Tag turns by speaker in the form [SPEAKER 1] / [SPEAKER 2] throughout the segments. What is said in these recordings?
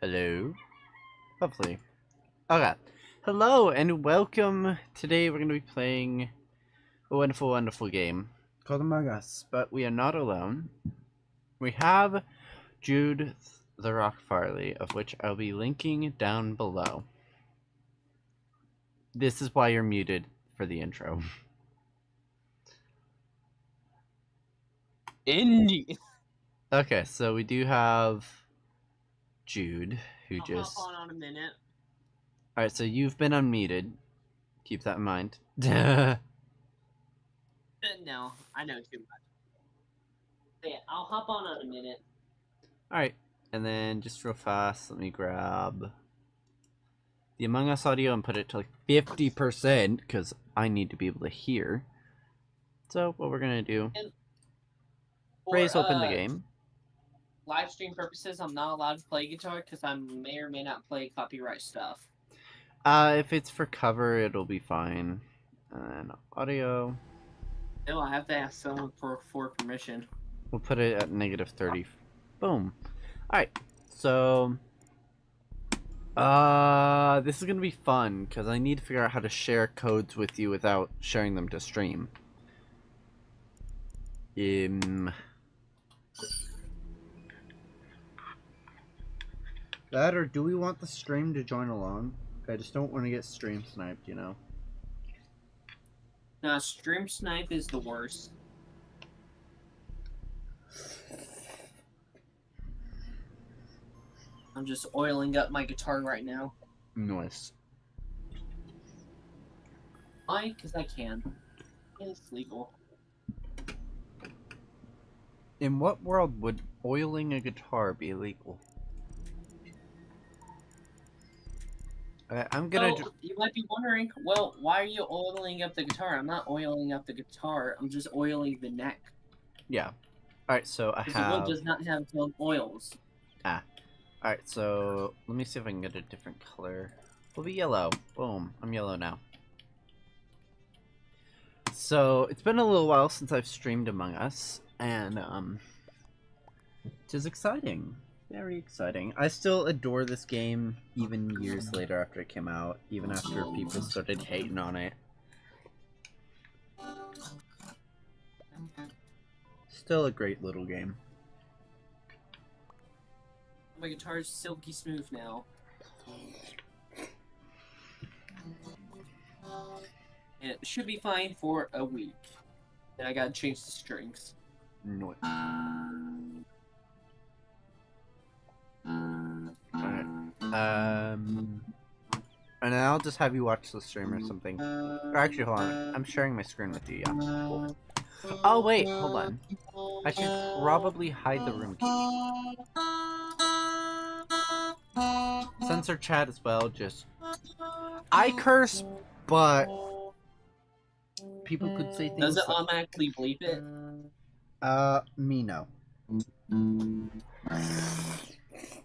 [SPEAKER 1] Hello? Hopefully. Okay. Hello and welcome. Today we're going to be playing a wonderful, wonderful game called Among Us, but we are not alone. We have Jude the Rock Farley, of which I'll be linking down below. This is why you're muted for the intro.
[SPEAKER 2] Indeed.
[SPEAKER 1] Okay, so we do have Jude, who
[SPEAKER 2] I'll
[SPEAKER 1] just...
[SPEAKER 2] hop on a minute.
[SPEAKER 1] Alright, so you've been unmuted. Keep that in mind.
[SPEAKER 2] No, I know too much. Yeah, I'll hop on a minute.
[SPEAKER 1] Alright, and then just real fast, let me grab the Among Us audio and put it to like 50% because I need to be able to hear. So what we're gonna do, Ray's open the game.
[SPEAKER 2] Live stream purposes, I'm not allowed to play guitar because I may or may not play copyright stuff.
[SPEAKER 1] If it's for cover, it'll be fine. And audio,
[SPEAKER 2] No, I have to ask someone for permission.
[SPEAKER 1] we'll put it at -30. Boom. Alright, so this is gonna be fun because I need to figure out how to share codes with you without sharing them to stream. That, or do we want the stream to join along? I just don't want to get stream sniped, you know?
[SPEAKER 2] No, stream snipe is the worst. I'm just oiling up my guitar right now.
[SPEAKER 1] Nice.
[SPEAKER 2] Why? Because I can. It's legal.
[SPEAKER 1] In what world would oiling a guitar be illegal? I'm gonna.
[SPEAKER 2] So, you might be wondering, well, why are you oiling up the guitar? I'm not oiling up the guitar. I'm just oiling the neck.
[SPEAKER 1] Yeah. Alright, so I
[SPEAKER 2] Because
[SPEAKER 1] have.
[SPEAKER 2] the wood does not have its own oils.
[SPEAKER 1] Alright, so let me see if I can get a different color. We'll be yellow. Boom. I'm yellow now. So it's been a little while since I've streamed Among Us, and it is exciting. Very exciting. I still adore this game even years later after it came out, even after people started hating on it. Still a great little game.
[SPEAKER 2] My guitar is silky smooth now. And it should be fine for a week. And I gotta change the strings.
[SPEAKER 1] No. Alright. And then I'll just have you watch the stream or something. Or actually, hold on. I'm sharing my screen with you, yeah. Cool. Oh, wait, hold on. I should probably hide the room key. Censor chat as well, just... I curse, but... people could say things.
[SPEAKER 2] Does it automatically bleep it?
[SPEAKER 1] Me no.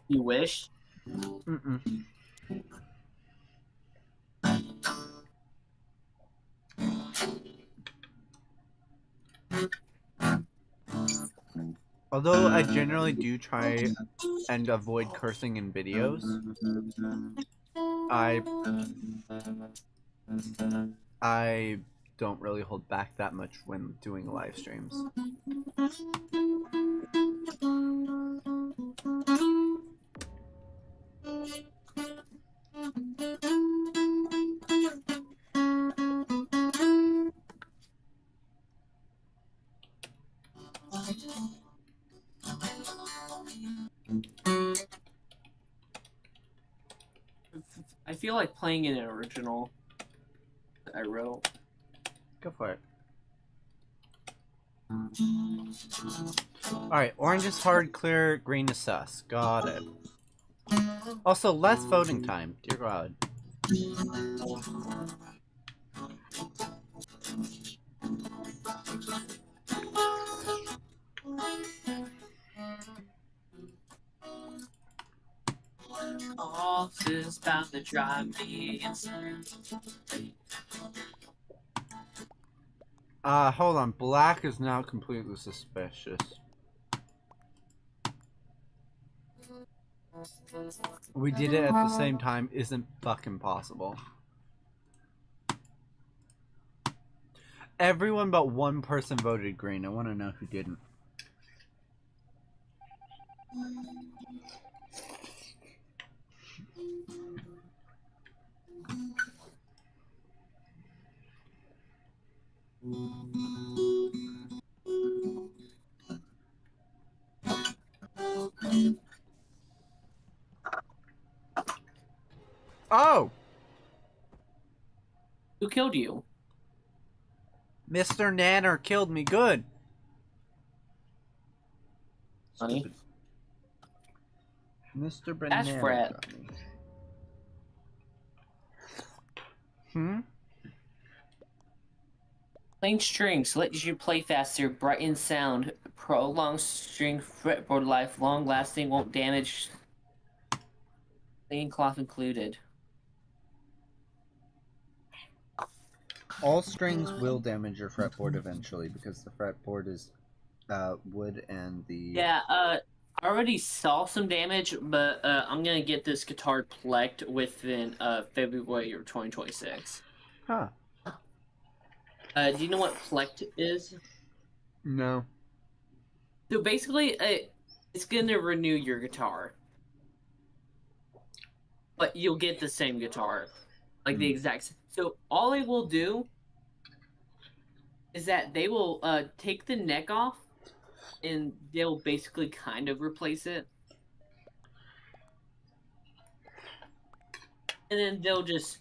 [SPEAKER 2] You wish?
[SPEAKER 1] Mm-mm. Although I generally do try and avoid cursing in videos, I don't really hold back that much when doing live streams.
[SPEAKER 2] I feel like playing an original that I wrote.
[SPEAKER 1] Go for it. Alright, orange is hard, clear, green is sus. Got it. Also, less voting time. Dear God.
[SPEAKER 2] All this is about to drive me insane.
[SPEAKER 1] Hold on. Black is now completely suspicious. we did it at the same time isn't fucking possible. Everyone but one person voted green. I want to know who didn't. Oh!
[SPEAKER 2] Who killed you?
[SPEAKER 1] Mr. Nanner killed me. Good.
[SPEAKER 2] Honey?
[SPEAKER 1] Stupid. Mr.
[SPEAKER 2] That's
[SPEAKER 1] Banana
[SPEAKER 2] Fred.
[SPEAKER 1] got me. Hmm?
[SPEAKER 2] Playing strings lets you play faster, brighten sound, prolong string fretboard life, long lasting, won't damage. Clean cloth included.
[SPEAKER 1] All strings will damage your fretboard eventually because the fretboard is wood and the...
[SPEAKER 2] Yeah, I already saw some damage, but I'm gonna get this guitar plecked within February of 2026.
[SPEAKER 1] Huh.
[SPEAKER 2] Do you know what plecked is?
[SPEAKER 1] No.
[SPEAKER 2] So basically, it's gonna renew your guitar, but you'll get the same guitar, like the exact. So all they will do is that they will take the neck off, and they'll basically kind of replace it, and then they'll just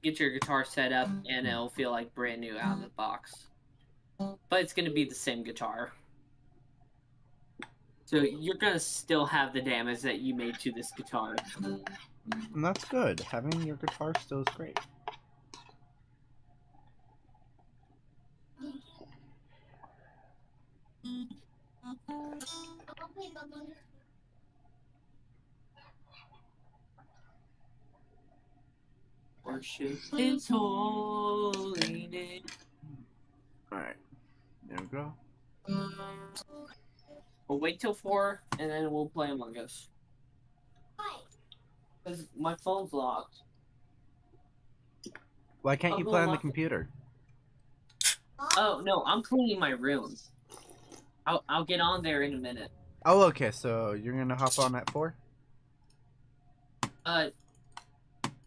[SPEAKER 2] get your guitar set up, and it'll feel like brand new out of the box. But it's gonna be the same guitar. So you're gonna still have the damage that you made to this guitar.
[SPEAKER 1] And that's good. Having your guitar still is great.
[SPEAKER 2] Worship His holy name.
[SPEAKER 1] Alright. There we go.
[SPEAKER 2] We'll wait till 4, and then we'll play Among Us. Because my phone's locked.
[SPEAKER 1] Why can't you play on the computer?
[SPEAKER 2] Oh, no, I'm cleaning my room. I'll get on there in a minute.
[SPEAKER 1] Oh, okay, so you're gonna hop on at 4?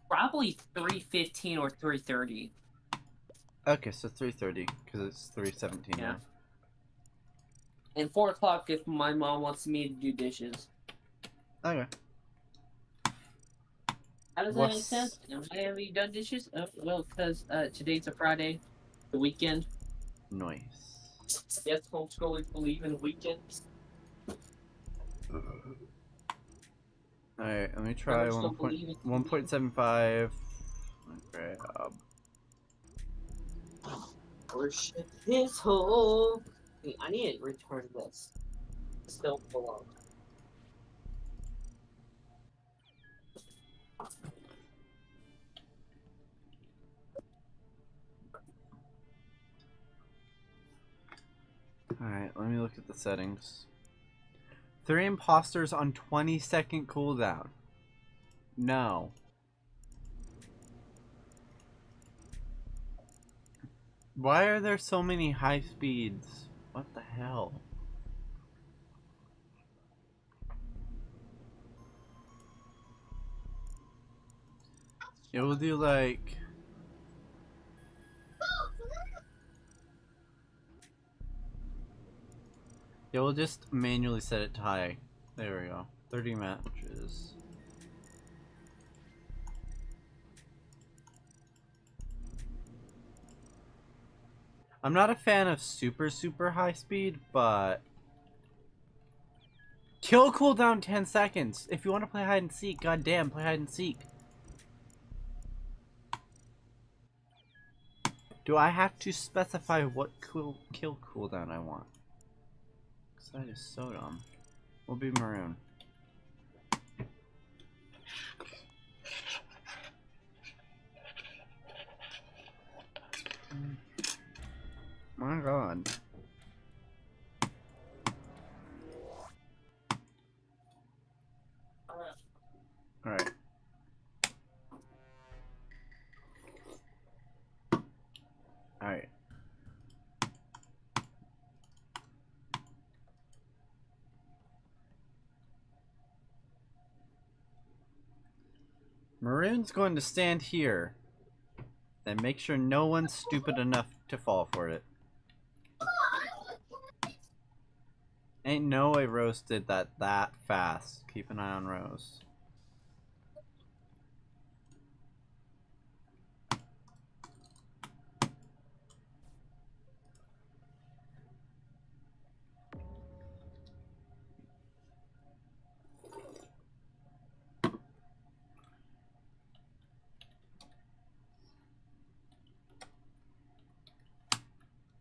[SPEAKER 2] Probably 3:15 or 3:30.
[SPEAKER 1] Okay, so 3:30, because it's 3:17
[SPEAKER 2] Yeah.
[SPEAKER 1] now.
[SPEAKER 2] And 4 o'clock if my mom wants me to do dishes.
[SPEAKER 1] Okay.
[SPEAKER 2] How does that make sense? Have you done dishes? Well, because today's a Friday, the weekend.
[SPEAKER 1] Nice.
[SPEAKER 2] Yes, homeschoolers believe in weekends.
[SPEAKER 1] Alright, let me try 1.75. Okay,
[SPEAKER 2] Worship His whole. Wait, I need to return this. This don't belong.
[SPEAKER 1] Alright, let me look at the settings. 3 imposters on 20-second cooldown. No. Why are there so many high speeds? What the hell? It will do like... Yeah, we'll just manually set it to high. There we go. 30 matches. I'm not a fan of super high speed, but... Kill cooldown 10 seconds! If you want to play hide and seek, goddamn, play hide and seek. Do I have to specify what kill cooldown I want? Because that is so dumb. We'll be maroon. My god. Maroon's going to stand here and make sure no one's stupid enough to fall for it. Ain't no way Rose did that fast. Keep an eye on Rose.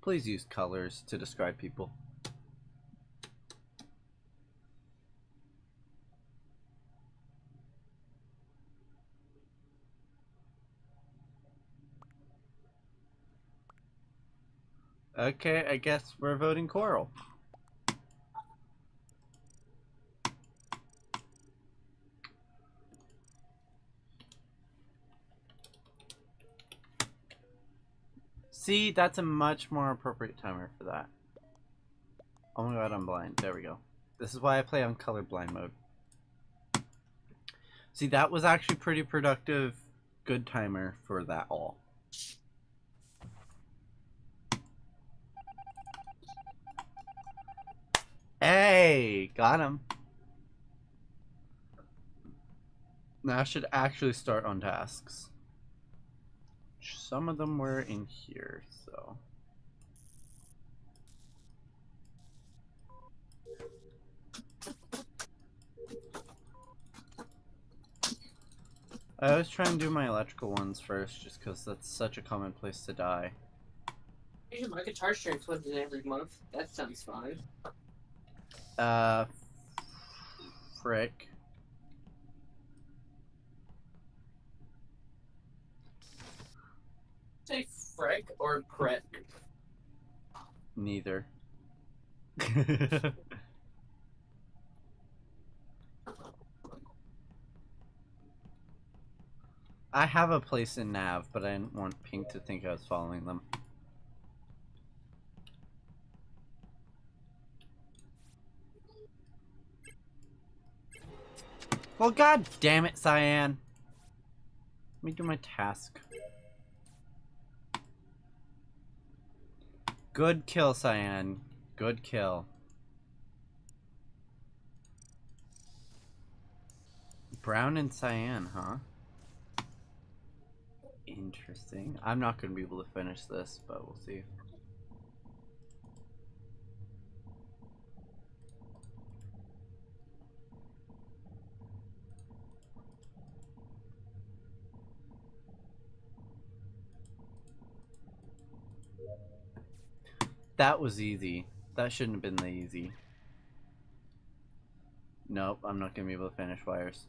[SPEAKER 1] Please use colors to describe people. Okay, I guess we're voting Coral. See, that's a much more appropriate timer for that. Oh my god, I'm blind. There we go. This is why I play on colorblind mode. See, that was actually pretty productive. Good timer for that all. Hey, got him. Now I should actually start on tasks. Some of them were in here, so. I always try and do my electrical ones first, just because that's such a common place to die.
[SPEAKER 2] My guitar strings was every month. That sounds fine.
[SPEAKER 1] Frick.
[SPEAKER 2] Say frick or crit.
[SPEAKER 1] Neither. I have a place in Nav, but I didn't want Pink to think I was following them. Well, god damn it, Cyan. Let me do my task. Good kill, Cyan. Good kill. Brown and Cyan, huh? Interesting. I'm not going to be able to finish this, but we'll see. That was easy. That shouldn't have been that easy. Nope, I'm not going to be able to finish wires.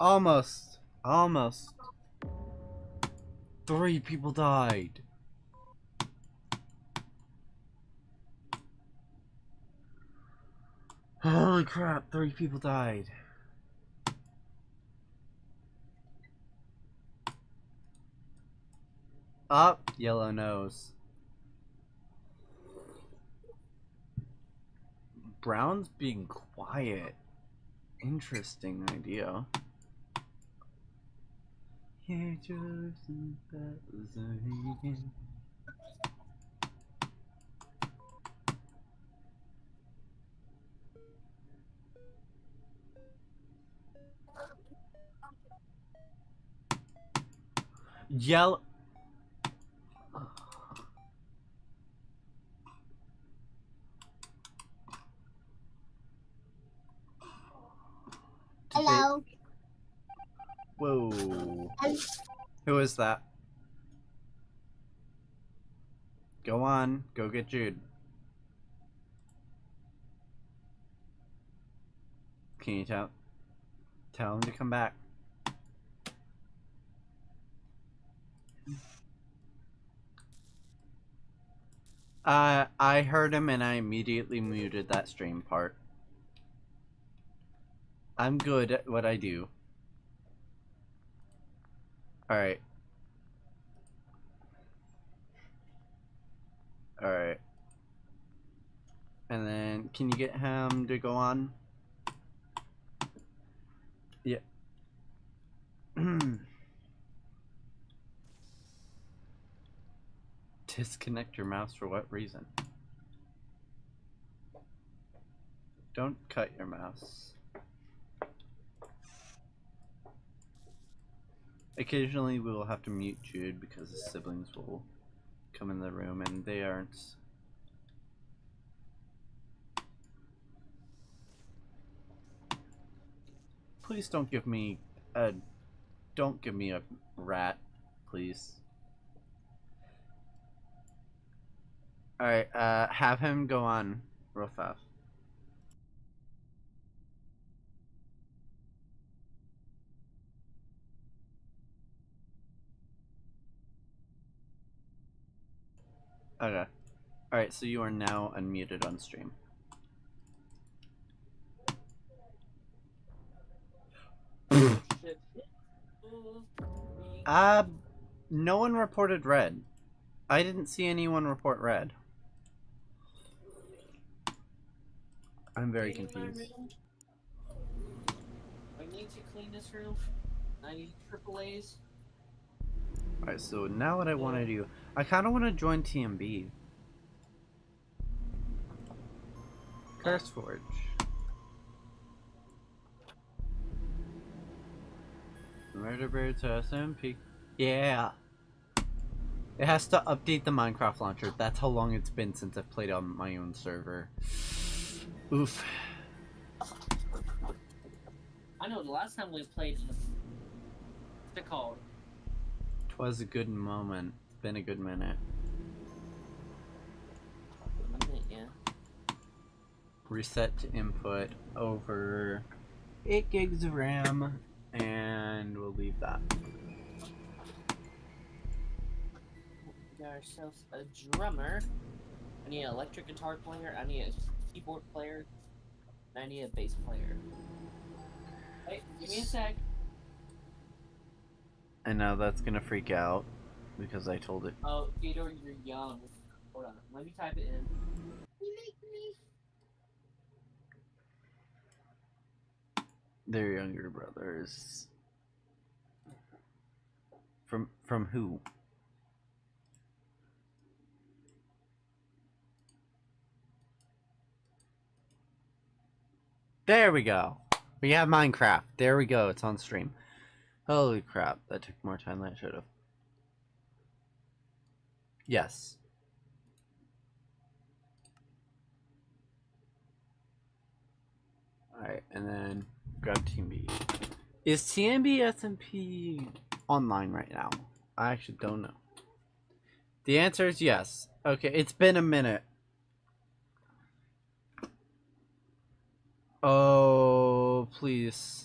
[SPEAKER 1] Almost. Almost. 3 people died. Holy crap, 3 people died. Up, yellow nose. Brown's being quiet. Interesting idea. Yellow.
[SPEAKER 3] Hello.
[SPEAKER 1] Whoa. Who is that? Go on. Go get Jude. Can you tell him to come back? I heard him and I immediately muted that stream part. I'm good at what I do. Alright. Alright. And then, can you get him to go on? Yeah. Disconnect your mouse for what reason? Don't cut your mouse. Occasionally we will have to mute Jude because his siblings will come in the room and they aren't. Please don't give me a rat, please. Alright, have him go on real fast. Okay. Alright, so you are now unmuted on stream. No one reported red. I didn't see anyone report red. I'm very confused.
[SPEAKER 2] I need to clean this room. I need AAAs.
[SPEAKER 1] Alright, so now what I want to do, I kind of want to join TMB. Curse Forge. Murder Birds SMP. Yeah. It has to update the Minecraft launcher. That's how long it's been since I've played on my own server. Oof.
[SPEAKER 2] I know the last time we played, what's it called?
[SPEAKER 1] 'Twas a good moment. It's been a good minute.
[SPEAKER 2] Yeah.
[SPEAKER 1] Reset to input over 8 gigs of RAM, and we'll leave that.
[SPEAKER 2] We got ourselves a drummer. I need an electric guitar player. I need a keyboard player. And I need a bass player. Hey, give me a sec.
[SPEAKER 1] And now that's gonna freak out because I told it.
[SPEAKER 2] Oh, Theodore, you're young. Hold on. Let me type it in.
[SPEAKER 1] Their younger brothers. From who? There we go. We have Minecraft. There we go. It's on stream. Holy crap. That took more time than it should have. Yes. Alright, and then grab TMB. Is TMB SMP online right now? I actually don't know. The answer is yes. Okay, it's been a minute. Oh, please.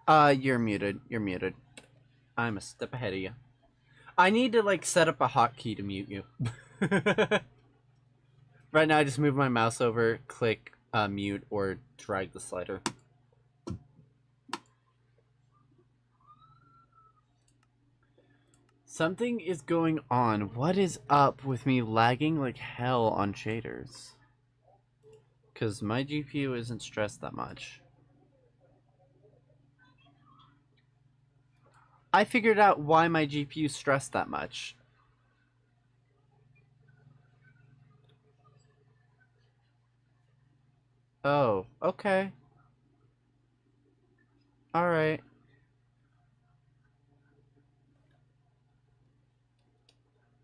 [SPEAKER 1] You're muted. You're muted. I'm a step ahead of you. I need to, like, set up a hotkey to mute you. Right now, I just move my mouse over, click mute, or drag the slider. Something is going on. What is up with me lagging like hell on shaders? Because my GPU isn't stressed that much. I figured out why my GPU stressed that much. Oh, okay. Alright.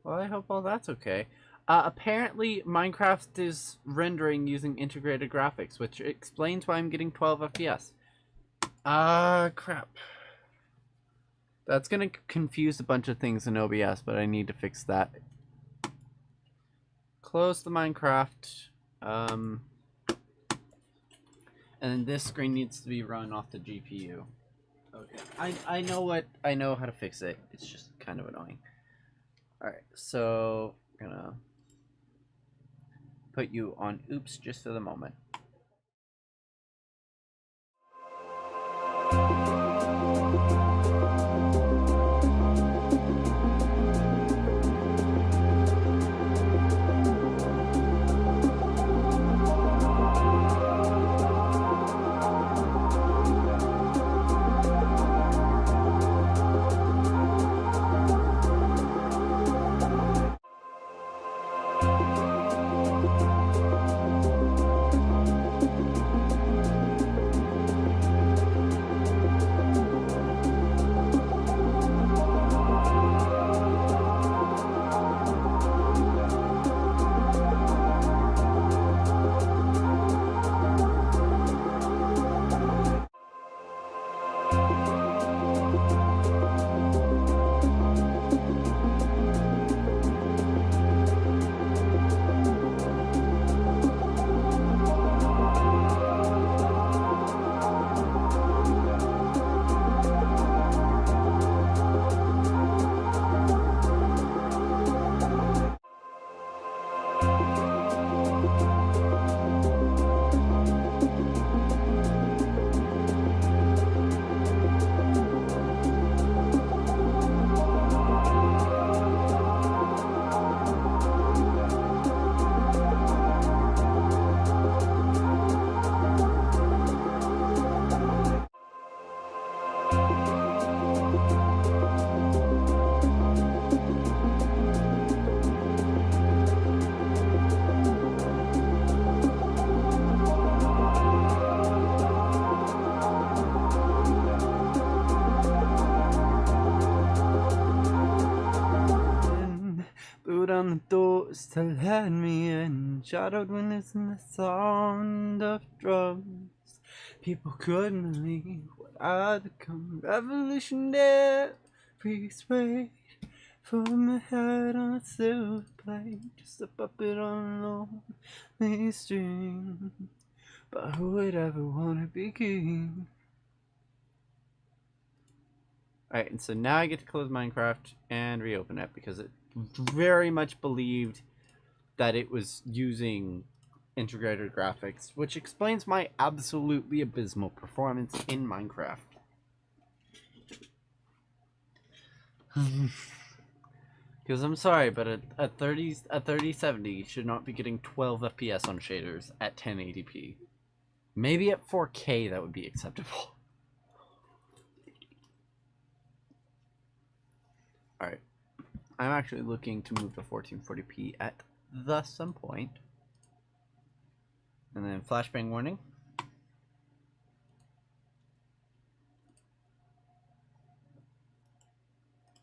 [SPEAKER 1] Well, I hope all that's okay. Apparently, Minecraft is rendering using integrated graphics, which explains why I'm getting 12 FPS. Crap. That's gonna confuse a bunch of things in OBS, but I need to fix that. Close the Minecraft. And then this screen needs to be run off the GPU. Okay. I know how to fix it. It's just kind of annoying. Alright, so I'm gonna put you on oops just for the moment. on the doors to let me in. Shadowed windows and the sound of drums. People couldn't believe what I'd become. Revolution every sway. From my head on a silver plate. Just a puppet on a lonely string. But who would ever want to be king? Alright, and so now I get to close Minecraft and reopen it because it very much believed that it was using integrated graphics, which explains my absolutely abysmal performance in Minecraft. Because I'm sorry, but a 3070 should not be getting 12 FPS on shaders at 1080p. Maybe at 4K that would be acceptable. Alright. I'm actually looking to move to 1440p at some point. And then flashbang warning.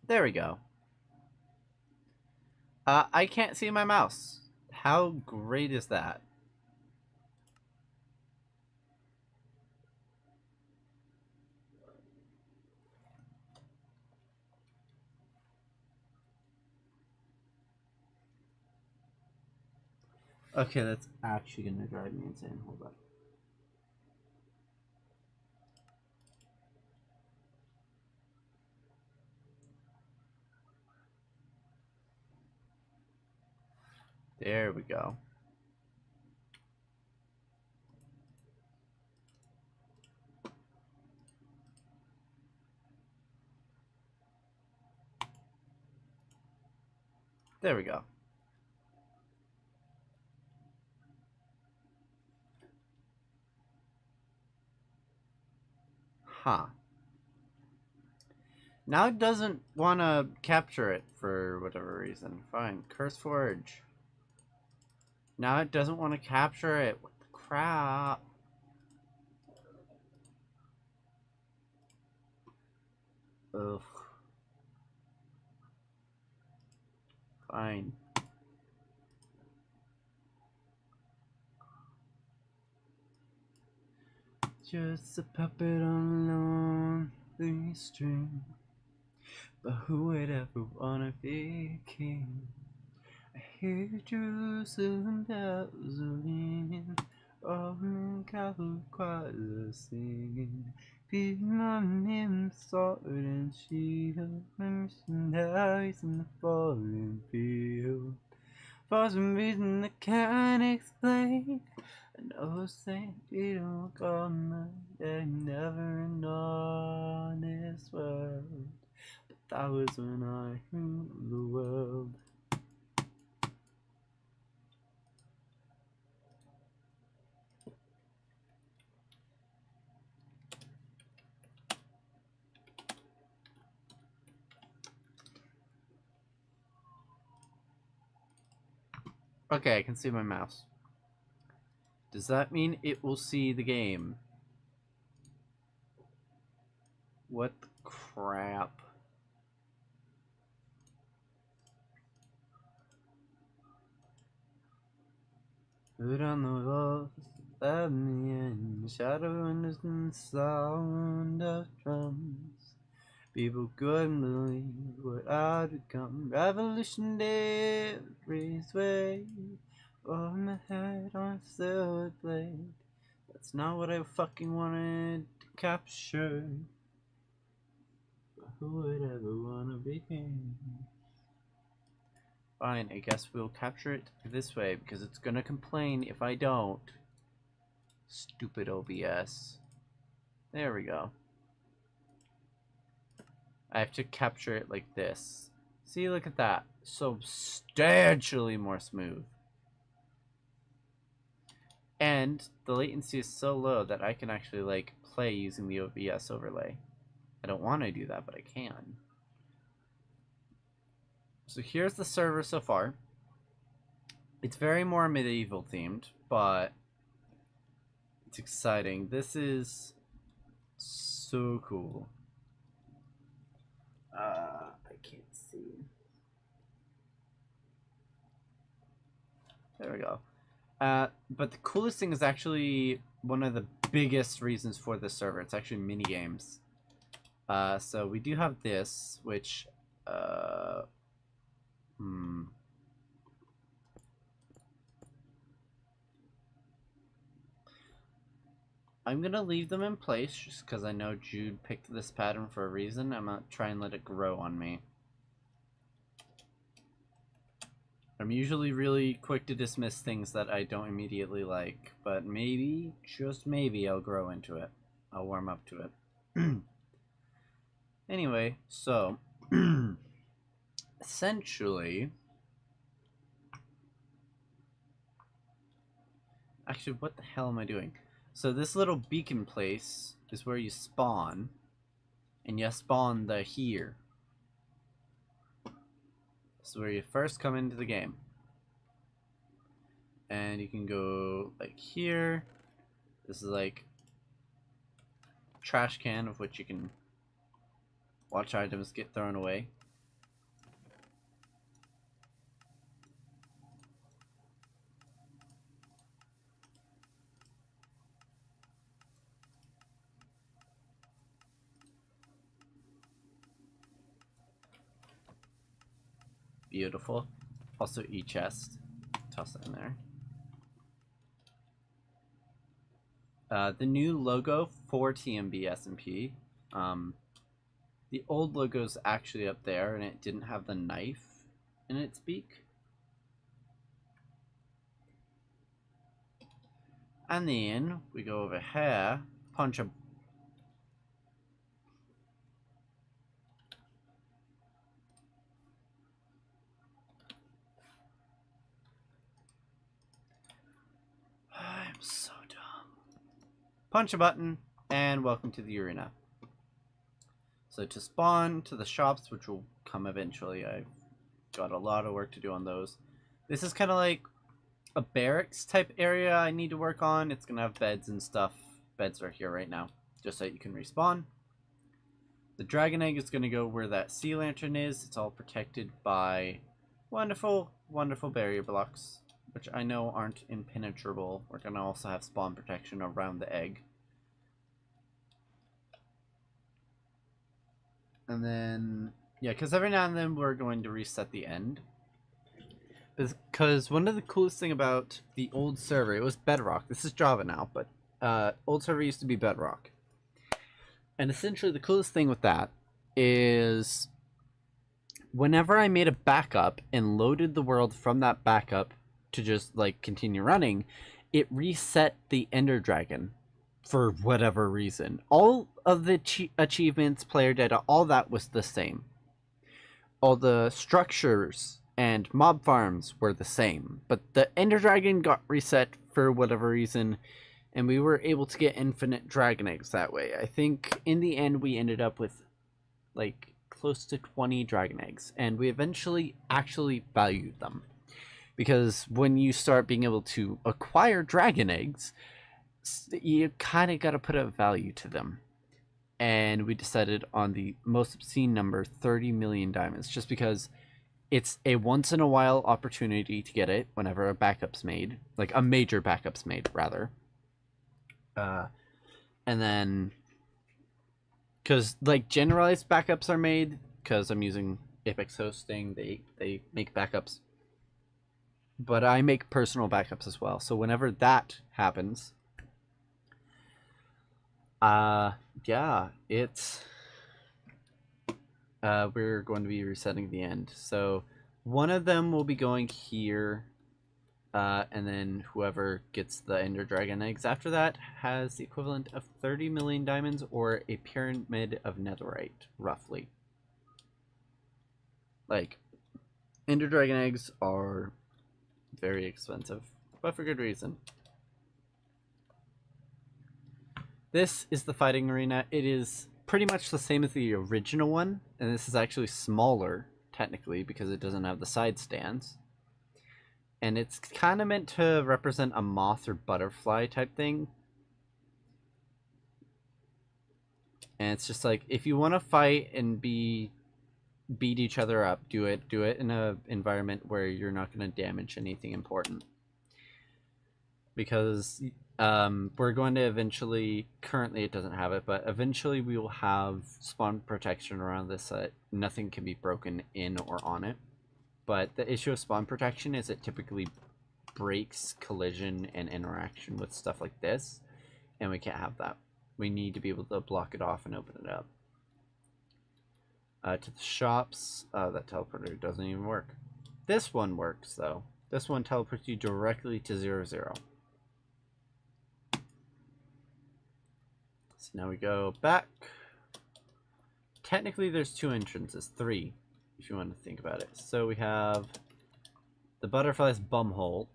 [SPEAKER 1] There we go. I can't see my mouse. How great is that? Okay, that's actually gonna drive me insane. Hold on. There we go. There we go. Huh. Now it doesn't want to capture it for whatever reason. Fine. Curse Forge. Now it doesn't want to capture it. What the crap? Ugh. Fine. Just a puppet on a lonely string. But who would ever wanna be king? I hear Jerusalem bells ringing, Roman Catholic choirs singing, beating on him sword and shield, missionaries in the fallen field. For some reason I can't explain, I know St. Peter will come, they never end on this world. But that was when I ruled the world. Okay, I can see my mouse. Does that mean it will see the game? What the crap? Put on the walls, let me in. The shadow windows and the sound of drums. People couldn't believe what I'd become. Revolution every way. Over my head on a silver blade. That's not what I fucking wanted to capture. But who would ever wanna be king? Fine, I guess we'll capture it this way because it's gonna complain if I don't. Stupid OBS. There we go. I have to capture it like this. See, look at that. Substantially more smooth. And the latency is so low that I can actually like play using the OBS overlay. I don't want to do that, but I can. So here's the server so far. It's very more medieval themed, but it's exciting. This is so cool. I can't see. There we go. But the coolest thing is actually one of the biggest reasons for this server. It's actually mini games. So we do have this, which I'm gonna leave them in place just because I know Jude picked this pattern for a reason. I'm not trying to let it grow on me. I'm usually really quick to dismiss things that I don't immediately like, but maybe, just maybe, I'll grow into it. I'll warm up to it. Anyway, so essentially, actually, what the hell am I doing? So this little beacon place is where you spawn, and you spawn the here. This is where you first come into the game. And you can go like here. This is like trash can of which you can watch items get thrown away. Beautiful. Also e-chest. Toss that in there. The new logo for TMB SMP. The old logo's actually up there, and it didn't have the knife in its beak. And then we go over here, punch a... I'm so dumb. Punch a button, and welcome to the arena. So to spawn to the shops, which will come eventually, I've got a lot of work to do on those. This is kind of like a barracks type area I need to work on. It's going to have beds and stuff. Beds are here right now, just so you can respawn. The dragon egg is going to go where that sea lantern is. It's all protected by wonderful, wonderful barrier blocks, which I know aren't impenetrable. We're going to also have spawn protection around the egg. And then, yeah, because every now and then we're going to reset the end. Because one of the coolest thing about the old server, it was Bedrock. This is Java now, but old server used to be Bedrock. And essentially the coolest thing with that is whenever I made a backup and loaded the world from that backup to just like continue running, it reset the Ender Dragon for whatever reason. All of the achievements, player data, all that was the same. All the structures and mob farms were the same, but the Ender Dragon got reset for whatever reason, and we were able to get infinite dragon eggs that way. I think in the end we ended up with like close to 20 dragon eggs, and we eventually actually valued them. Because when you start being able to acquire dragon eggs, you kind of got to put a value to them. And we decided on the most obscene number, 30 million diamonds, just because it's a once in a while opportunity to get it whenever a backup's made, like a major backup's made rather. And then because like generalized backups are made, because I'm using Apex hosting, they make backups, but I make personal backups as well. So whenever that happens, yeah, it's we're going to be resetting the end. So one of them will be going here, and then whoever gets the Ender Dragon eggs after that has the equivalent of 30 million diamonds, or a pyramid of netherite, roughly. Like, Ender Dragon eggs are very expensive, but for good reason. This is the fighting arena. It is pretty much the same as the original one, and this is actually smaller, technically, because it doesn't have the side stands. And it's kind of meant to represent a moth or butterfly type thing. And it's just like, if you want to fight and beat each other up, do it in an environment where you're not going to damage anything important. because we're going to eventually, currently it doesn't have it, but eventually we will have spawn protection around this so that nothing can be broken in or on it. But the issue of spawn protection is it typically breaks collision and interaction with stuff like this, and we can't have that. We need to be able to block it off and open it up. To the shops, that teleporter doesn't even work. This one works though. This one teleports you directly to 0, 0. So now we go back. Technically there's 2 entrances, 3 if you want to think about it. So we have the butterfly's bumhole,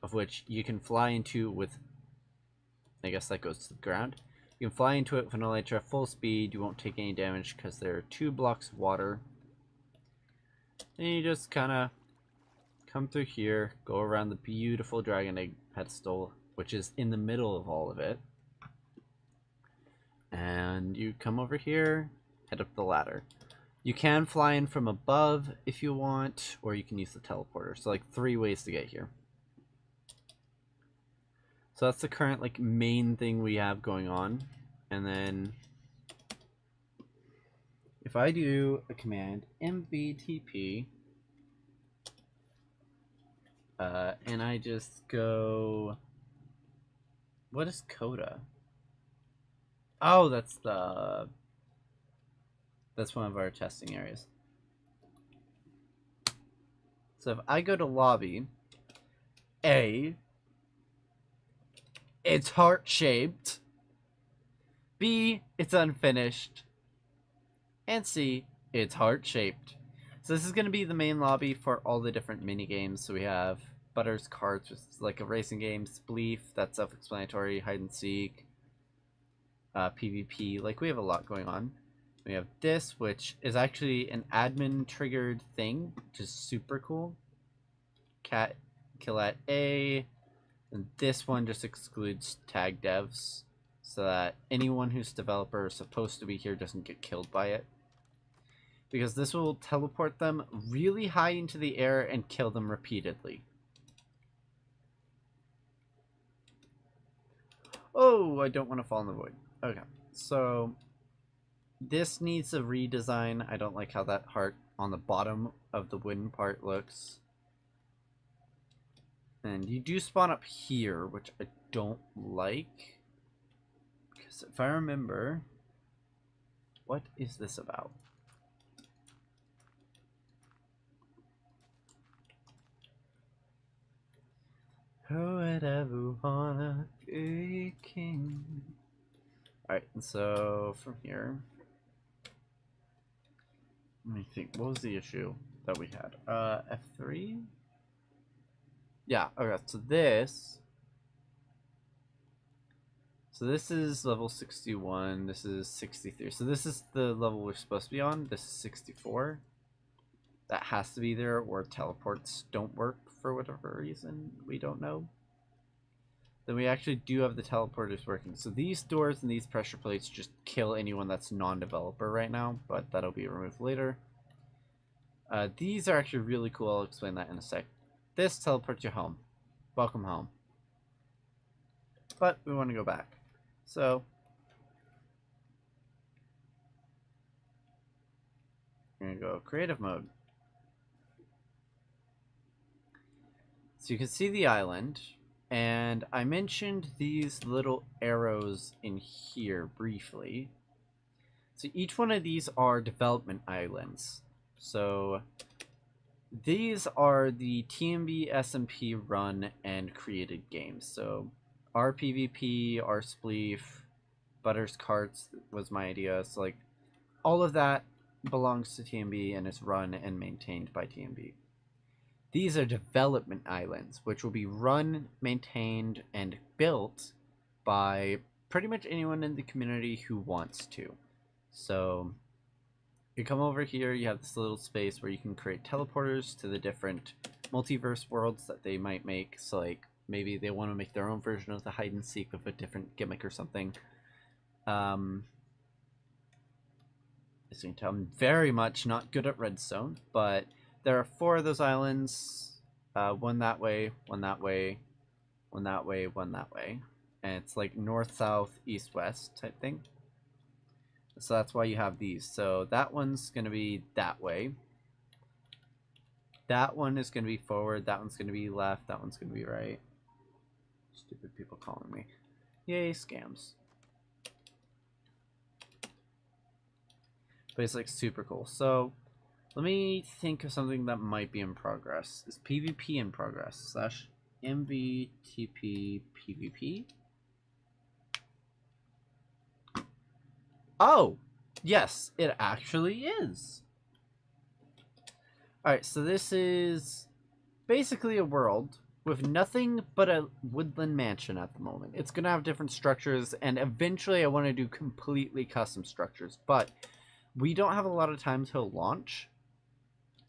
[SPEAKER 1] of which you can fly into with, I guess that goes to the ground. You can fly into it with an elytra at full speed. You won't take any damage because there are 2 blocks of water. And you just kind of come through here, go around the beautiful dragon egg pedestal, which is in the middle of all of it. And you come over here, head up the ladder. You can fly in from above if you want, or you can use the teleporter. So like 3 ways to get here. So that's the current like main thing we have going on. And then if I do a command mvtp and I just go, what is Coda? Oh, that's one of our testing areas. So if I go to lobby, A, it's heart-shaped, B, it's unfinished, and C, it's heart-shaped. So this is going to be the main lobby for all the different mini games. So we have Butter's Cards, which is like a racing game, Spleef, that's self-explanatory, hide and seek, PvP, like we have a lot going on. We have this, which is actually an admin triggered thing, which is super cool. Cat kill at A, and this one just excludes tag devs, so that anyone who's developer is supposed to be here doesn't get killed by it. Because this will teleport them really high into the air and kill them repeatedly. Oh, I don't want to fall in the void. Okay, so this needs a redesign. I don't like how that heart on the bottom of the wooden part looks. And you do spawn up here, which I don't like. Because if I remember, what is this about? Who would ever wanna be king? Alright, and so from here, let me think, what was the issue that we had? F3? Yeah, okay, so this is level 61, this is 63. So this is the level we're supposed to be on, this is 64. That has to be there, or teleports don't work for whatever reason, we don't know. Then we actually do have the teleporters working. So these doors and these pressure plates just kill anyone that's non-developer right now, but that'll be removed later. These are actually really cool, I'll explain that in a sec. This teleports you home. Welcome home. But we want to go back. So we're going to go creative mode. So you can see the island, and I mentioned these little arrows in here briefly. So each one of these are development islands. So these are the TMB SMP run and created games. So our PvP, our Spleef, Butter's Carts was my idea. So like all of that belongs to TMB and is run and maintained by TMB. These are development islands, which will be run, maintained, and built by pretty much anyone in the community who wants to. So you come over here, you have this little space where you can create teleporters to the different multiverse worlds that they might make. So like maybe they want to make their own version of the hide and seek with a different gimmick or something. As you can tell, I'm very much not good at redstone, but there are 4 of those islands, one that way, one that way, one that way. And it's like north, south, east, west type thing. So that's why you have these. So that one's going to be that way. That one is going to be forward. That one's going to be left. That one's going to be right. Stupid people calling me. Yay, scams. But it's like super cool. So let me think of something that might be in progress. Is PvP in progress? / MVTP PvP? Oh! Yes, it actually is. Alright, so this is basically a world with nothing but a woodland mansion at the moment. It's going to have different structures, and eventually I want to do completely custom structures, but we don't have a lot of time till launch.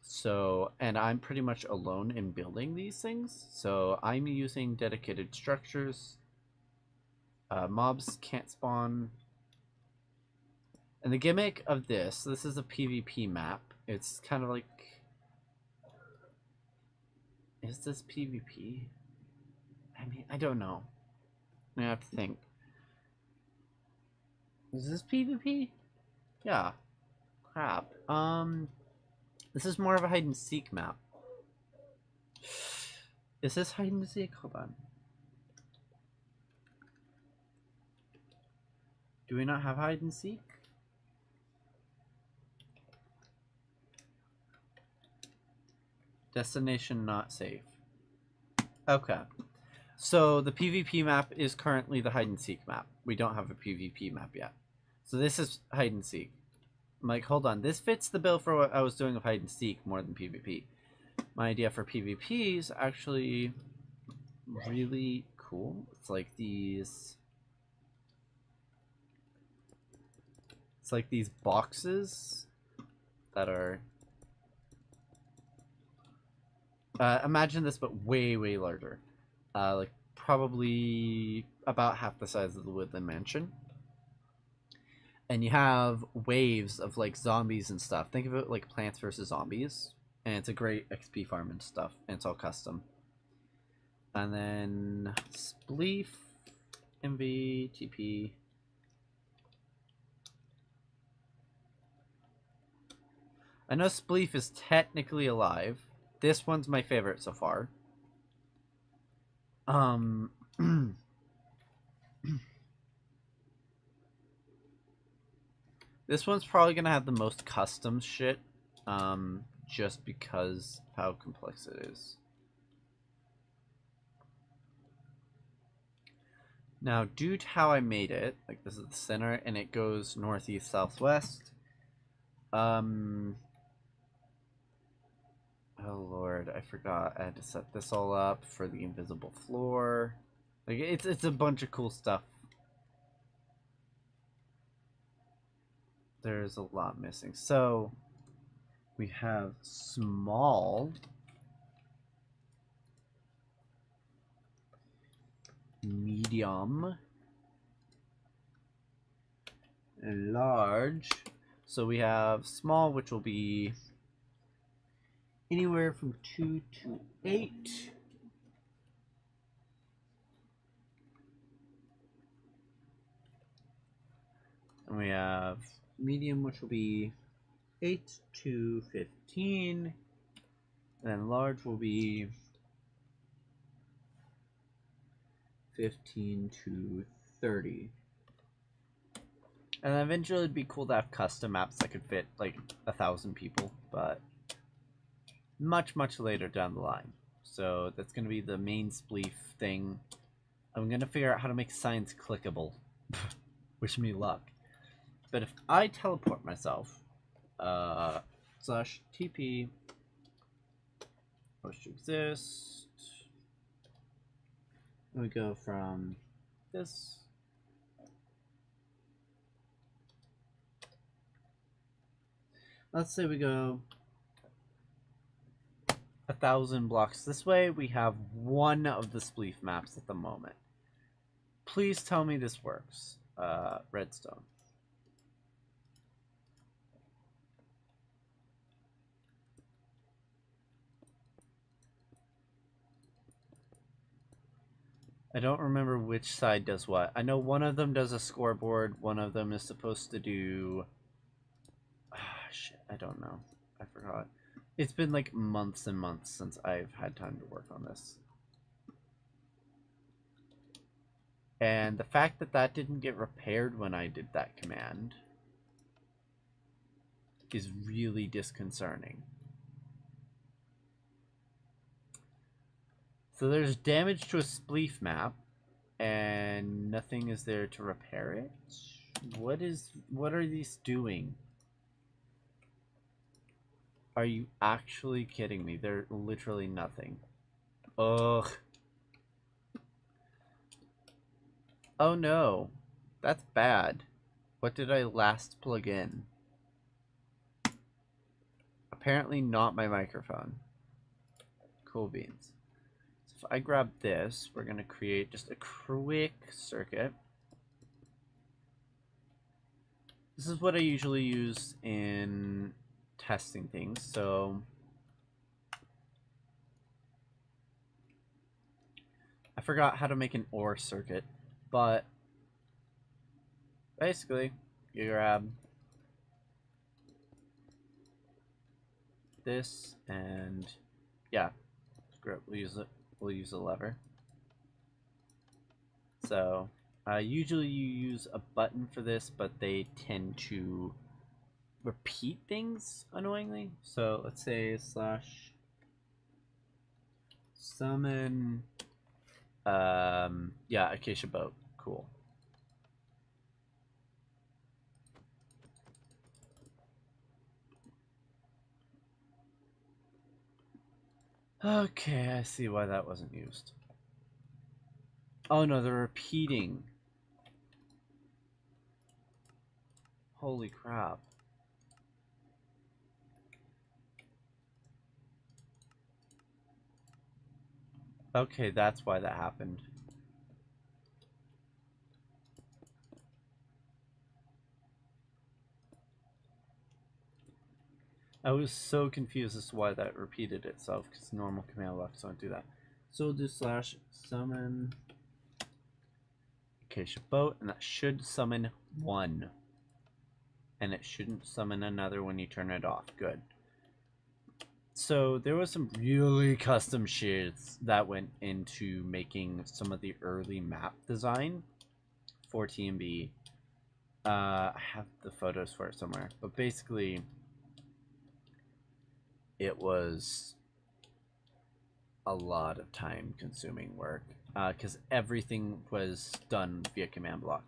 [SPEAKER 1] So, and I'm pretty much alone in building these things, so I'm using dedicated structures. Mobs can't spawn. And the gimmick of this is a PvP map. It's kind of like... Is this PvP? I mean, I don't know. I have to think. Is this PvP? Yeah. Crap. This is more of a hide and seek map. Is this hide and seek? Hold on. Do we not have hide and seek? Destination not safe. Okay. So the PvP map is currently the hide and seek map. We don't have a PvP map yet. So this is hide and seek. I'm like, hold on, this fits the bill for what I was doing of hide and seek more than PvP. My idea for PvP is actually really cool. It's like these... It's like these boxes that are... imagine this, but way, way larger. Like, probably about half the size of the Woodland Mansion. And you have waves of like zombies and stuff. Think of it like Plants vs. Zombies. And it's a great XP farm and stuff. And it's all custom. And then Spleef, MV, TP. I know Spleef is technically alive. This one's my favorite so far. This one's probably gonna have the most custom shit, just because of how complex it is. Now, due to how I made it, like this is the center, and it goes northeast, southwest. Oh lord, I forgot. I had to set this all up for the invisible floor. Like it's a bunch of cool stuff. There's a lot missing. So we have small, medium, large. So we have small, which will be anywhere from 2 to 8. And we have medium, which will be 8 to 15. And then large will be 15 to 30. And then eventually it'd be cool to have custom maps that could fit like 1,000 people, but much, much later down the line. So that's going to be the main Spleef thing. I'm going to figure out how to make signs clickable. Wish me luck. But if I teleport myself, / TP, push to exist, and we go from this. Let's say we go 1,000 blocks this way. We have one of the Spleef maps at the moment. Please tell me this works. Redstone. I don't remember which side does what. I know one of them does a scoreboard. One of them is supposed to do... shit, I don't know. I forgot. It's been like months and months since I've had time to work on this. And the fact that that didn't get repaired when I did that command is really disconcerting. So there's damage to a spleef map, and nothing is there to repair it? What are these doing? Are you actually kidding me? They're literally nothing. Ugh. Oh no. That's bad. What did I last plug in? Apparently not my microphone. Cool beans. So if I grab this, we're going to create just a quick circuit. This is what I usually use in testing things. So I forgot how to make an OR circuit, but basically you grab this and yeah, we'll use a lever. So usually you use a button for this, but they tend to repeat things annoyingly. So let's say slash summon yeah, acacia boat. Cool. Okay, I see why that wasn't used. Oh no, they're repeating. Holy crap. Okay, that's why that happened. I was so confused as to why that repeated itself, because normal command blocks don't do that. So we'll do slash summon acacia boat, and that should summon one. And it shouldn't summon another when you turn it off. Good. So there was some really custom shit that went into making some of the early map design for TMB. I have the photos for it somewhere, but basically it was a lot of time consuming work because everything was done via command block.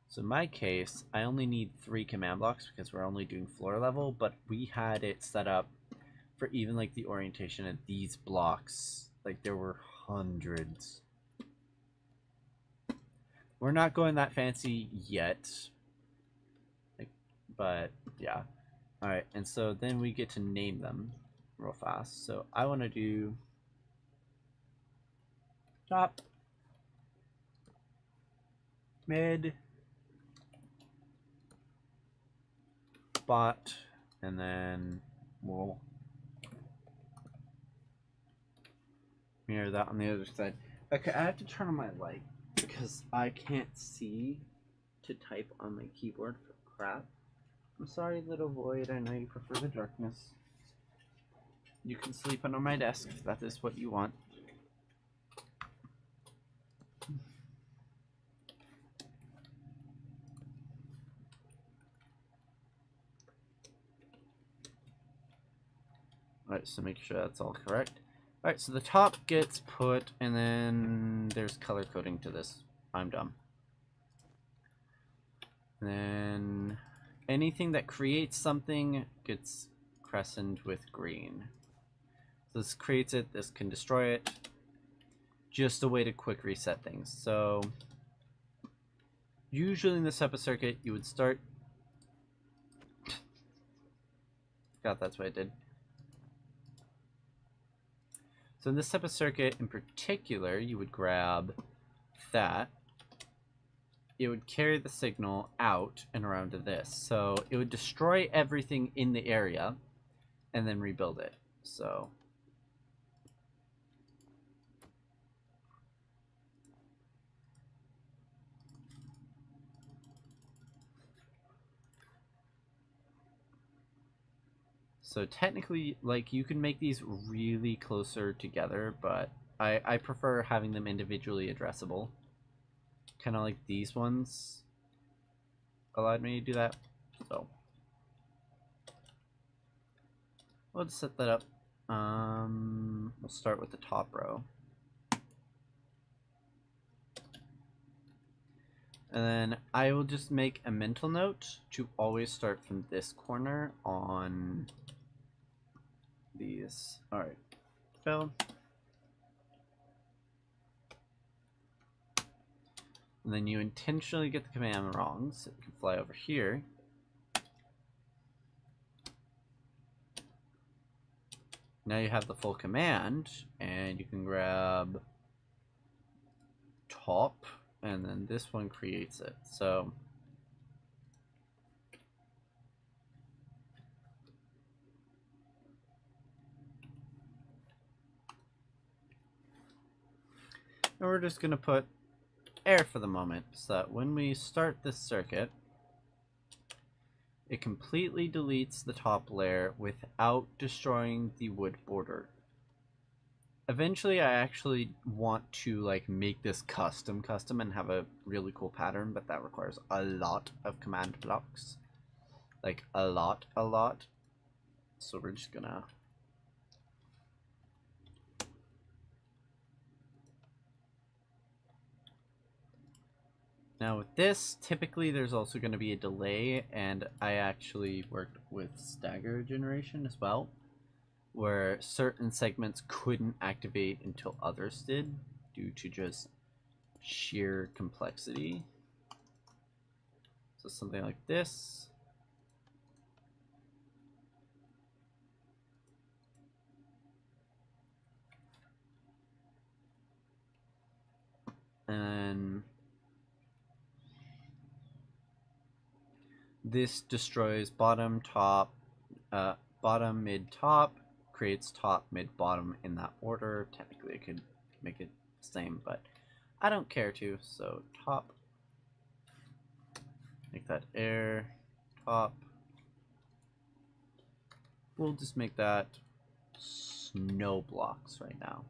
[SPEAKER 1] So in my case, I only need 3 command blocks because we're only doing floor level, but we had it set up for even like the orientation of these blocks. Like there were hundreds. We're not going that fancy yet. But yeah. Alright, and so then we get to name them real fast. So I want to do top, mid, bot, and then we'll mirror that on the other side. Okay, I have to turn on my light because I can't see to type on my keyboard for crap. I'm sorry, little void. I know you prefer the darkness. You can sleep under my desk if that is what you want. Alright, so make sure that's all correct. Alright, so the top gets put, and then there's color coding to this. I'm dumb. And then anything that creates something gets crescented with green. So this creates it, this can destroy it. Just a way to quick reset things. So usually in this type of circuit, you would start... God, that's what I did. So in this type of circuit in particular, you would grab that. It would carry the signal out and around to this. So it would destroy everything in the area and then rebuild it. So So technically, like, you can make these really closer together, but I prefer having them individually addressable. Kind of like these ones allowed me to do that. So we'll just set that up. We'll start with the top row. And then I will just make a mental note to always start from this corner on these. Alright, fill. And then you intentionally get the command wrong, so it can fly over here. Now you have the full command, and you can grab top, and then this one creates it. So and we're just going to put air for the moment, so that when we start this circuit, it completely deletes the top layer without destroying the wood border. Eventually I actually want to like make this custom and have a really cool pattern, but that requires a lot of command blocks. Like a lot. So we're just gonna now with this, typically there's also going to be a delay, and I actually worked with stagger generation as well, where certain segments couldn't activate until others did due to just sheer complexity. So something like this. And this destroys bottom, top, bottom, mid, top, creates top, mid, bottom in that order. Technically, I could make it the same, but I don't care to. So top, make that air, top. We'll just make that snow blocks right now.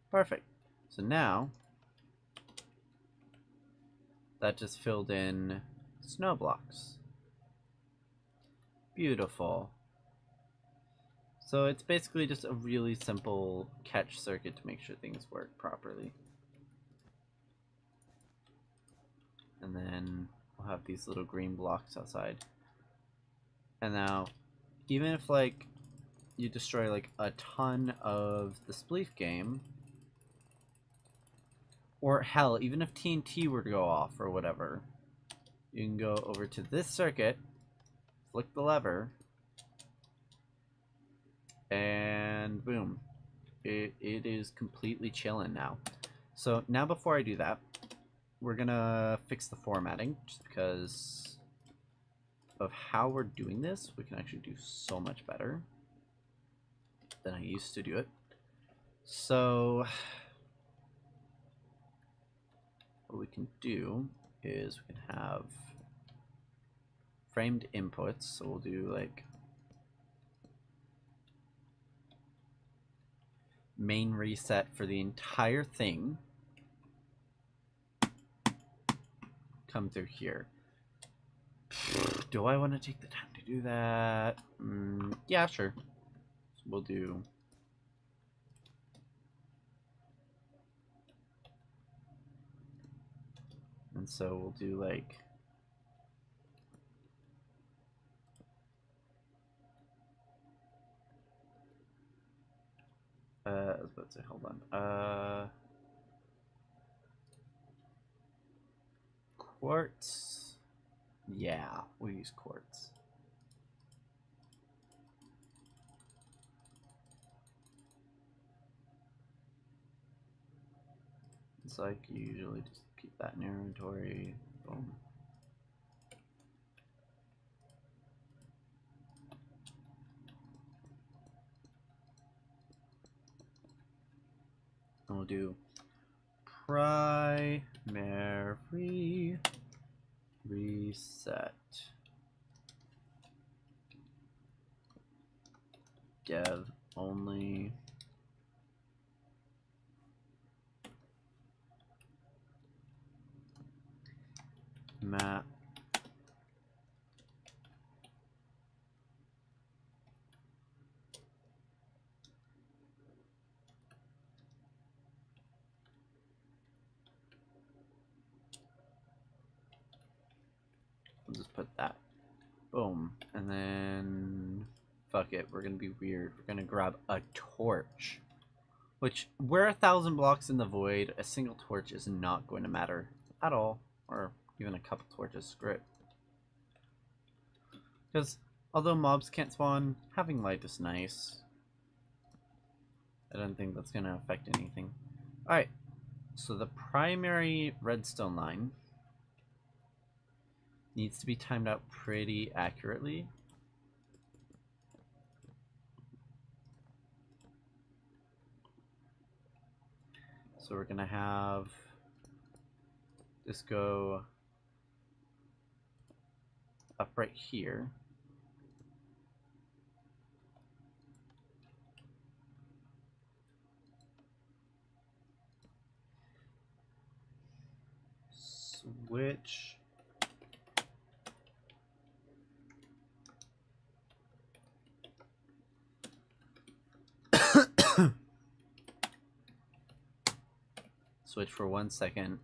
[SPEAKER 1] Perfect. So now that just filled in snow blocks. Beautiful. So it's basically just a really simple catch circuit to make sure things work properly. And then we'll have these little green blocks outside. And now, even if like you destroy like a ton of the spleef game, or hell, even if TNT were to go off or whatever, you can go over to this circuit, flick the lever, and boom. It is completely chilling now. So now before I do that, we're gonna fix the formatting, just because of how we're doing this. We can actually do so much better than I used to do it. So what we can do is we can have framed inputs. So we'll do like main reset for the entire thing. Come through here. Do I want to take the time to do that? Yeah, sure. So we'll do and so we'll do like I was about to say, hold on. Quartz. Yeah, we'll use quartz. It's like you usually just keep that in your inventory. Boom. And we'll do primary Reset. Dev only. Map. We'll just put that. Boom. And then fuck it, we're gonna be weird. We're gonna grab a torch. Which, we're 1,000 blocks in the void, a single torch is not going to matter at all. Or even a couple torches, screw it. Because, although mobs can't spawn, having light is nice. I don't think that's going to affect anything. Alright, so the primary redstone line needs to be timed out pretty accurately. So we're going to have this go up right here. Switch. Switch for 1 second.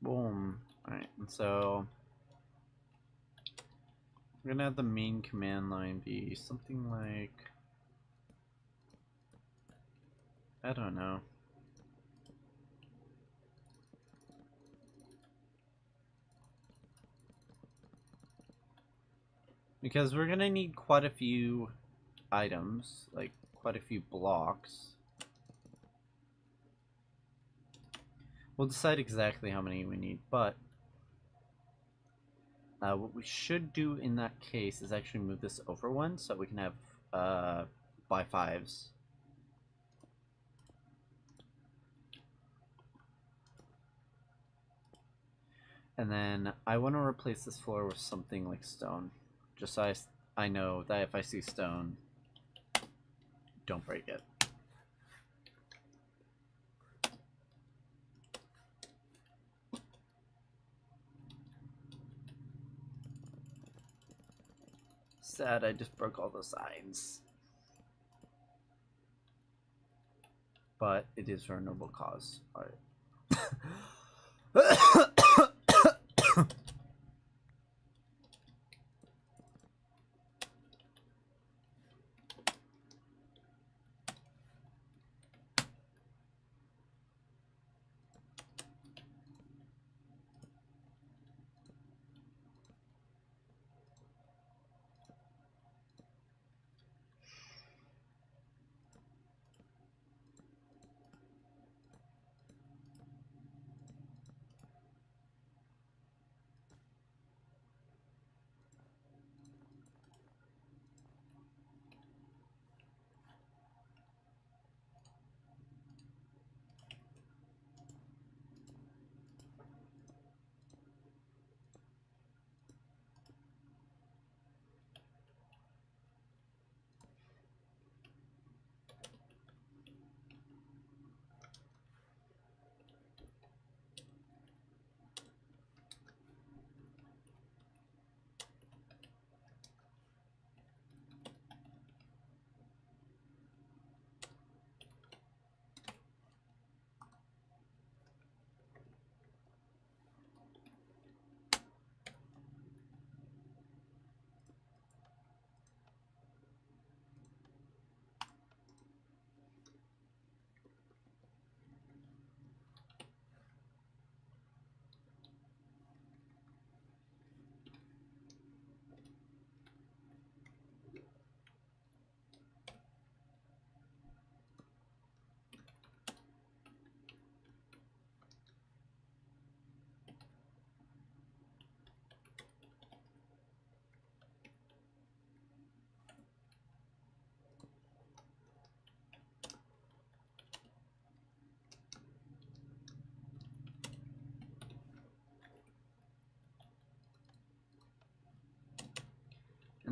[SPEAKER 1] Boom. Alright, and so we're gonna have the main command line be something like, I don't know. Because we're gonna need quite a few items, like quite a few blocks. We'll decide exactly how many we need, but what we should do in that case is actually move this over one so we can have by fives. And then I want to replace this floor with something like stone. Just so I know that if I see stone, don't break it. Sad I just broke all the signs. But it is for a noble cause. Alright.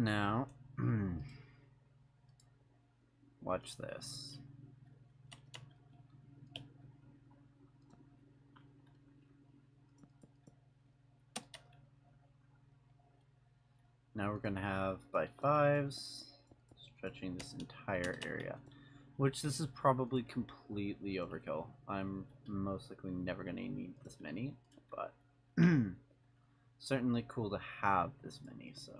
[SPEAKER 1] Now, watch this. Now we're going to have by 5s, stretching this entire area. Which this is probably completely overkill. I'm most likely never going to need this many, but certainly cool to have this many, so.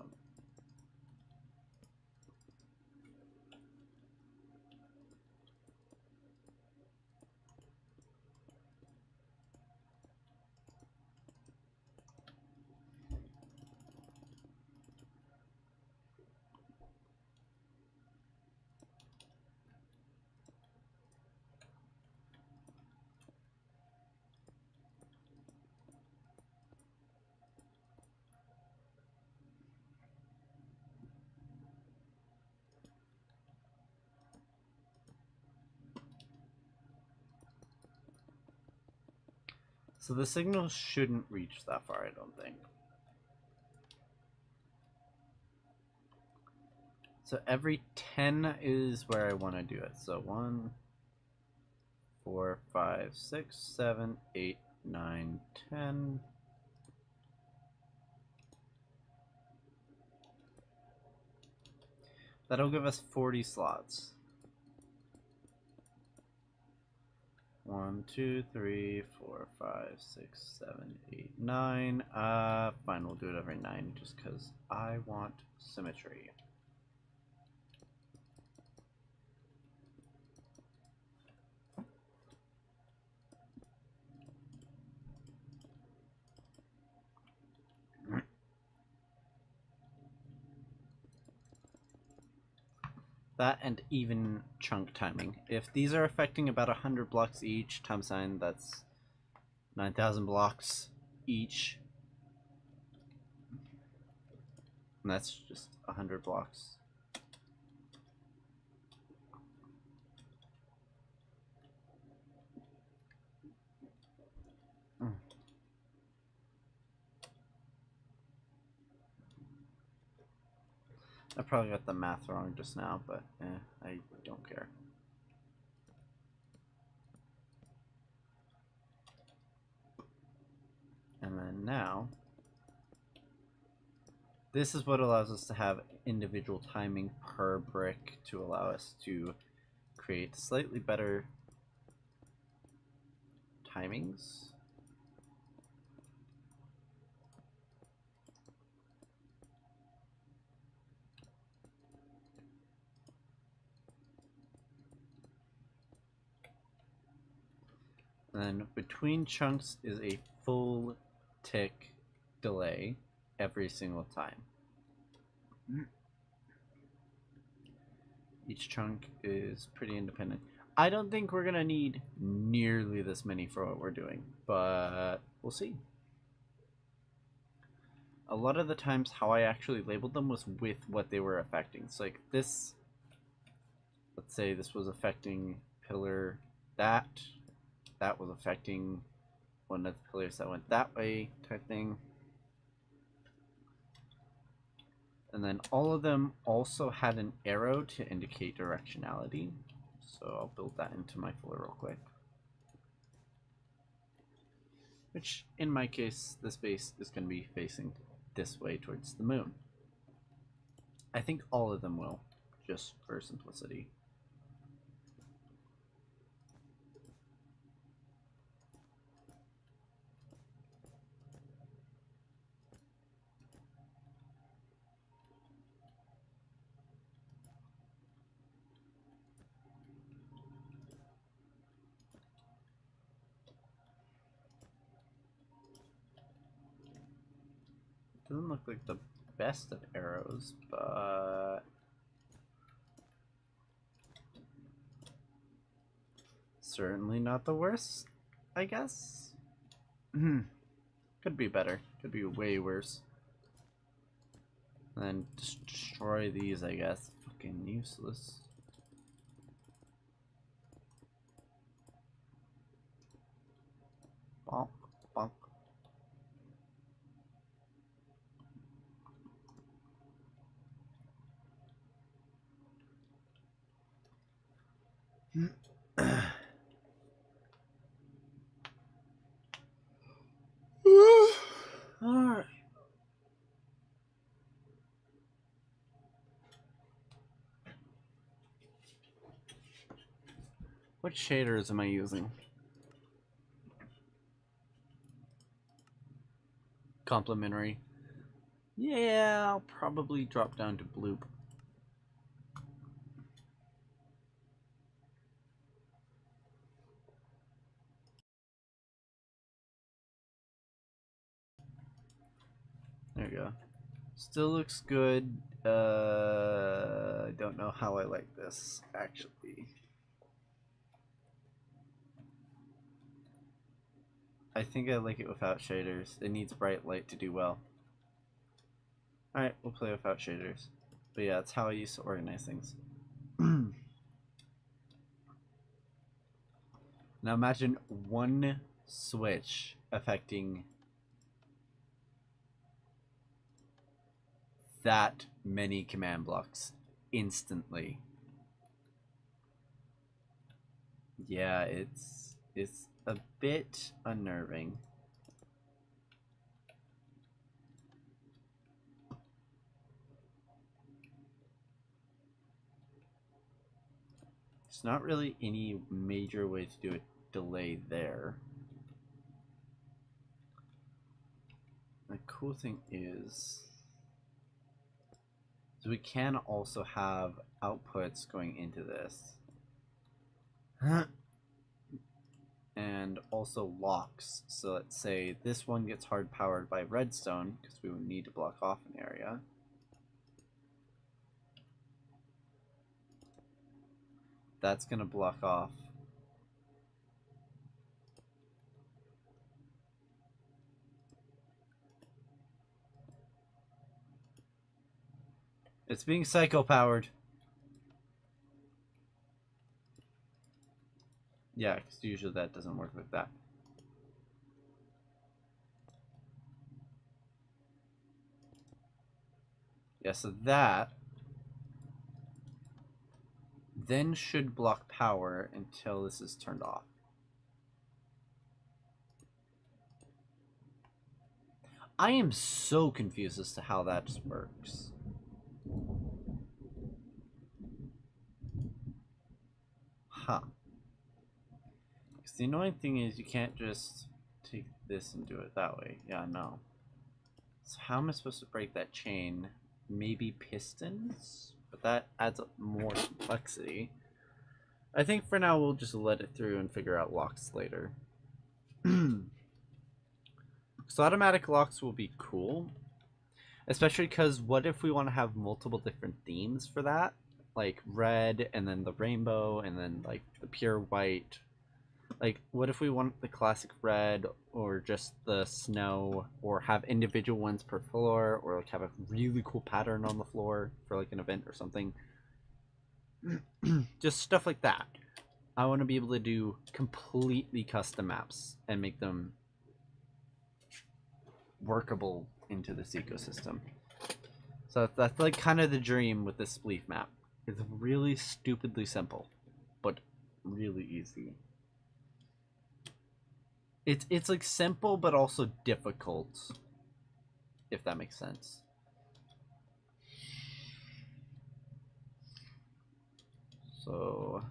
[SPEAKER 1] So the signal shouldn't reach that far, I don't think. So every 10 is where I want to do it. So 1, 4, 5, 6, 7, 8, 9, 10. That'll give us 40 slots. 1, 2, 3, 4, 5, 6, 7, 8, 9. Fine, we'll do it every 9 just because I want symmetry. That and even chunk timing. If these are affecting about 100 blocks each, times 9, that's 9,000 blocks each. And that's just 100 blocks. I probably got the math wrong just now, but I don't care. And then now, this is what allows us to have individual timing per brick to allow us to create slightly better timings. And then between chunks is a full tick delay every single time. Each chunk is pretty independent. I don't think we're gonna need nearly this many for what we're doing, but we'll see. A lot of the times how I actually labeled them was with what they were affecting. So like this, let's say this was affecting pillar that was affecting one of the pillars that went that way type thing. And then all of them also had an arrow to indicate directionality. So I'll build that into my floor real quick. Which, in my case, this base is going to be facing this way towards the moon. I think all of them will, just for simplicity. Doesn't look like the best of arrows, but certainly not the worst, I guess. Could be better. Could be way worse. And then just destroy these, I guess. Fucking useless. Bonk, bonk. Alright. What shaders am I using? Complementary. Yeah, I'll probably drop down to bloop. There you go. Still looks good. I don't know how I like this, actually. I think I like it without shaders. It needs bright light to do well. Alright, we'll play without shaders. But yeah, that's how I used to organize things. Now imagine one switch affecting that many command blocks instantly. Yeah, it's a bit unnerving. There's not really any major way to do a delay there. The cool thing is we can also have outputs going into this. And also locks. So let's say this one gets hard powered by redstone, because we would need to block off an area. That's going to block off. It's being psycho powered. Yeah, because usually that doesn't work like that. Yeah, so that then should block power until this is turned off. I am so confused as to how that works. Huh. Because the annoying thing is you can't just take this and do it that way. Yeah, no. So how am I supposed to break that chain? Maybe pistons? But that adds up more complexity. I think for now we'll just let it through and figure out locks later. So automatic locks will be cool. Especially because what if we want to have multiple different themes for that? Like red, and then the rainbow, and then like the pure white. Like, what if we want the classic red, or just the snow, or have individual ones per floor, or like have a really cool pattern on the floor for like an event or something? Just stuff like that. I want to be able to do completely custom maps and make them workable into this ecosystem. So that's like kind of the dream with this spleef map. It's really stupidly simple, but really easy. It's like simple but also difficult, if that makes sense. So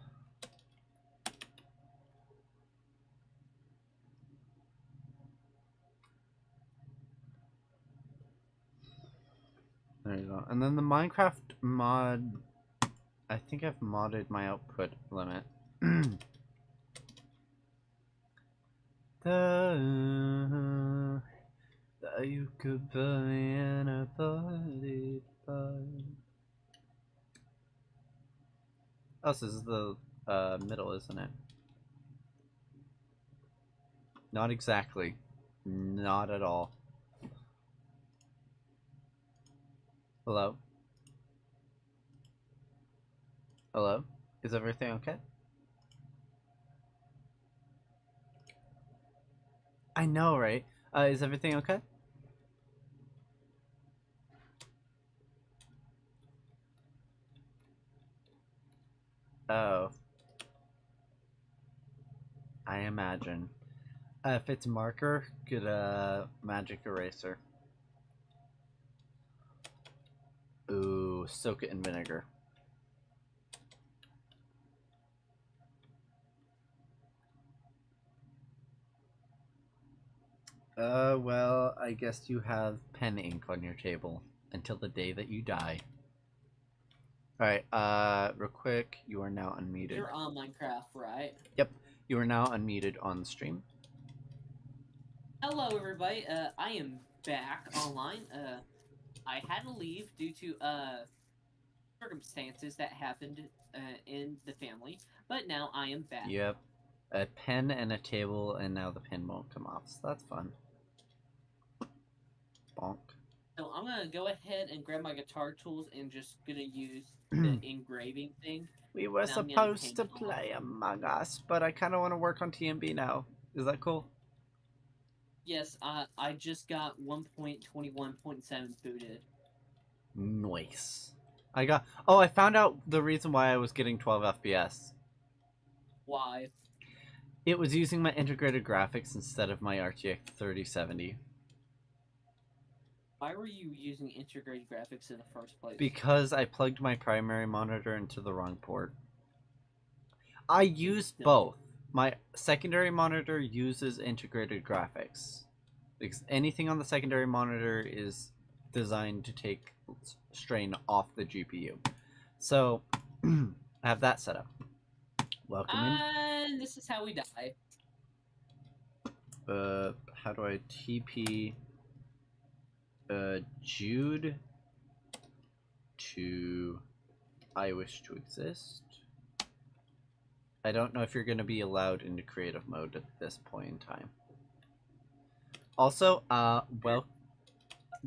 [SPEAKER 1] there you go. And then the Minecraft mod, I think I've modded my output limit. You could buy in a party. Oh, so this is the middle, isn't it? Not exactly. Not at all. Hello? Hello? Is everything okay? I know, right? Is everything okay? Oh. I imagine. If it's marker, get a magic eraser. Ooh, soak it in vinegar. Well, I guess you have pen ink on your table until the day that you die. Alright, real quick, you are now unmuted.
[SPEAKER 2] You're on Minecraft, right?
[SPEAKER 1] Yep, you are now unmuted on the stream.
[SPEAKER 2] Hello, everybody. I am back online. I had to leave due to circumstances that happened in the family, but now I am back.
[SPEAKER 1] Yep, a pen and a table, and now the pen won't come off, so that's fun. Bonk.
[SPEAKER 2] So I'm gonna go ahead and grab my guitar tools and just gonna use the engraving thing.
[SPEAKER 1] We were supposed to play Among Us, but I kind of want to work on TMB now. Is that cool?
[SPEAKER 2] Yes, I just got 1.21.7 booted.
[SPEAKER 1] Nice. I found out the reason why I was getting 12 FPS.
[SPEAKER 2] Why?
[SPEAKER 1] It was using my integrated graphics instead of my RTX 3070.
[SPEAKER 2] Why were you using integrated graphics in the first place?
[SPEAKER 1] Because I plugged my primary monitor into the wrong port. I use both. My secondary monitor uses integrated graphics. Because anything on the secondary monitor is designed to take strain off the GPU. So, I have that set up. Welcome in.
[SPEAKER 2] And this is how we die.
[SPEAKER 1] How do I TP Jude to I wish to exist? I don't know if you're going to be allowed into creative mode at this point in time. Also,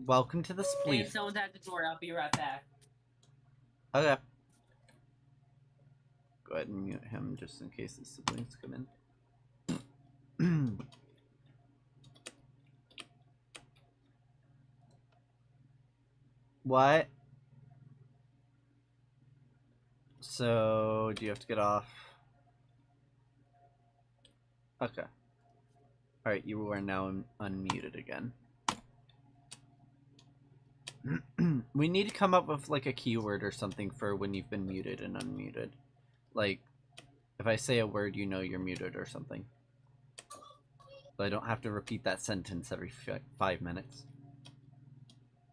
[SPEAKER 1] welcome to the spleef.
[SPEAKER 2] Hey, someone's at the door. I'll be right back.
[SPEAKER 1] Okay. Go ahead and mute him just in case his siblings come in. What? So, do you have to get off? Okay. Alright, you are now unmuted again. We need to come up with like a keyword or something for when you've been muted and unmuted. Like, if I say a word, you know you're muted or something. So I don't have to repeat that sentence every 5 minutes.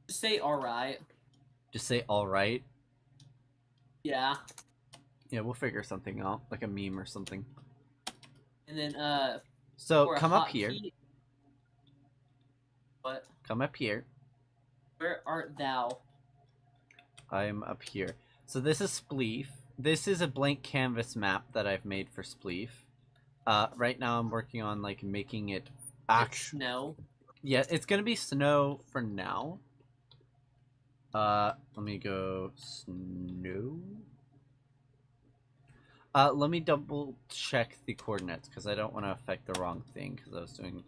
[SPEAKER 2] Just say alright.
[SPEAKER 1] Just say alright?
[SPEAKER 2] Yeah.
[SPEAKER 1] Yeah, we'll figure something out, like a meme or something.
[SPEAKER 2] And then,
[SPEAKER 1] so come up here.
[SPEAKER 2] What?
[SPEAKER 1] Come up here.
[SPEAKER 2] Where art thou?
[SPEAKER 1] I'm up here. So this is Spleef. This is a blank canvas map that I've made for Spleef. Right now I'm working on like making it actual
[SPEAKER 2] snow.
[SPEAKER 1] Yeah, it's gonna be snow for now. Let me go snow. Let me double check the coordinates because I don't want to affect the wrong thing because I was doing.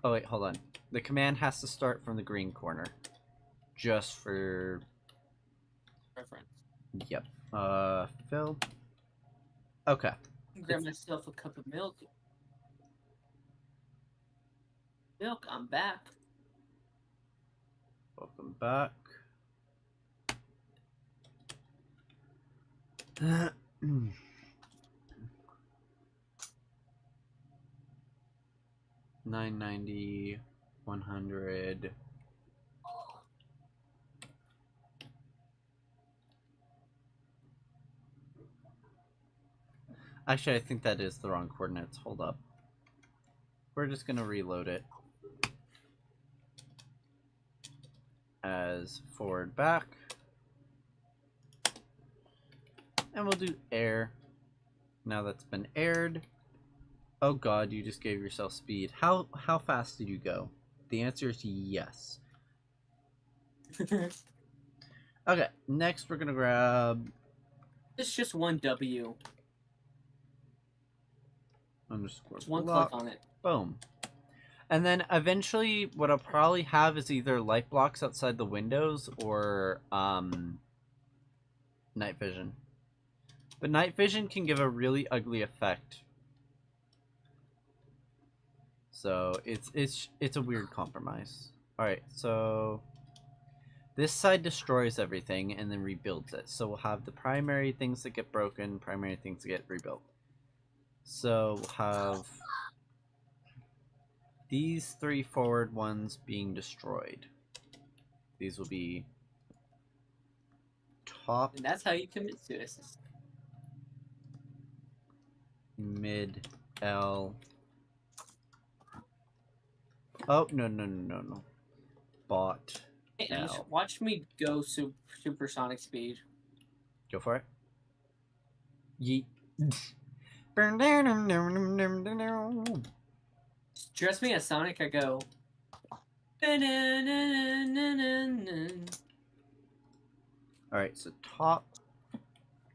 [SPEAKER 1] Oh wait, hold on. The command has to start from the green corner, just for
[SPEAKER 2] reference.
[SPEAKER 1] Yep. Fill. Okay.
[SPEAKER 2] Grab myself a cup of milk. Milk, I'm back.
[SPEAKER 1] Welcome back. $9.90, 100. Actually, I think that is the wrong coordinates. Hold up. We're just gonna reload it as forward back. And we'll do air. Now that's been aired. Oh god, you just gave yourself speed. How fast did you go? The answer is yes. Okay, next we're gonna grab...
[SPEAKER 2] It's just one W.
[SPEAKER 1] Underscore
[SPEAKER 2] just one
[SPEAKER 1] block.
[SPEAKER 2] click on it.
[SPEAKER 1] Boom. And then eventually what I'll probably have is either light blocks outside the windows or night vision. But night vision can give a really ugly effect. So it's a weird compromise. Alright, so this side destroys everything and then rebuilds it. So we'll have the primary things that get broken, primary things that get rebuilt. So we'll have these 3 forward ones being destroyed. These will be top.
[SPEAKER 2] And that's how you commit suicide.
[SPEAKER 1] Mid L. Oh, no. Bot.
[SPEAKER 2] Hey,
[SPEAKER 1] L.
[SPEAKER 2] just watch me go supersonic speed.
[SPEAKER 1] Go for it. Yeet.
[SPEAKER 2] Dress me as Sonic, I go.
[SPEAKER 1] Alright, so top.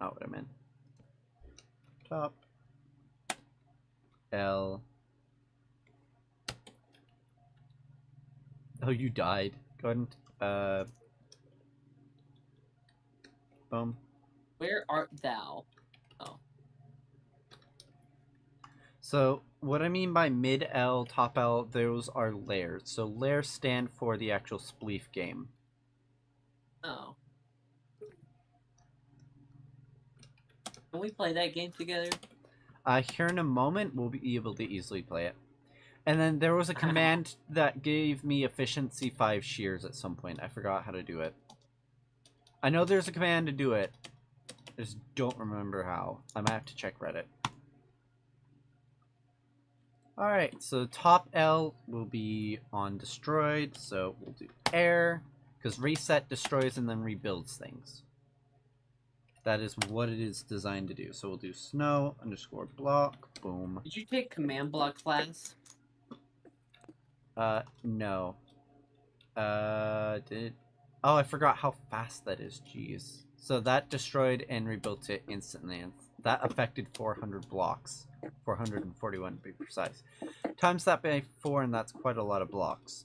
[SPEAKER 1] Oh, what I meant. Top. L. Oh, you died. Go ahead and, boom.
[SPEAKER 2] Where art thou? Oh.
[SPEAKER 1] So, what I mean by mid L, top L, those are layers. So, layers stand for the actual spleef game.
[SPEAKER 2] Oh. Can we play that game together?
[SPEAKER 1] Here in a moment, we'll be able to easily play it. And then there was a command that gave me efficiency 5 shears at some point. I forgot how to do it. I know there's a command to do it. I just don't remember how. I might have to check Reddit. Alright, so top L will be on destroyed. So we'll do air. Because reset destroys and then rebuilds things. That is what it is designed to do. So we'll do snow underscore block. Boom.
[SPEAKER 2] Did you take command block class?
[SPEAKER 1] No. Did... Oh, I forgot how fast that is. Jeez. So that destroyed and rebuilt it instantly. And that affected 400 blocks. 441 to be precise. Times that by 4 and that's quite a lot of blocks.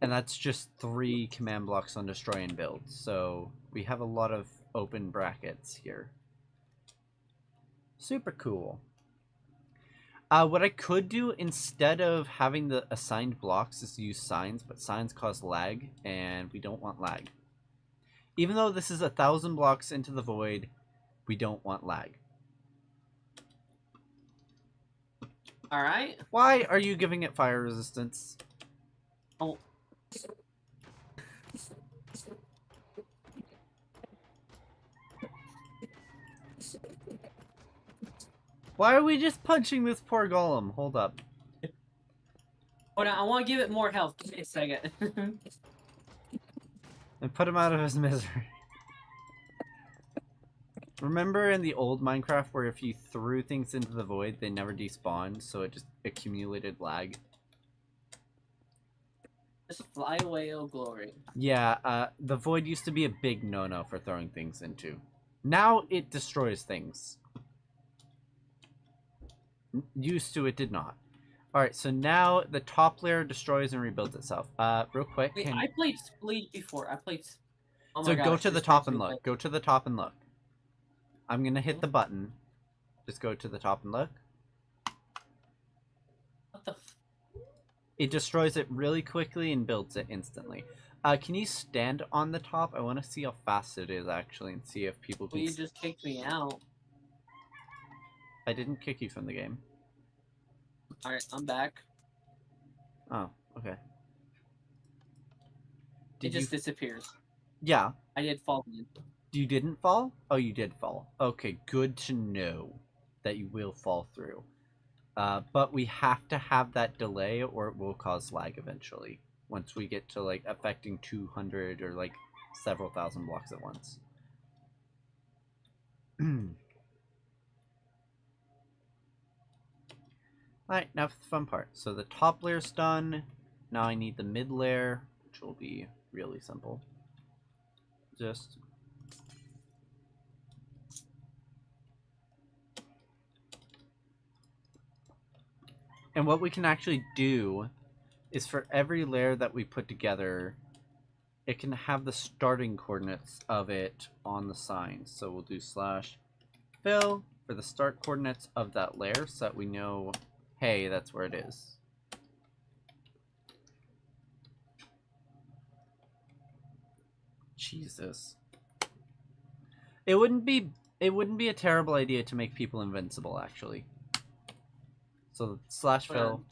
[SPEAKER 1] And that's just 3 command blocks on destroy and build. So we have a lot of open brackets here. Super cool. What I could do instead of having the assigned blocks is use signs, but signs cause lag, and we don't want lag. Even though this is 1,000 blocks into the void, we don't want lag.
[SPEAKER 2] Alright.
[SPEAKER 1] Why are you giving it fire resistance?
[SPEAKER 2] Oh.
[SPEAKER 1] Why are we just punching this poor golem? Hold up.
[SPEAKER 2] Hold on, I want to give it more health. Give me a second.
[SPEAKER 1] And put him out of his misery. Remember in the old Minecraft where if you threw things into the void, they never despawned, so it just accumulated lag?
[SPEAKER 2] Just fly away, oh glory.
[SPEAKER 1] Yeah, the void used to be a big no-no for throwing things into. Now it destroys things. Used to, it did not. Alright, so now the top layer destroys and rebuilds itself. Real quick.
[SPEAKER 2] Wait, I played Spleed before. I played... Oh
[SPEAKER 1] so
[SPEAKER 2] my
[SPEAKER 1] go
[SPEAKER 2] gosh,
[SPEAKER 1] to the
[SPEAKER 2] this
[SPEAKER 1] top
[SPEAKER 2] makes
[SPEAKER 1] and
[SPEAKER 2] me
[SPEAKER 1] look.
[SPEAKER 2] like-
[SPEAKER 1] Go to the top and look. I'm gonna hit the button. Just go to the top and look.
[SPEAKER 2] What the f...
[SPEAKER 1] It destroys it really quickly and builds it instantly. Can you stand on the top? I want to see how fast it is actually and see if people can...
[SPEAKER 2] Well, you just kicked me out.
[SPEAKER 1] I didn't kick you from the game.
[SPEAKER 2] Alright, I'm back.
[SPEAKER 1] Oh, okay.
[SPEAKER 2] It just disappears.
[SPEAKER 1] Yeah.
[SPEAKER 2] I did fall in.
[SPEAKER 1] You didn't fall? Oh, you did fall. Okay, good to know that you will fall through. But we have to have that delay or it will cause lag eventually. Once we get to, like, affecting 200 or, like, several thousand blocks at once. Alright, now for the fun part. So the top layer's done. Now I need the mid layer, which will be really simple. Just... And what we can actually do is for every layer that we put together, it can have the starting coordinates of it on the sign. So we'll do slash fill for the start coordinates of that layer so that we know, hey, that's where it is. Jesus. It wouldn't be a terrible idea to make people invincible, actually. So slash fill.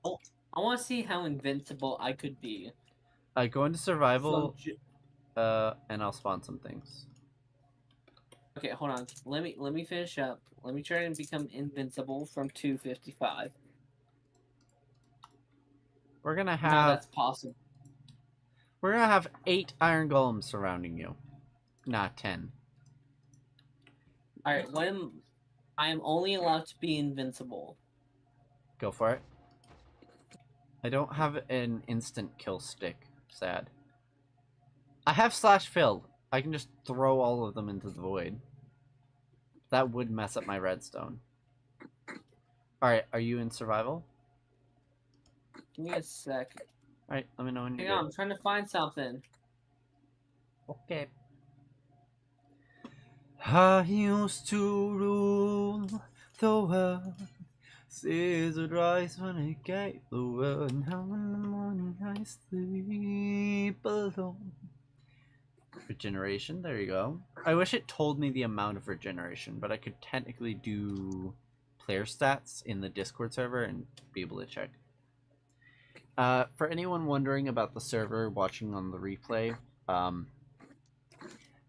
[SPEAKER 2] Oh, I want to see how invincible I could be.
[SPEAKER 1] Go into survival, and I'll spawn some things.
[SPEAKER 2] Okay, hold on. Let me finish up. Let me try and become invincible from 255.
[SPEAKER 1] We're gonna
[SPEAKER 2] No,
[SPEAKER 1] have
[SPEAKER 2] that's possible.
[SPEAKER 1] 8 iron golems surrounding you, not 10.
[SPEAKER 2] All right, I am only allowed to be invincible.
[SPEAKER 1] Go for it. I don't have an instant kill stick. Sad. I have slash fill. I can just throw all of them into the void. That would mess up my redstone. Alright, are you in survival?
[SPEAKER 2] Give me a sec.
[SPEAKER 1] Alright, let me know when you're
[SPEAKER 2] Hang on,
[SPEAKER 1] good.
[SPEAKER 2] I'm trying to find something.
[SPEAKER 1] Okay. I used to rule the world. Seas would rise when I gave the word. Now in the morning I sleep alone. Regeneration, there you go. I wish it told me the amount of regeneration, but I could technically do player stats in the Discord server and be able to check. For anyone wondering about the server watching on the replay,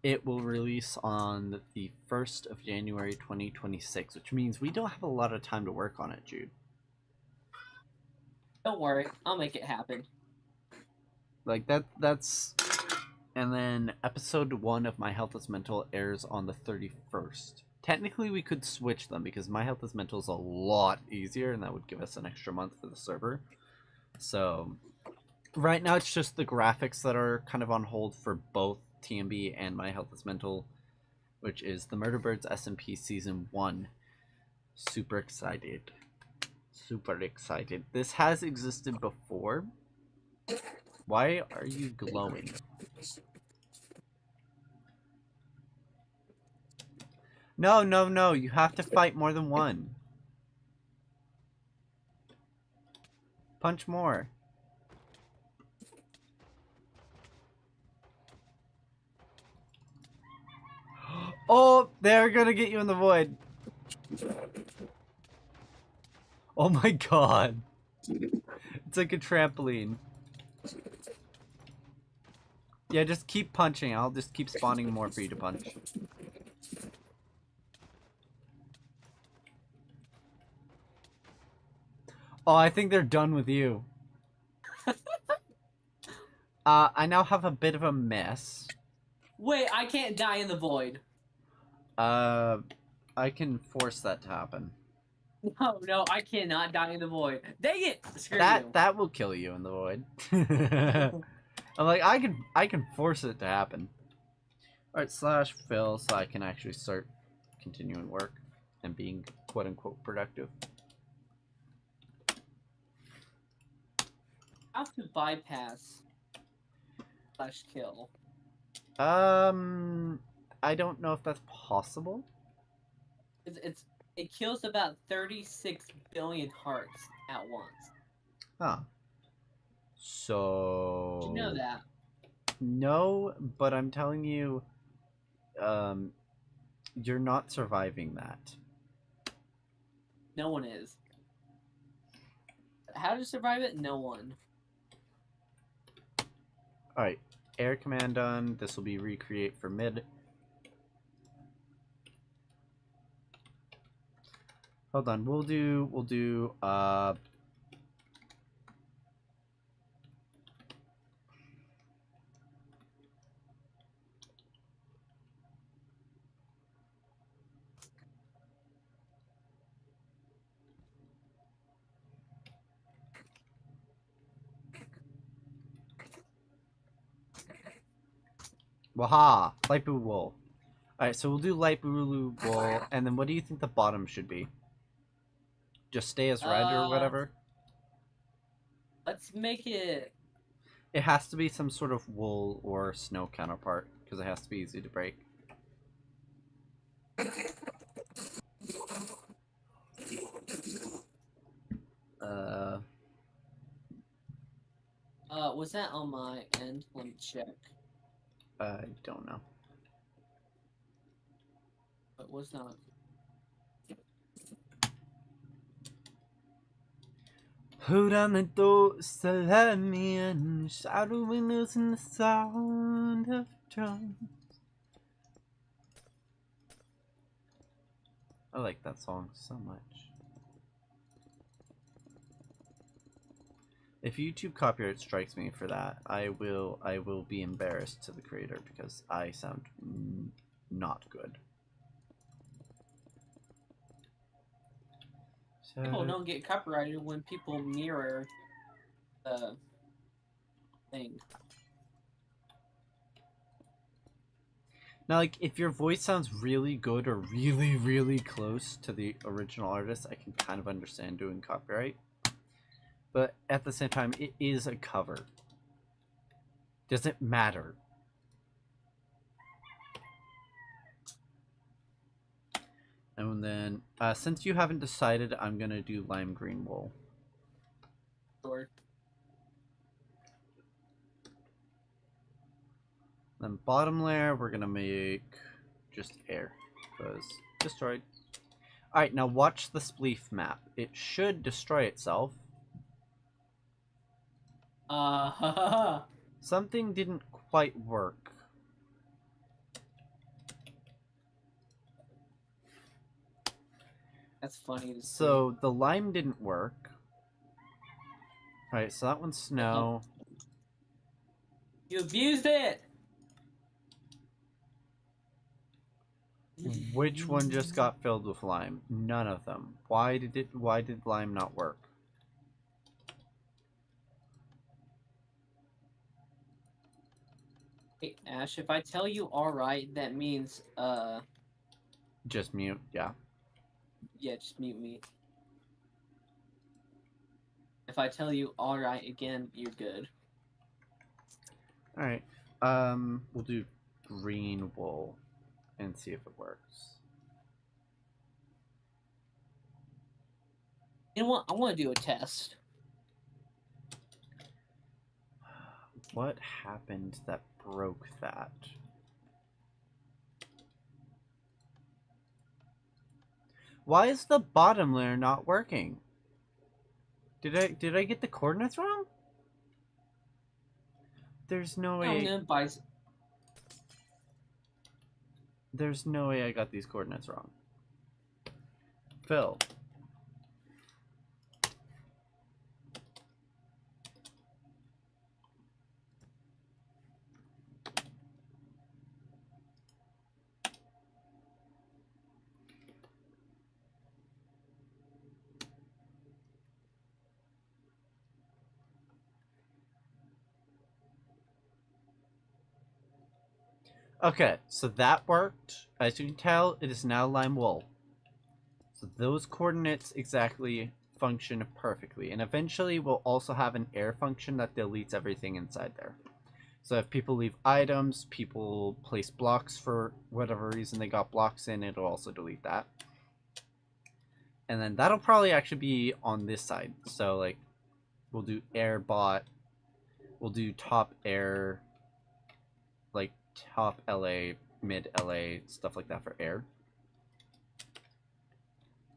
[SPEAKER 1] it will release on the 1st of January 2026, which means we don't have a lot of time to work on it, Jude.
[SPEAKER 2] Don't worry, I'll make it happen.
[SPEAKER 1] Like that's and then episode 1 of My Health is Mental airs on the 31st. Technically we could switch them because My Health is Mental is a lot easier and that would give us an extra month for the server. So right now it's just the graphics that are kind of on hold for both TMB and My Health is Mental, which is the Murder Birds SMP Season 1. Super excited. Super excited. This has existed before. Why are you glowing? No, no, no. You have to fight more than one. Punch more. Oh, they're gonna get you in the void. Oh my god. It's like a trampoline. Yeah, just keep punching. I'll just keep spawning more for you to punch. Oh, I think they're done with you. I now have a bit of a mess.
[SPEAKER 2] Wait, I can't die in the void.
[SPEAKER 1] I can force that to happen.
[SPEAKER 2] No, I cannot die in the void. Dang it! Screw you.
[SPEAKER 1] That will kill you in the void. I'm like, I can force it to happen. Alright, slash fill so I can actually start continuing work and being quote unquote productive.
[SPEAKER 2] How to bypass slash kill?
[SPEAKER 1] I don't know if that's possible.
[SPEAKER 2] It kills about 36 billion hearts at once.
[SPEAKER 1] Huh. So
[SPEAKER 2] Did you know that?
[SPEAKER 1] No, but I'm telling you, you're not surviving that.
[SPEAKER 2] No one is. How to survive it? No one.
[SPEAKER 1] Alright, air command done. This will be recreate for mid. Hold on, we'll do waha! Light blue wool. Alright, so we'll do light blue wool, and then what do you think the bottom should be? Just stay as red or whatever?
[SPEAKER 2] Let's make it...
[SPEAKER 1] It has to be some sort of wool or snow counterpart, because it has to be easy to break.
[SPEAKER 2] Was that on my end? Let me check.
[SPEAKER 1] I don't know.
[SPEAKER 2] It was not.
[SPEAKER 1] Hold on the doors to let me in. Shadow windows and the sound of drums. I like that song so much. If YouTube copyright strikes me for that, I will be embarrassed to the creator because I sound not good. So,
[SPEAKER 2] People don't get copyrighted when people mirror the thing.
[SPEAKER 1] now, like, if your voice sounds really good or really, really close to the original artist, I can kind of understand doing copyright. But at the same time, it is a cover. Doesn't matter. And then, since you haven't decided, I'm gonna do lime green wool.
[SPEAKER 2] Sure.
[SPEAKER 1] Then bottom layer, we're gonna make just air, because destroyed. Alright, now watch the spleef map. It should destroy itself. Something didn't quite work.
[SPEAKER 2] That's funny to see.
[SPEAKER 1] So the lime didn't work. Alright, so that one's snow.
[SPEAKER 2] You abused it!
[SPEAKER 1] Which one just got filled with lime? None of them. Why did lime not work?
[SPEAKER 2] Hey, Ash, if I tell you alright, that means,
[SPEAKER 1] Just mute, yeah.
[SPEAKER 2] yeah, just mute me. If I tell you alright again, you're good.
[SPEAKER 1] Alright. We'll do green wool and see if it works.
[SPEAKER 2] You know what? I want to do a test.
[SPEAKER 1] What happened that broke that? Why is the bottom layer not working? Did I get the coordinates wrong? There's no way.
[SPEAKER 2] I'm gonna buy.
[SPEAKER 1] There's no way I got these coordinates wrong. Phil. Okay, so that worked. As you can tell, it is now lime wool. So those coordinates exactly function perfectly. And eventually we'll also have an air function that deletes everything inside there. So if people leave items, people place blocks for whatever reason they got blocks in, it'll also delete that. And then that'll probably actually be on this side. So like we'll do air bot, we'll do top air, like top LA, mid LA, stuff like that for air.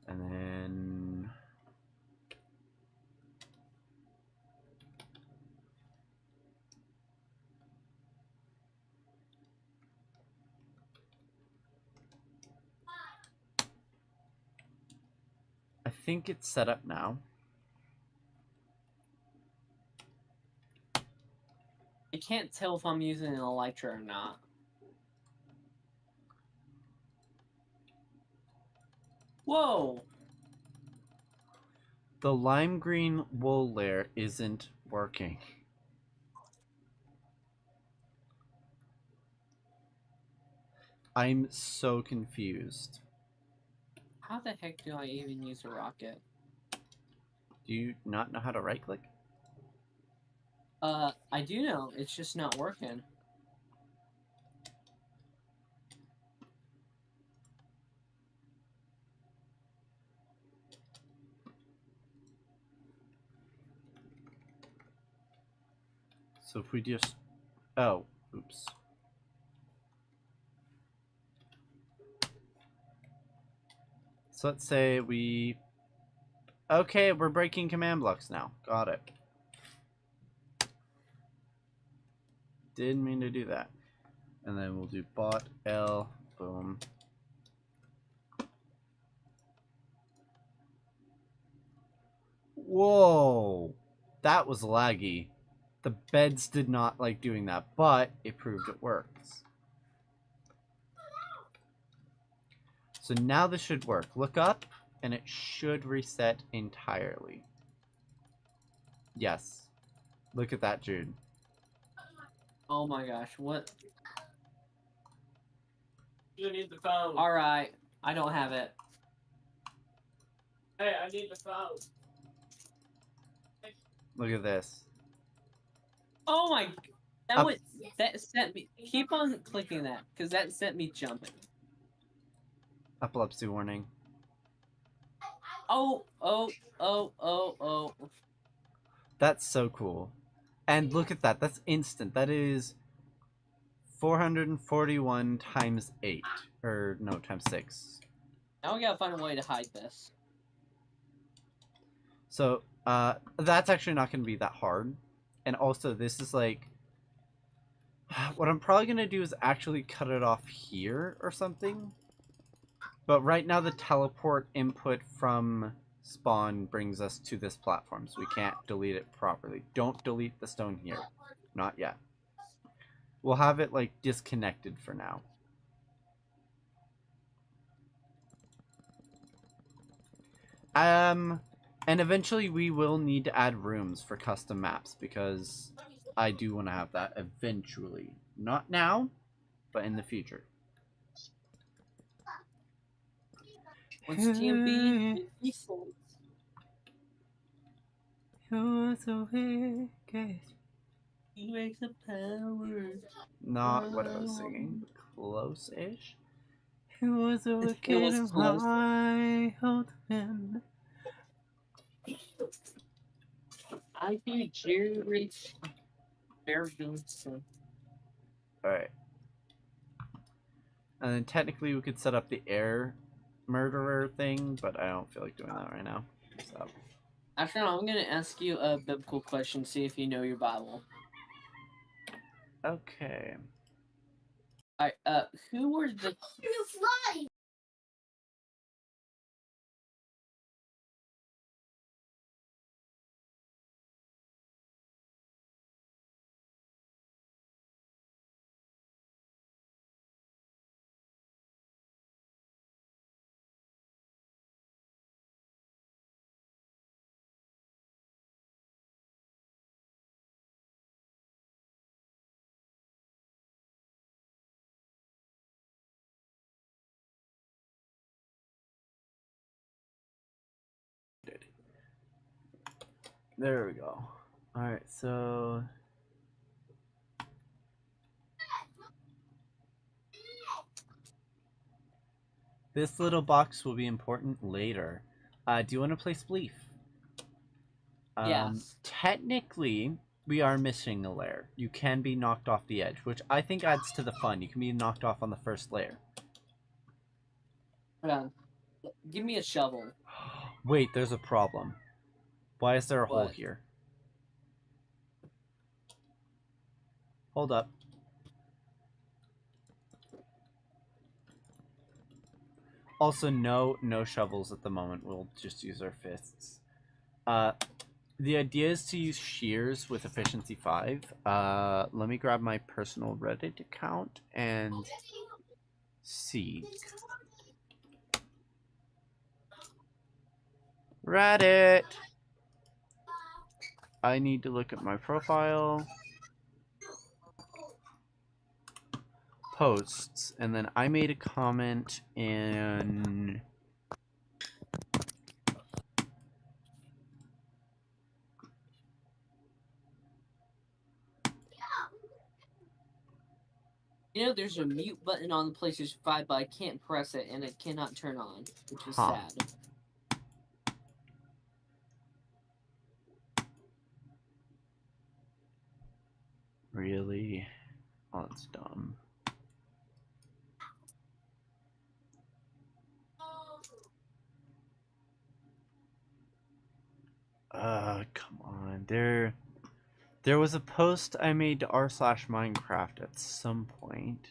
[SPEAKER 1] And then I think it's set up now.
[SPEAKER 2] I can't tell if I'm using an Elytra or not. Whoa!
[SPEAKER 1] The lime green wool layer isn't working. I'm so confused.
[SPEAKER 2] How the heck do I even use a rocket?
[SPEAKER 1] Do you not know how to right click?
[SPEAKER 2] I do know. It's just not working.
[SPEAKER 1] So if we just... Oh, oops. So let's say we... Okay, we're breaking command blocks now. Got it. Didn't mean to do that. And then we'll do bot L, boom. Whoa, that was laggy. The beds did not like doing that, but it proved it works. So now this should work. Look up, and it should reset entirely. Yes. Look at that, Jude.
[SPEAKER 2] Oh my gosh, what?
[SPEAKER 3] You need the phone.
[SPEAKER 2] Alright, I don't have it.
[SPEAKER 3] Hey, I need the phone.
[SPEAKER 1] Look at this.
[SPEAKER 2] Oh my...
[SPEAKER 1] Up.
[SPEAKER 2] That sent me... Keep on clicking that, because that sent me jumping.
[SPEAKER 1] Epilepsy warning.
[SPEAKER 2] Oh.
[SPEAKER 1] That's so cool. And look at that. That's instant. That is 441 times 8. Or, no, times 6.
[SPEAKER 2] Now we gotta find a way to hide this.
[SPEAKER 1] So, that's actually not going to be that hard. And also, this is like... What I'm probably going to do is actually cut it off here or something. But right now, the teleport input from spawn brings us to this platform, so we can't delete it properly. Don't delete the stone here. Not yet. We'll have it, like, disconnected for now. And eventually we will need to add rooms for custom maps, because I do want to have that eventually. Not now, but in the future.
[SPEAKER 2] What's TMB?
[SPEAKER 1] You're so wicked.
[SPEAKER 2] He makes a power.
[SPEAKER 1] Not what I was singing. Close-ish. It was a wicked
[SPEAKER 2] was
[SPEAKER 1] and
[SPEAKER 2] close.
[SPEAKER 1] wild man.
[SPEAKER 2] I do Jerry. Very good.
[SPEAKER 1] Alright. And then technically we could set up the air murderer thing, but I don't feel like doing that right now. So.
[SPEAKER 2] After all, I'm gonna ask you a biblical question, see if you know your Bible.
[SPEAKER 1] Okay.
[SPEAKER 2] Alright, who were the...
[SPEAKER 1] There we go. Alright, so... This little box will be important later. Do you want to play Spleef?
[SPEAKER 2] Yes.
[SPEAKER 1] Technically, we are missing a layer. You can be knocked off the edge, which I think adds to the fun. You can be knocked off on the first layer.
[SPEAKER 2] Hold on. Give me a shovel.
[SPEAKER 1] Wait, there's a problem. Why is there a hole
[SPEAKER 2] What?
[SPEAKER 1] here? Hold up. Also, no shovels at the moment. We'll just use our fists. The idea is to use shears with efficiency 5. Let me grab my personal Reddit account and see. Reddit! I need to look at my profile. Posts. And then I made a comment in...
[SPEAKER 2] You know, there's a mute button on the PlayStation 5, but I can't press it, and it cannot turn on, which is
[SPEAKER 1] Huh.
[SPEAKER 2] sad.
[SPEAKER 1] Really? Oh, that's dumb. Come on. There was a post I made to r/Minecraft at some point.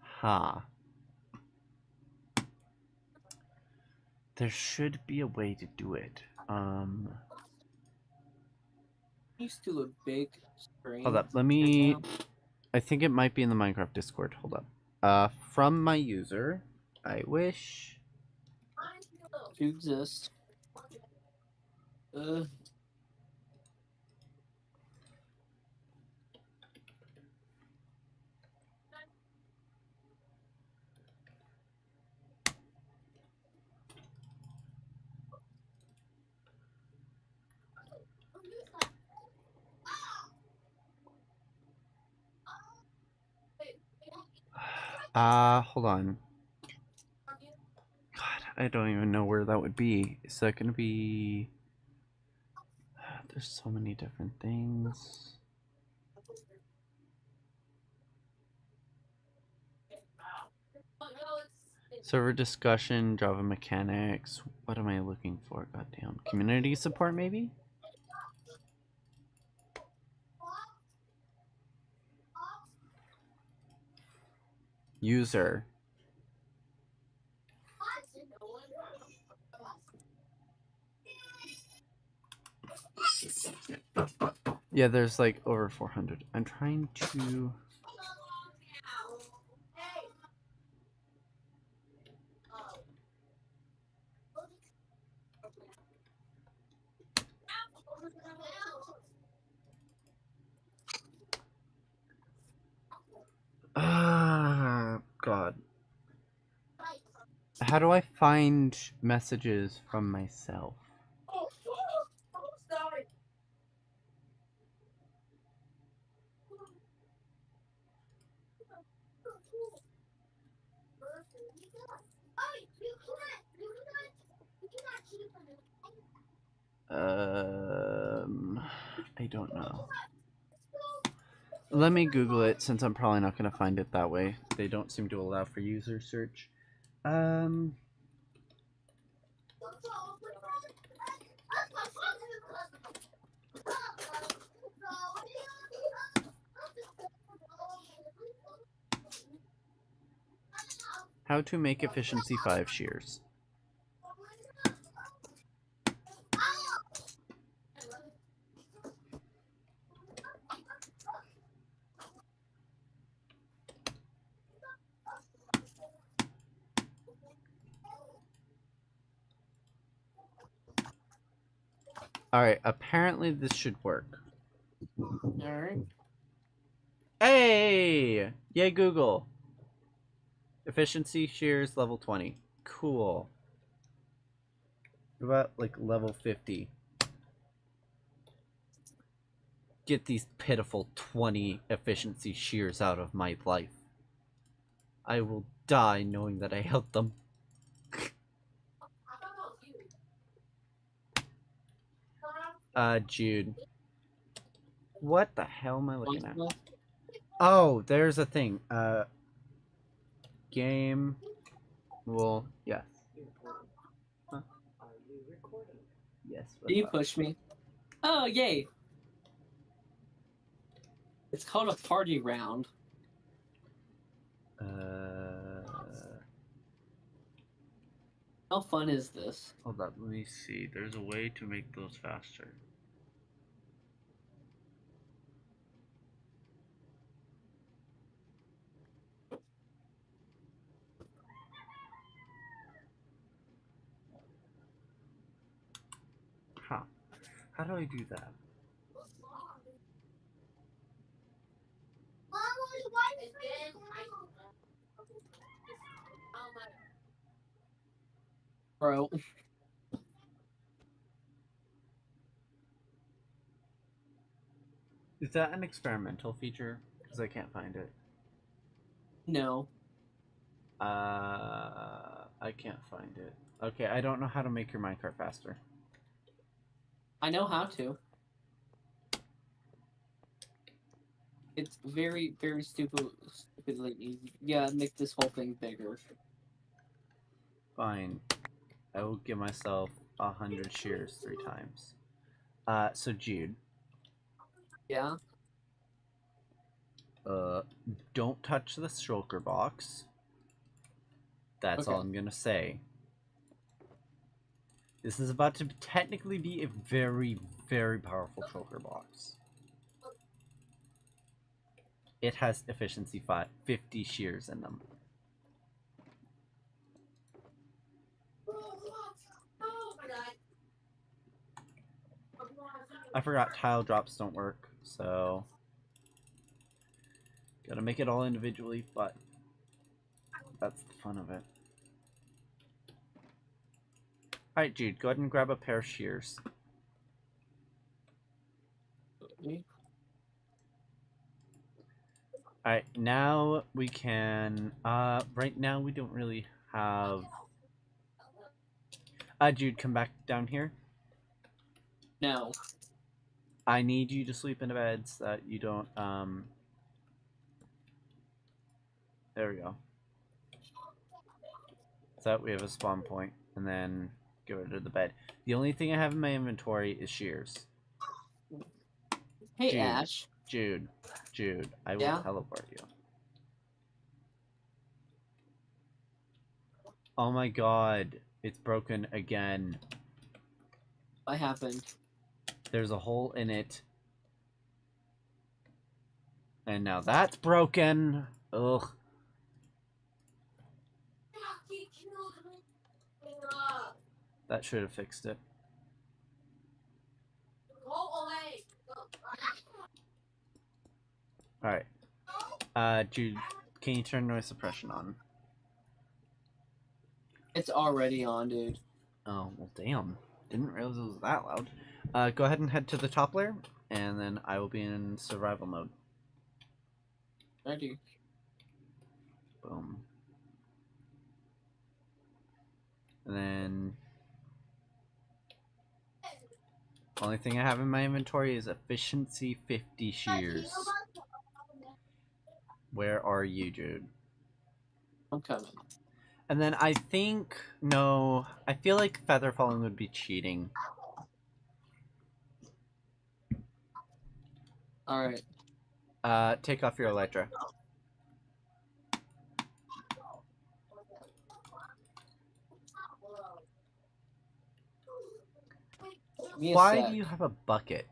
[SPEAKER 1] Huh. There should be a way to do it.
[SPEAKER 2] Used to a big screen.
[SPEAKER 1] Hold up. Let me. I think it might be in the Minecraft Discord. Hold up. From my user, I wish.
[SPEAKER 2] To exist.
[SPEAKER 1] Hold on. God, I don't even know where that would be. Is that gonna be? There's so many different things. Server discussion, Java mechanics. What am I looking for? Goddamn. Community support, maybe? User. Yeah, there's like over 400. I'm trying to... God. How do I find messages from myself? I don't know. Let me Google it, since I'm probably not going to find it that way. They don't seem to allow for user search. How to make efficiency 5 shears. Alright, apparently this should work.
[SPEAKER 2] Alright.
[SPEAKER 1] Hey! Yay, Google. Efficiency shears level 20. Cool. What about, like, level 50? Get these pitiful 20 efficiency shears out of my life. I will die knowing that I helped them. Jude. What the hell am I looking at? Oh, there's a thing. Game. Well, yes. Huh? Yes.
[SPEAKER 2] You push me. Oh, yay. It's called a party round. How fun is this?
[SPEAKER 1] Hold up, let me see. There's a way to make those faster. Huh. How do I do that?
[SPEAKER 2] Bro.
[SPEAKER 1] Is that an experimental feature? Because I can't find it.
[SPEAKER 2] No.
[SPEAKER 1] I can't find it. Okay, I don't know how to make your minecart faster.
[SPEAKER 2] I know how to. It's very, very stupidly easy. Yeah, make this whole thing bigger.
[SPEAKER 1] Fine. I will give myself 100 shears 3 times. So Jude,
[SPEAKER 2] Yeah.
[SPEAKER 1] don't touch the shulker box. That's all
[SPEAKER 2] Okay.
[SPEAKER 1] I'm gonna say. This is about to technically be a very, very powerful shulker box. It has efficiency 50 shears in them. I forgot tile drops don't work, so gotta make it all individually, but that's the fun of it. Alright, Jude, go ahead and grab a pair of shears. Alright, now we can, right now we don't really have... Jude, come back down here.
[SPEAKER 2] No.
[SPEAKER 1] I need you to sleep in a bed so that you don't, there we go. So that we have a spawn point, and then get rid of the bed. The only thing I have in my inventory is shears.
[SPEAKER 2] Hey,
[SPEAKER 1] Jude.
[SPEAKER 2] Ash.
[SPEAKER 1] Jude, I will
[SPEAKER 2] Yeah?
[SPEAKER 1] teleport you. Oh my god, it's broken again.
[SPEAKER 2] What happened?
[SPEAKER 1] There's a hole in it. And now that's broken. Ugh. That should have fixed it. Alright. Jude, can you turn noise suppression on?
[SPEAKER 2] It's already on, dude.
[SPEAKER 1] Oh, well, damn. Didn't realize it was that loud. Go ahead and head to the top layer, and then I will be in survival mode.
[SPEAKER 2] Ready.
[SPEAKER 1] Boom. And then... only thing I have in my inventory is efficiency 50 shears. Where are you, Jude?
[SPEAKER 2] I'm coming.
[SPEAKER 1] And then I think... no, I feel like feather falling would be cheating.
[SPEAKER 2] Alright.
[SPEAKER 1] Take off your elytra. Why do you have a bucket?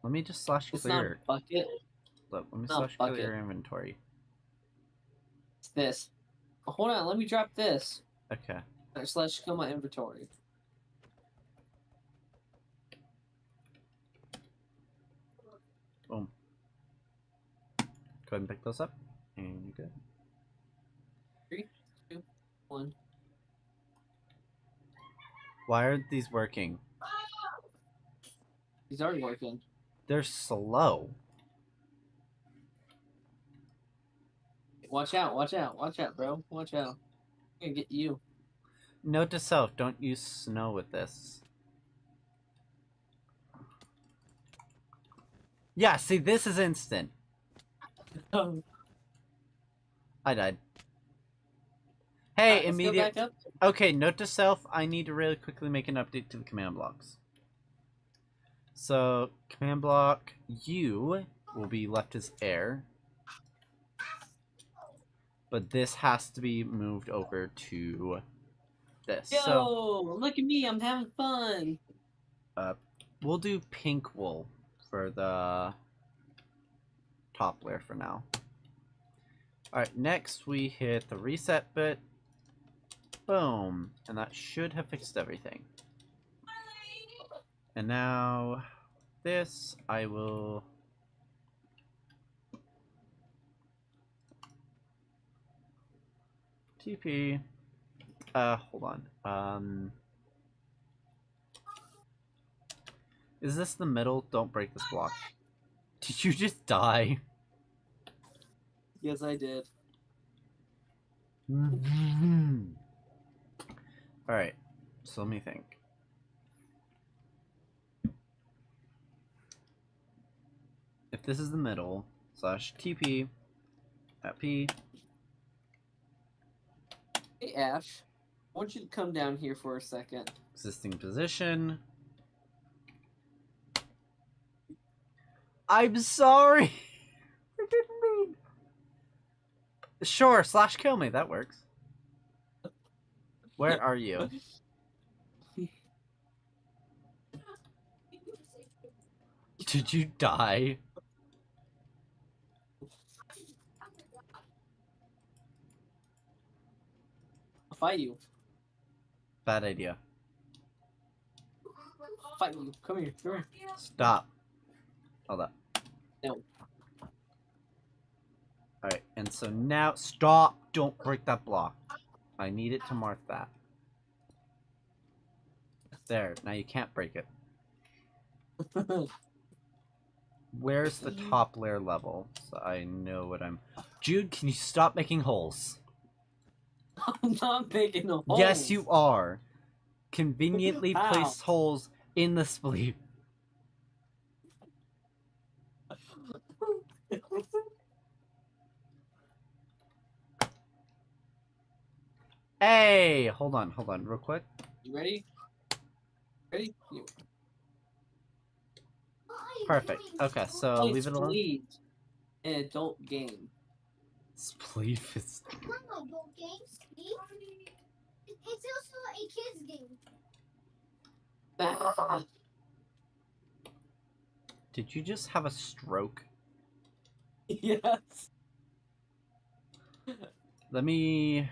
[SPEAKER 1] Let me just slash
[SPEAKER 2] It's not a
[SPEAKER 1] clear.
[SPEAKER 2] bucket.
[SPEAKER 1] Look, let me
[SPEAKER 2] It's not a
[SPEAKER 1] slash clear
[SPEAKER 2] bucket.
[SPEAKER 1] your inventory.
[SPEAKER 2] It's this. Oh, hold on, let me drop this.
[SPEAKER 1] Okay.
[SPEAKER 2] Slash kill my inventory.
[SPEAKER 1] Boom. Go ahead and pick those up. And you're good.
[SPEAKER 2] 3, 2, 1.
[SPEAKER 1] Why aren't these working?
[SPEAKER 2] These are working.
[SPEAKER 1] They're slow.
[SPEAKER 2] Watch out, bro. Watch out. I'm gonna get you.
[SPEAKER 1] Note to self, don't use snow with this. Yeah, see, this is instant. I died. Hey,
[SPEAKER 2] Let's go back up.
[SPEAKER 1] Okay, note to self, I need to really quickly make an update to the command blocks. So, command block U will be left as air. But this has to be moved over to this.
[SPEAKER 2] Yo,
[SPEAKER 1] so,
[SPEAKER 2] look at me, I'm having fun.
[SPEAKER 1] We'll do pink wool for the top layer for now. Alright, next we hit the reset bit. Boom. And that should have fixed everything. And now this I will... TP. Hold on. Is this the middle? Don't break this block. Did you just die?
[SPEAKER 2] Yes, I did.
[SPEAKER 1] Alright, so let me think. If this is the middle, slash TP at P.
[SPEAKER 2] Hey, Ash. I want you to come down here for a second.
[SPEAKER 1] Existing position. I'm sorry! I didn't mean. Sure, slash kill me, that works. Where are you? Did you die?
[SPEAKER 2] I'll fight you.
[SPEAKER 1] Bad idea.
[SPEAKER 2] Fight you. Come here. Come here.
[SPEAKER 1] Stop. Hold up.
[SPEAKER 2] No.
[SPEAKER 1] Alright, and so now, stop! Don't break that block. I need it to mark that. There, now you can't break it. Where's the top layer level? So I know what I'm... Jude, can you stop making holes?
[SPEAKER 2] I'm not making a hole.
[SPEAKER 1] Yes, you are. Conveniently
[SPEAKER 2] How?
[SPEAKER 1] place holes in the spleef. Hey! Hold on, real quick.
[SPEAKER 2] You ready? Ready? You.
[SPEAKER 1] Perfect. Okay, so
[SPEAKER 2] Play
[SPEAKER 1] leave it alone.
[SPEAKER 2] Spleef, an adult game.
[SPEAKER 1] Spleef is...
[SPEAKER 4] It's also a kid's game.
[SPEAKER 2] Ah.
[SPEAKER 1] Did you just have a stroke?
[SPEAKER 2] Yes.
[SPEAKER 1] Let me...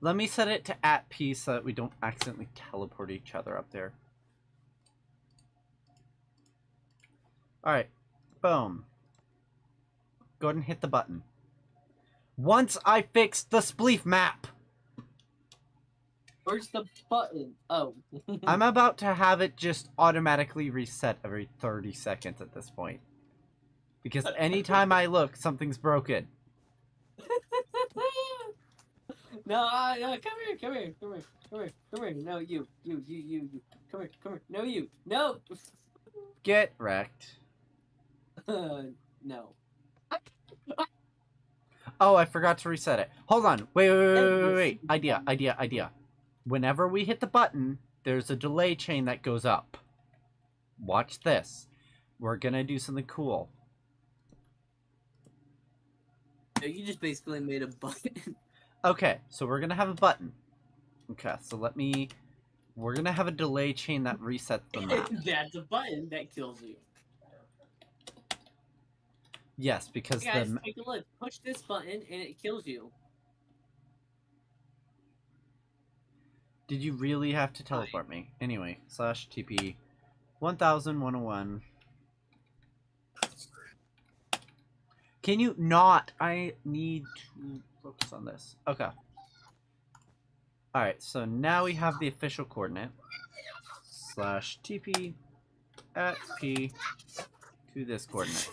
[SPEAKER 1] Let me set it to @P so that we don't accidentally teleport each other up there. Alright. Boom. Go ahead and hit the button. Once I fix the spleef map!
[SPEAKER 2] Where's the button? Oh.
[SPEAKER 1] I'm about to have it just automatically reset every 30 seconds at this point. Because anytime I look, something's broken.
[SPEAKER 2] No, come here, come here, come here, come here, come here. No, you. Come here, come here. No, you. No.
[SPEAKER 1] Get wrecked.
[SPEAKER 2] No.
[SPEAKER 1] Oh, I forgot to reset it. Hold on. Wait. Idea. Whenever we hit the button, there's a delay chain that goes up. Watch this. We're gonna do something cool.
[SPEAKER 2] No, you just basically made a button.
[SPEAKER 1] Okay, so we're gonna have a button. Okay, so we're gonna have a delay chain that resets the map.
[SPEAKER 2] That's a button that kills you.
[SPEAKER 1] Yes, because
[SPEAKER 2] Hey guys, take a look. Push this button and it kills you.
[SPEAKER 1] Did you really have to teleport me? Anyway, slash TP 1101. Can you not? I need to focus on this. Okay. Alright, so now we have the official coordinate. Slash TP @P to this coordinate.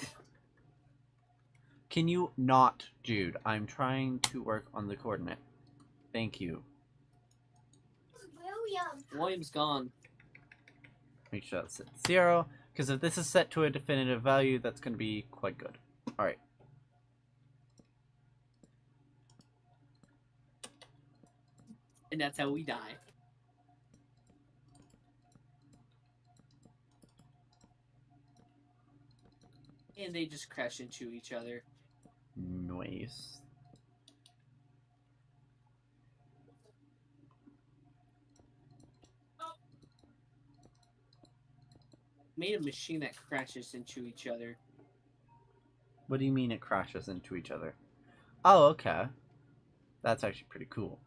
[SPEAKER 1] Can you not, Jude? I'm trying to work on the coordinate. Thank you.
[SPEAKER 2] William's gone.
[SPEAKER 1] Make sure that's set to 0, because if this is set to a definitive value, that's going to be quite good. Alright.
[SPEAKER 2] And that's how we die. And they just crash into each other.
[SPEAKER 1] Nice.
[SPEAKER 2] Made a machine that crashes into each other.
[SPEAKER 1] What do you mean it crashes into each other? Oh, okay. That's actually pretty cool.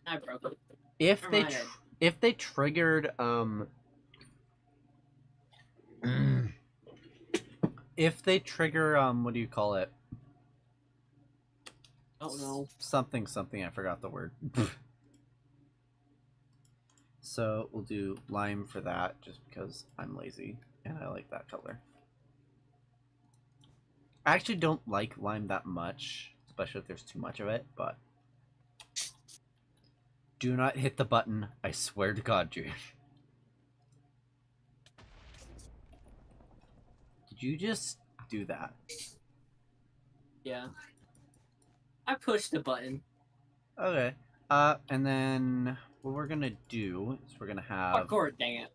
[SPEAKER 2] I broke it.
[SPEAKER 1] If
[SPEAKER 2] Or
[SPEAKER 1] they
[SPEAKER 2] my head.
[SPEAKER 1] if they triggered if they trigger what do you call it?
[SPEAKER 2] Oh no.
[SPEAKER 1] Something, I forgot the word. So we'll do lime for that just because I'm lazy and I like that color. I actually don't like lime that much, especially if there's too much of it, but... Do not hit the button, I swear to God, dude. Did you just do that?
[SPEAKER 2] Yeah. I pushed the button.
[SPEAKER 1] Okay. And then what we're gonna do is we're gonna have...
[SPEAKER 2] Parkour, dang it.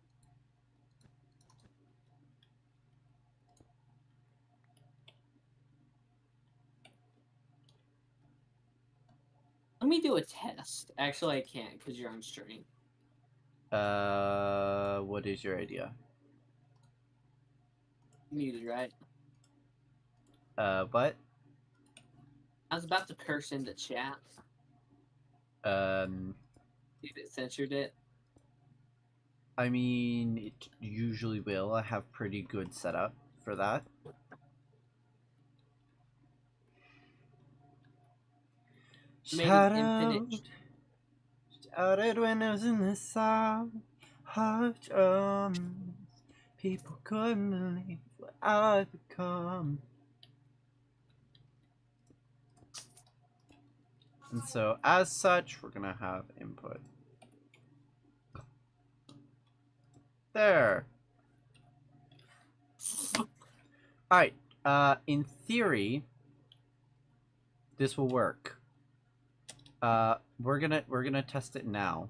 [SPEAKER 2] Let me do a test. Actually, I can't because you're on stream.
[SPEAKER 1] What is your idea?
[SPEAKER 2] Muted, right?
[SPEAKER 1] What?
[SPEAKER 2] I was about to curse in the chat. If it censored it.
[SPEAKER 1] I mean, it usually will. I have pretty good setup for that.
[SPEAKER 2] Made
[SPEAKER 1] Shout
[SPEAKER 2] an
[SPEAKER 1] out,
[SPEAKER 2] infinite.
[SPEAKER 1] shouted when I was in the south, hard drums. People couldn't believe what I've become. And so, as such, we're gonna have input. There. Alright, in theory, this will work. We're gonna test it now.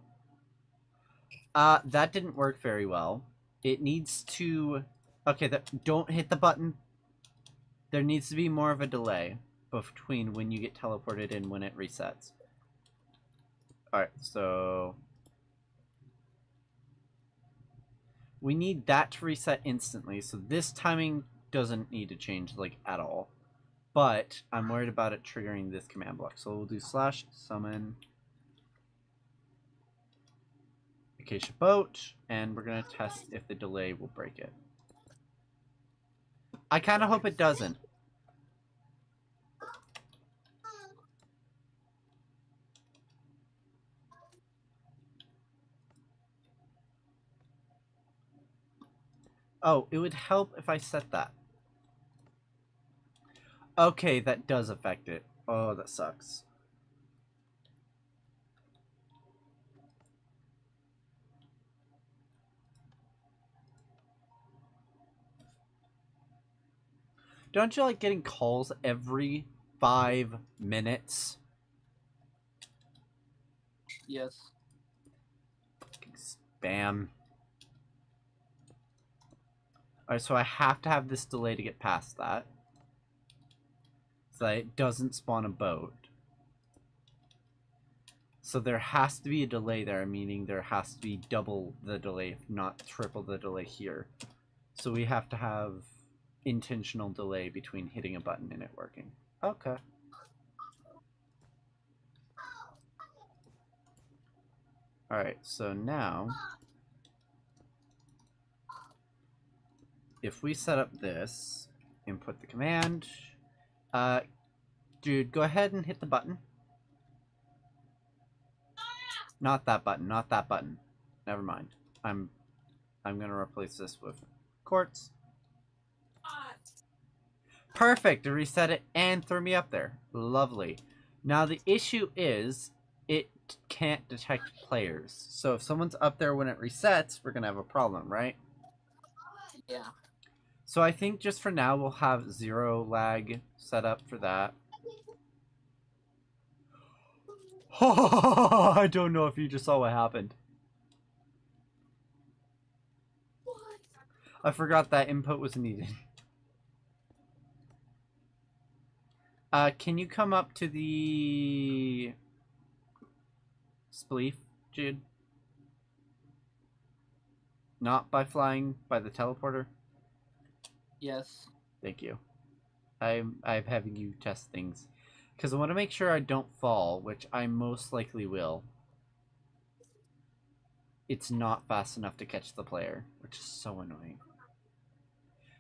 [SPEAKER 1] That didn't work very well. It needs to... Okay, don't hit the button. There needs to be more of a delay between when you get teleported and when it resets. Alright, so... We need that to reset instantly, so this timing doesn't need to change, like, at all. But I'm worried about it triggering this command block. So we'll do /summon Acacia Boat, and we're going to test if the delay will break it. I kind of hope it doesn't. Oh, it would help if I set that. Okay, that does affect it. Oh, that sucks. Don't you like getting calls every 5 minutes?
[SPEAKER 2] Yes.
[SPEAKER 1] Fucking spam. Alright, so I have to have this delay to get past that. So that it doesn't spawn a boat. So there has to be a delay there, meaning there has to be double the delay, if not triple the delay here. So we have to have intentional delay between hitting a button and it working. Okay. Alright, so now... If we set up this, input the command... dude, go ahead and hit the button. Not that button, not that button. Never mind. I'm gonna replace this with quartz. Perfect! To reset it and throw me up there. Lovely. Now the issue is it can't detect players. So if someone's up there when it resets, we're gonna have a problem, right?
[SPEAKER 2] Yeah.
[SPEAKER 1] So I think just for now we'll have 0 lag set up for that. I don't know if you just saw what happened. I forgot that input was needed. Can you come up to the spleef, Jude? Not by flying, by the teleporter?
[SPEAKER 2] Yes.
[SPEAKER 1] Thank you. I'm having you test things. Because I want to make sure I don't fall, which I most likely will. It's not fast enough to catch the player, which is so annoying.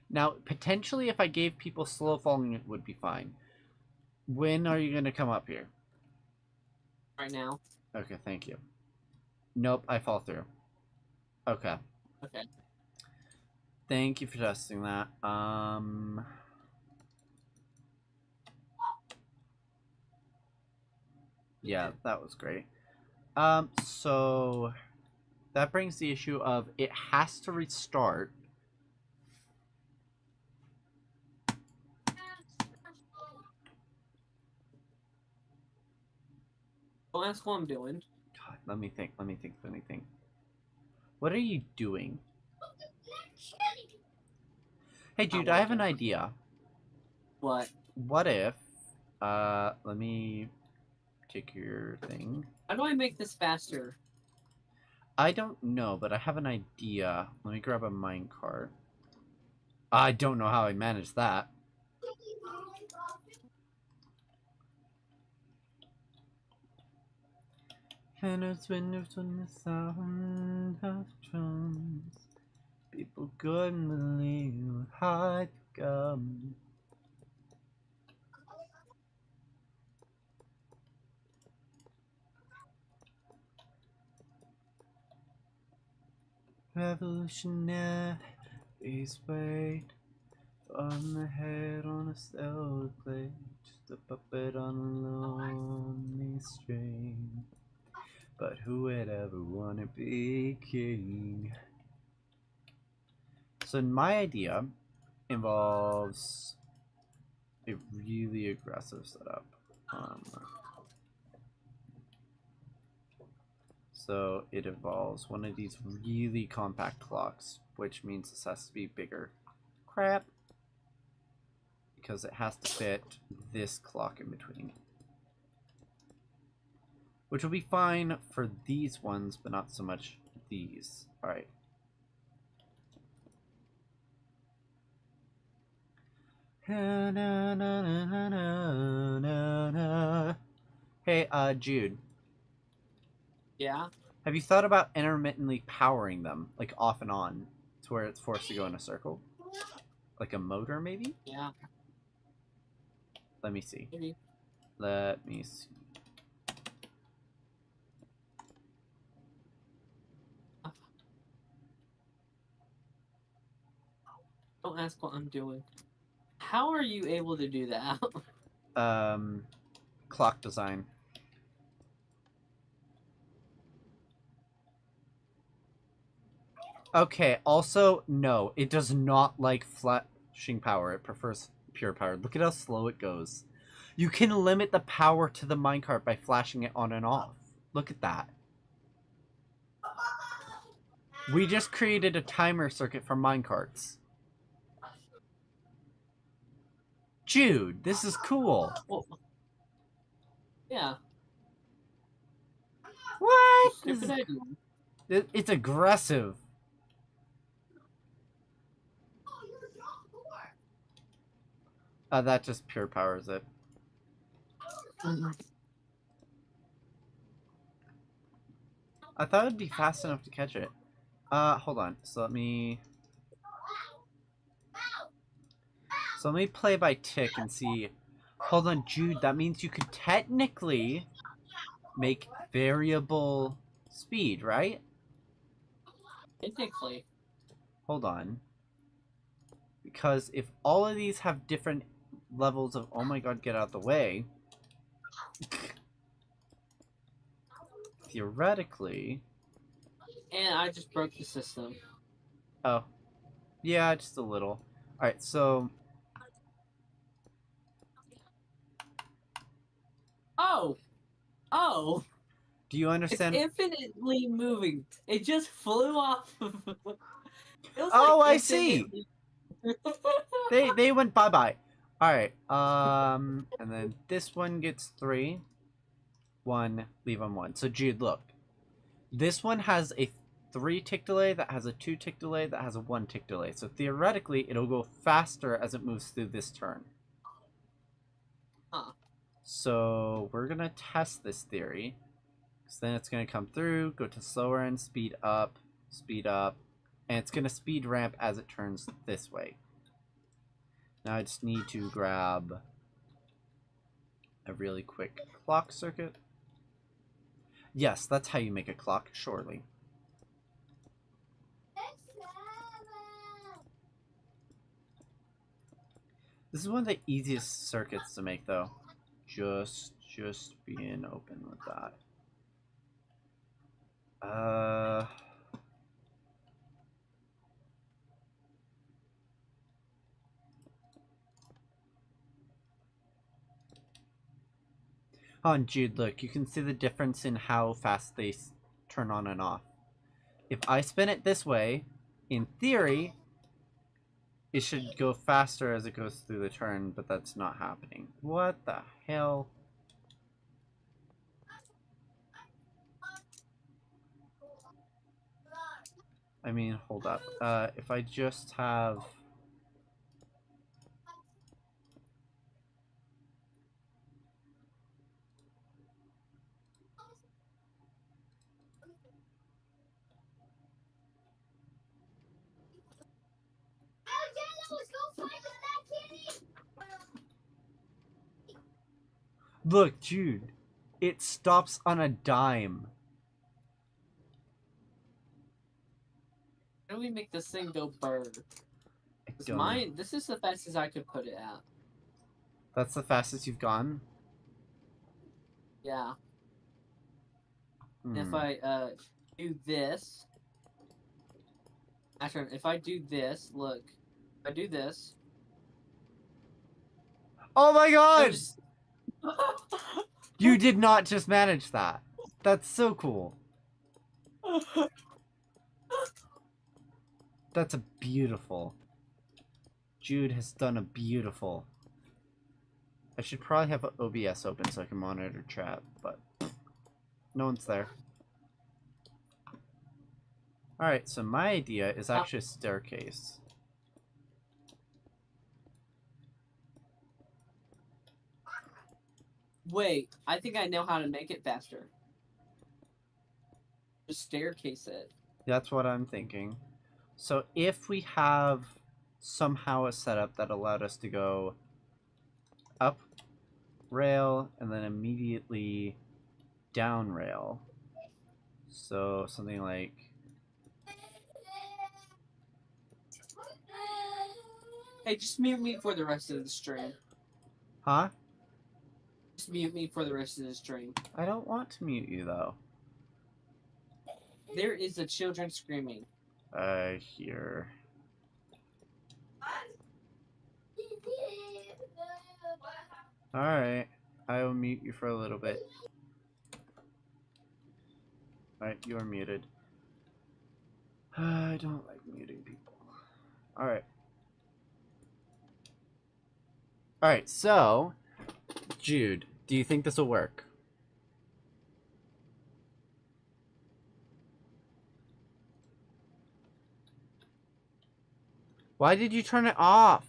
[SPEAKER 1] Now, potentially if I gave people slow falling, it would be fine. When are you going to come up here?
[SPEAKER 2] Right now.
[SPEAKER 1] Okay, thank you. Nope, I fall through. Okay.
[SPEAKER 2] Okay.
[SPEAKER 1] Thank you for testing that. Yeah, that was great. So that brings the issue of it has to restart.
[SPEAKER 2] Don't ask what I'm doing.
[SPEAKER 1] God, let me think. What are you doing? Hey, dude, I have an
[SPEAKER 2] watching.
[SPEAKER 1] idea.
[SPEAKER 2] What?
[SPEAKER 1] What if, let me take your thing.
[SPEAKER 2] How do I make this faster?
[SPEAKER 1] I don't know, but I have an idea. Let me grab a minecart. I don't know how I managed that. And it's when the sound of drums, people couldn't believe how it come. Revolutionaries wait on the head on a silver plate, just a puppet on a lonely string. But who would ever want to be king? So my idea involves a really aggressive setup. So it involves one of these really compact clocks, which means this has to be bigger. Crap. Because it has to fit this clock in between. Which will be fine for these ones, but not so much these. Alright. Hey, Jude.
[SPEAKER 2] Yeah.
[SPEAKER 1] Have you thought about intermittently powering them, like off and on, to where it's forced to go in a circle? Like a motor, maybe?
[SPEAKER 2] Yeah.
[SPEAKER 1] Let me see.
[SPEAKER 2] Maybe.
[SPEAKER 1] Let me see.
[SPEAKER 2] Don't ask what I'm doing. How are you able to do that?
[SPEAKER 1] Clock design. Okay, also, no, it does not like flashing power. It prefers pure power. Look at how slow it goes. You can limit the power to the minecart by flashing it on and off. Look at that. We just created a timer circuit for minecarts. Jude, this is cool.
[SPEAKER 2] Well, yeah.
[SPEAKER 1] What?
[SPEAKER 2] Stupid idea.
[SPEAKER 1] It's aggressive. That just pure powers it. I thought it'd be fast enough to catch it. Hold on. So let me play by tick and see. Hold on, Jude. That means you could technically make variable speed, right?
[SPEAKER 2] Technically.
[SPEAKER 1] Hold on. Because if all of these have different levels of, oh my god, get out the way. Theoretically.
[SPEAKER 2] And I just broke the system.
[SPEAKER 1] Oh. Yeah, just a little. Alright, so.
[SPEAKER 2] Oh! Oh!
[SPEAKER 1] Do you
[SPEAKER 2] It's
[SPEAKER 1] understand?
[SPEAKER 2] infinitely moving. It just flew off of... It was
[SPEAKER 1] Oh,
[SPEAKER 2] like
[SPEAKER 1] I see!
[SPEAKER 2] infinitely...
[SPEAKER 1] They went bye-bye. Alright, and then this one gets 3. 1, leave on 1. So, Jude, look. This one has a 3 tick delay, that has a 2 tick delay, that has a 1 tick delay. So, theoretically, it'll go faster as it moves through this turn.
[SPEAKER 2] Huh.
[SPEAKER 1] So, we're going to test this theory. So then it's going to come through, go to slower and speed up, and it's going to speed ramp as it turns this way. Now I just need to grab a really quick clock circuit. Yes, that's how you make a clock, surely. This is one of the easiest circuits to make, though. Just just being open with that. Oh, and Jude, look, you can see the difference in how fast they turn on and off. If I spin it this way, in theory, it should go faster as it goes through the turn, but that's not happening. What the hell? I mean, hold up. If I just have... Look, Jude. It stops on a dime.
[SPEAKER 2] How do we make this thing go bird?
[SPEAKER 1] I
[SPEAKER 2] Because
[SPEAKER 1] don't know.
[SPEAKER 2] this is the fastest I could put it at.
[SPEAKER 1] That's the fastest you've gone?
[SPEAKER 2] Yeah.
[SPEAKER 1] Hmm.
[SPEAKER 2] If I do this, actually, if I do this, look, if I do this,
[SPEAKER 1] Oh my god!
[SPEAKER 2] just...
[SPEAKER 1] You did not just manage that. That's so cool. That's a beautiful. Jude has done a beautiful. I should probably have OBS open so I can monitor chat, but no one's there. Alright, so my idea is actually a staircase.
[SPEAKER 2] Wait, I think I know how to make it faster. Just staircase it.
[SPEAKER 1] That's what I'm thinking. So if we have somehow a setup that allowed us to go up rail and then immediately down rail. So something like...
[SPEAKER 2] Hey, just mute me for the rest of the stream.
[SPEAKER 1] Huh?
[SPEAKER 2] Just mute me for the rest of the stream.
[SPEAKER 1] I don't want to mute you though.
[SPEAKER 2] There is the children screaming.
[SPEAKER 1] I hear. Alright. I will mute you for a little bit. Alright, you are muted. I don't like muting people. Alright. Alright, so... Jude, do you think this will work? Why did you turn it off?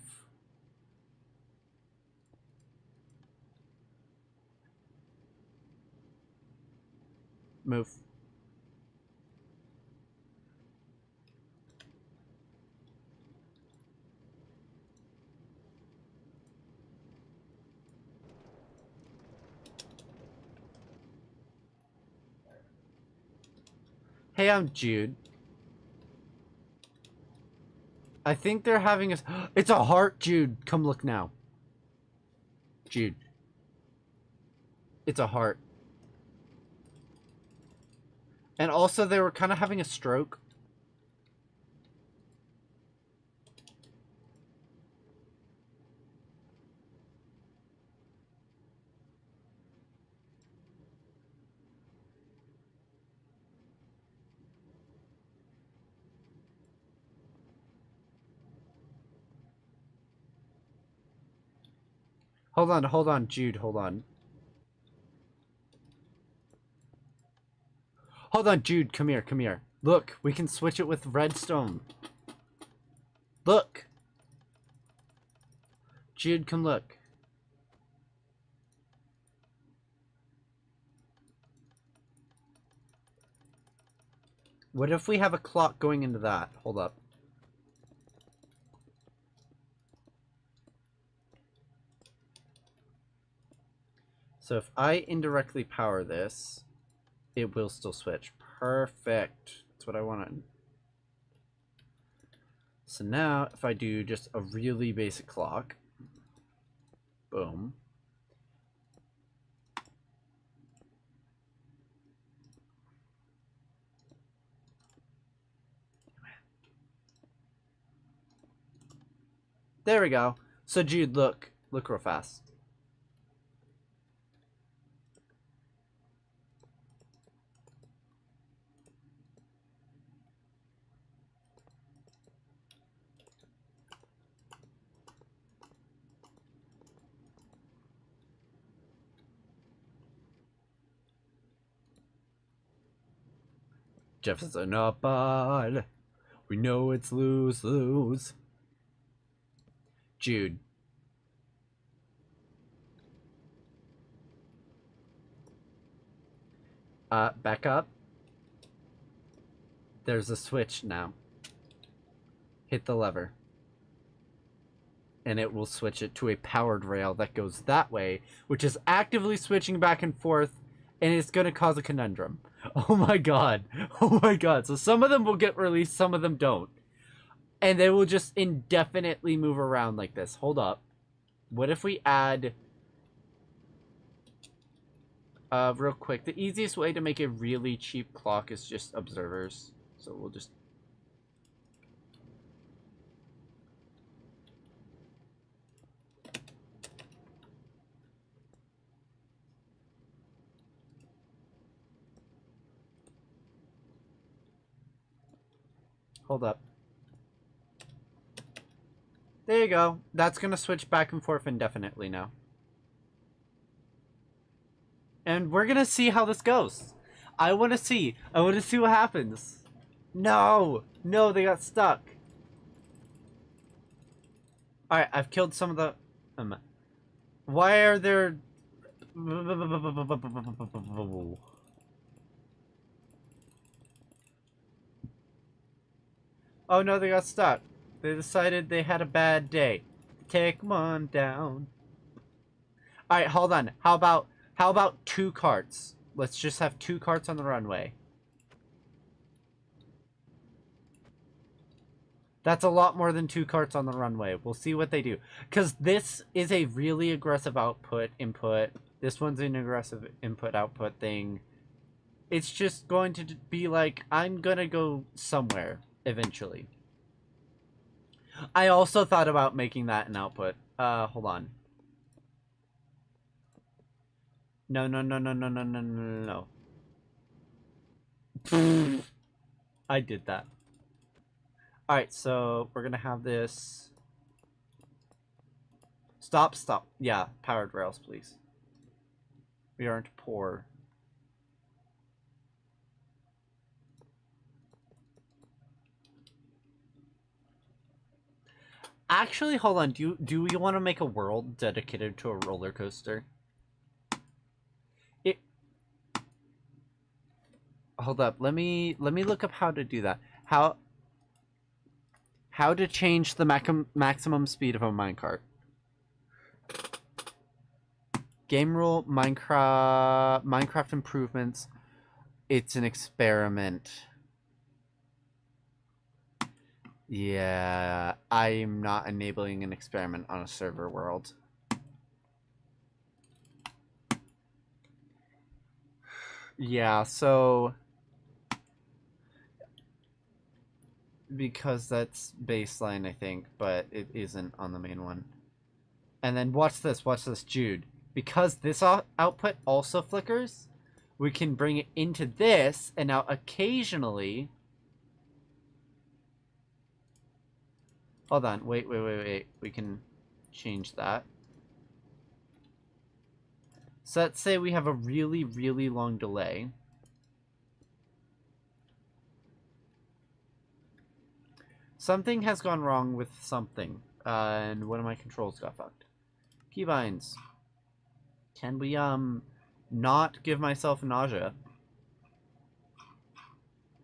[SPEAKER 1] Move. Hey, I'm Jude. I think they're having a... It's a heart, Jude. Come look now. Jude. It's a heart. And also, they were kind of having a stroke. Hold on, Jude, hold on. Hold on, Jude, come here, come here. Look, we can switch it with redstone. Look! Jude, come look. What if we have a clock going into that? Hold up. So if I indirectly power this, it will still switch. Perfect. That's what I wanted. So now, if I do just a really basic clock, boom. There we go. So Jude, look real fast. Jefferson up on. We know it's lose. Jude. Back up. There's a switch now. Hit the lever. And it will switch it to a powered rail that goes that way, which is actively switching back and forth, and it's going to cause a conundrum. Oh my god. Oh my god. So some of them will get released, some of them don't. And they will just indefinitely move around like this. Hold up. What if we add... real quick, the easiest way to make a really cheap clock is just observers. So we'll just... Hold up. There you go. That's going to switch back and forth indefinitely now. And we're going to see how this goes. I want to see. I want to see what happens. No! No, they got stuck. Alright, I've killed some of the... why are there... Oh no, they got stuck. They decided they had a bad day. Take them on down. Alright, hold on. How about 2 carts? Let's just have 2 carts on the runway. That's a lot more than 2 carts on the runway. We'll see what they do. Because this is a really aggressive input. This one's an aggressive input-output thing. It's just going to be like, I'm gonna go somewhere eventually. I also thought about making that an output. Hold on. No. I did that. Alright, so we're gonna have this... Stop. Yeah, powered rails, please. We aren't poor. Actually, hold on. Do we want to make a world dedicated to a roller coaster? Hold up. Let me look up how to do that. How to change the maximum speed of a minecart. Game rule, Minecraft improvements. It's an experiment. Yeah, I'm not enabling an experiment on a server world. Yeah, so... because that's baseline, I think, but it isn't on the main one. And then watch this, Jude. Because this output also flickers, we can bring it into this, and now occasionally... Hold on, wait. We can change that. So let's say we have a really, really long delay. Something has gone wrong with something, and one of my controls got fucked. Keybinds. Can we, not give myself nausea?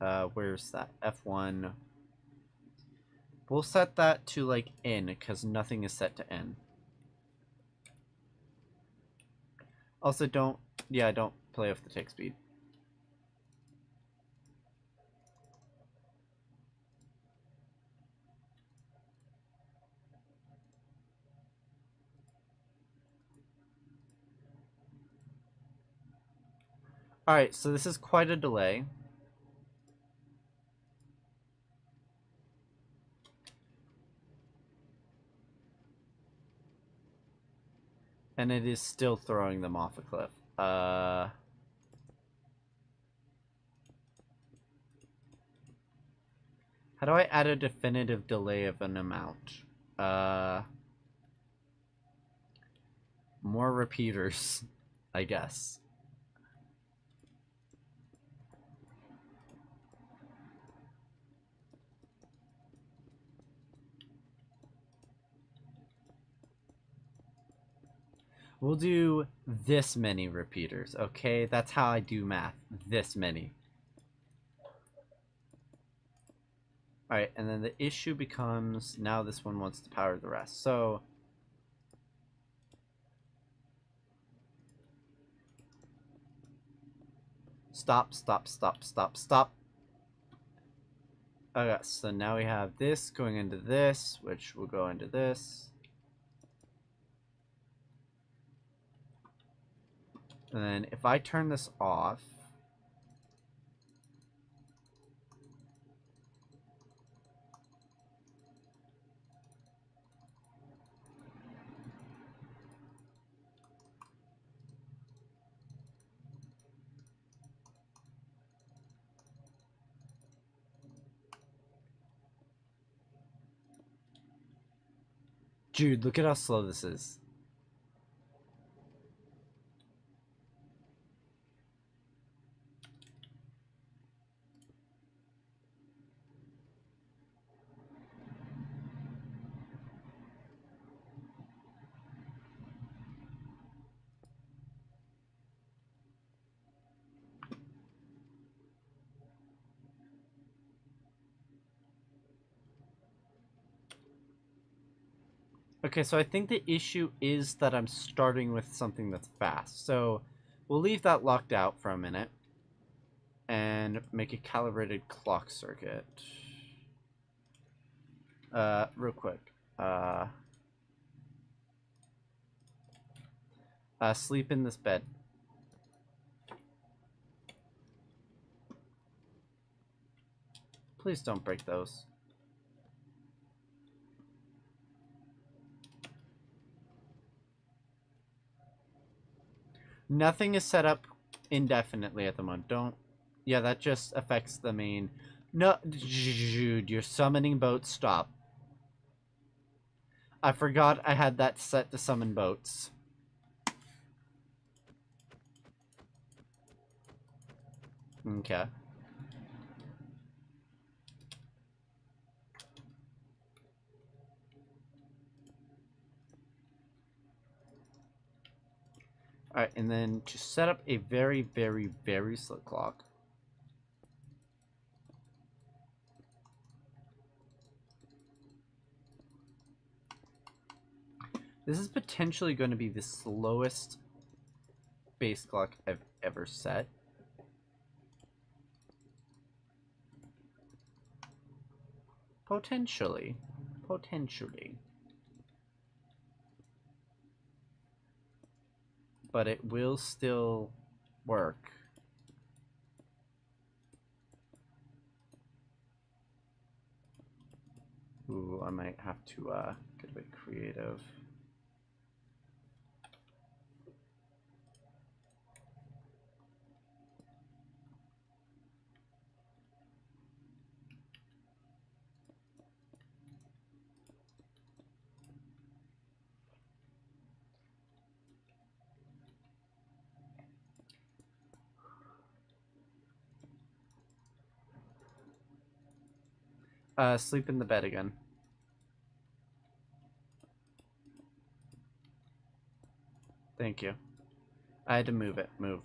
[SPEAKER 1] Where's that? F1. We'll set that to, like, N, because nothing is set to N. Also, don't play off the tick speed. Alright, so this is quite a delay. And it is still throwing them off a cliff. How do I add a definitive delay of an amount? More repeaters, I guess. We'll do this many repeaters, okay? That's how I do math. This many. Alright, and then the issue becomes, now this one wants to power the rest. So, stop, stop, stop, stop, stop. Okay, so now we have this going into this, which will go into this. And then if I turn this off, dude, look at how slow this is. Okay, so I think the issue is that I'm starting with something that's fast. So we'll leave that locked out for a minute and make a calibrated clock circuit. Real quick. Sleep in this bed. Please don't break those. Nothing is set up indefinitely at the moment. Don't... Yeah, that just affects the main... No, dude, you're summoning boats. Stop. I forgot I had that set to summon boats. Okay. Alright, and then to set up a very, very, very slow clock. This is potentially going to be the slowest base clock I've ever set. Potentially. Potentially. But it will still work. Ooh, I might have to get a bit creative. Sleep in the bed again. Thank you. I had to move it. Move.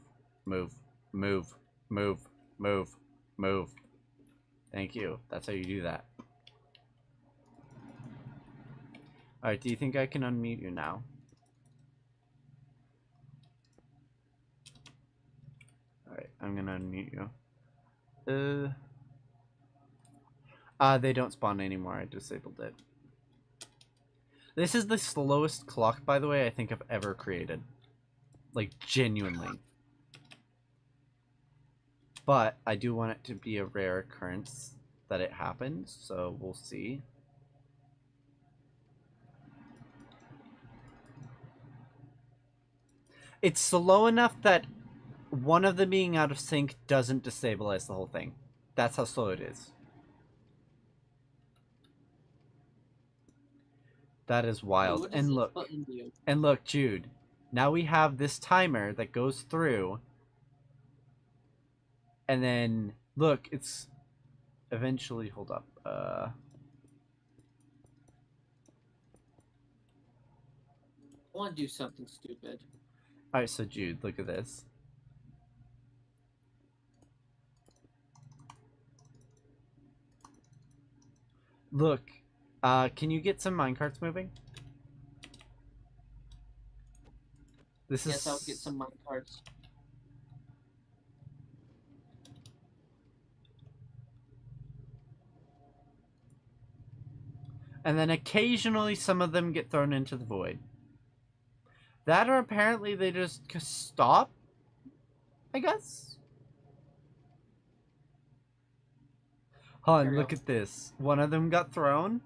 [SPEAKER 1] Move. Move. Move. Move. Move. Thank you. That's how you do that. Alright, do you think I can unmute you now? Alright, I'm gonna unmute you. They don't spawn anymore. I disabled it. This is the slowest clock, by the way, I think I've ever created. Like, genuinely. But I do want it to be a rare occurrence that it happens, so we'll see. It's slow enough that one of them being out of sync doesn't destabilize the whole thing. That's how slow it is. That is wild.
[SPEAKER 2] What does
[SPEAKER 1] And
[SPEAKER 2] this
[SPEAKER 1] look,
[SPEAKER 2] button do?
[SPEAKER 1] Jude. Now we have this timer that goes through. And then, look, it's eventually, hold up.
[SPEAKER 2] I want to do something stupid.
[SPEAKER 1] Alright, so Jude, look at this. Look, can you get some minecarts moving? This
[SPEAKER 2] Yes,
[SPEAKER 1] is...
[SPEAKER 2] I'll get some mine cards.
[SPEAKER 1] And then occasionally some of them get thrown into the void. That or apparently they just stop, I guess? Hun, look at this. One of them got thrown.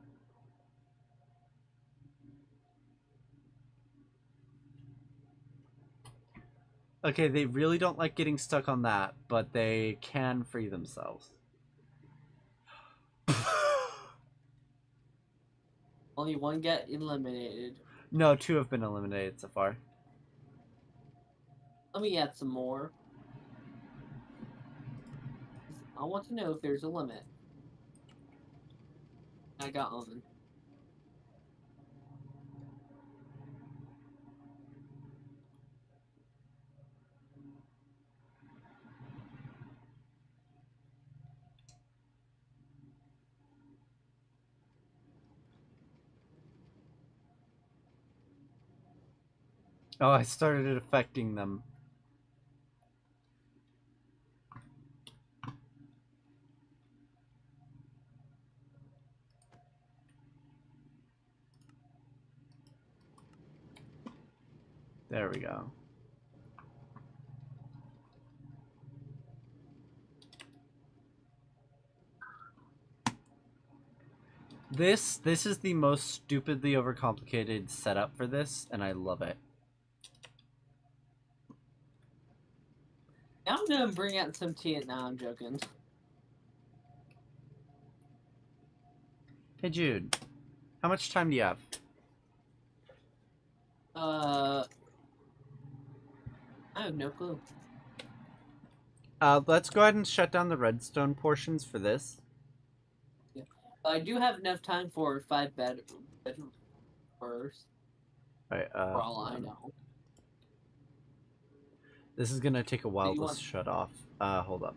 [SPEAKER 1] Okay, they really don't like getting stuck on that, but they can free themselves.
[SPEAKER 2] Only one get eliminated.
[SPEAKER 1] No, 2 have been eliminated so far.
[SPEAKER 2] Let me add some more. I want to know if there's a limit. I got on.
[SPEAKER 1] Oh, I started it affecting them. There we go. This is the most stupidly overcomplicated setup for this, and I love it.
[SPEAKER 2] Now I'm gonna bring out some tea. Now I'm joking.
[SPEAKER 1] Hey Jude, how much time do you have?
[SPEAKER 2] I have no clue.
[SPEAKER 1] Let's go ahead and shut down the redstone portions for this.
[SPEAKER 2] Yeah. I do have enough time for 5 bedrooms. First,
[SPEAKER 1] Alright,
[SPEAKER 2] for all I know.
[SPEAKER 1] This is gonna take a while to
[SPEAKER 2] want-
[SPEAKER 1] shut off. Hold up.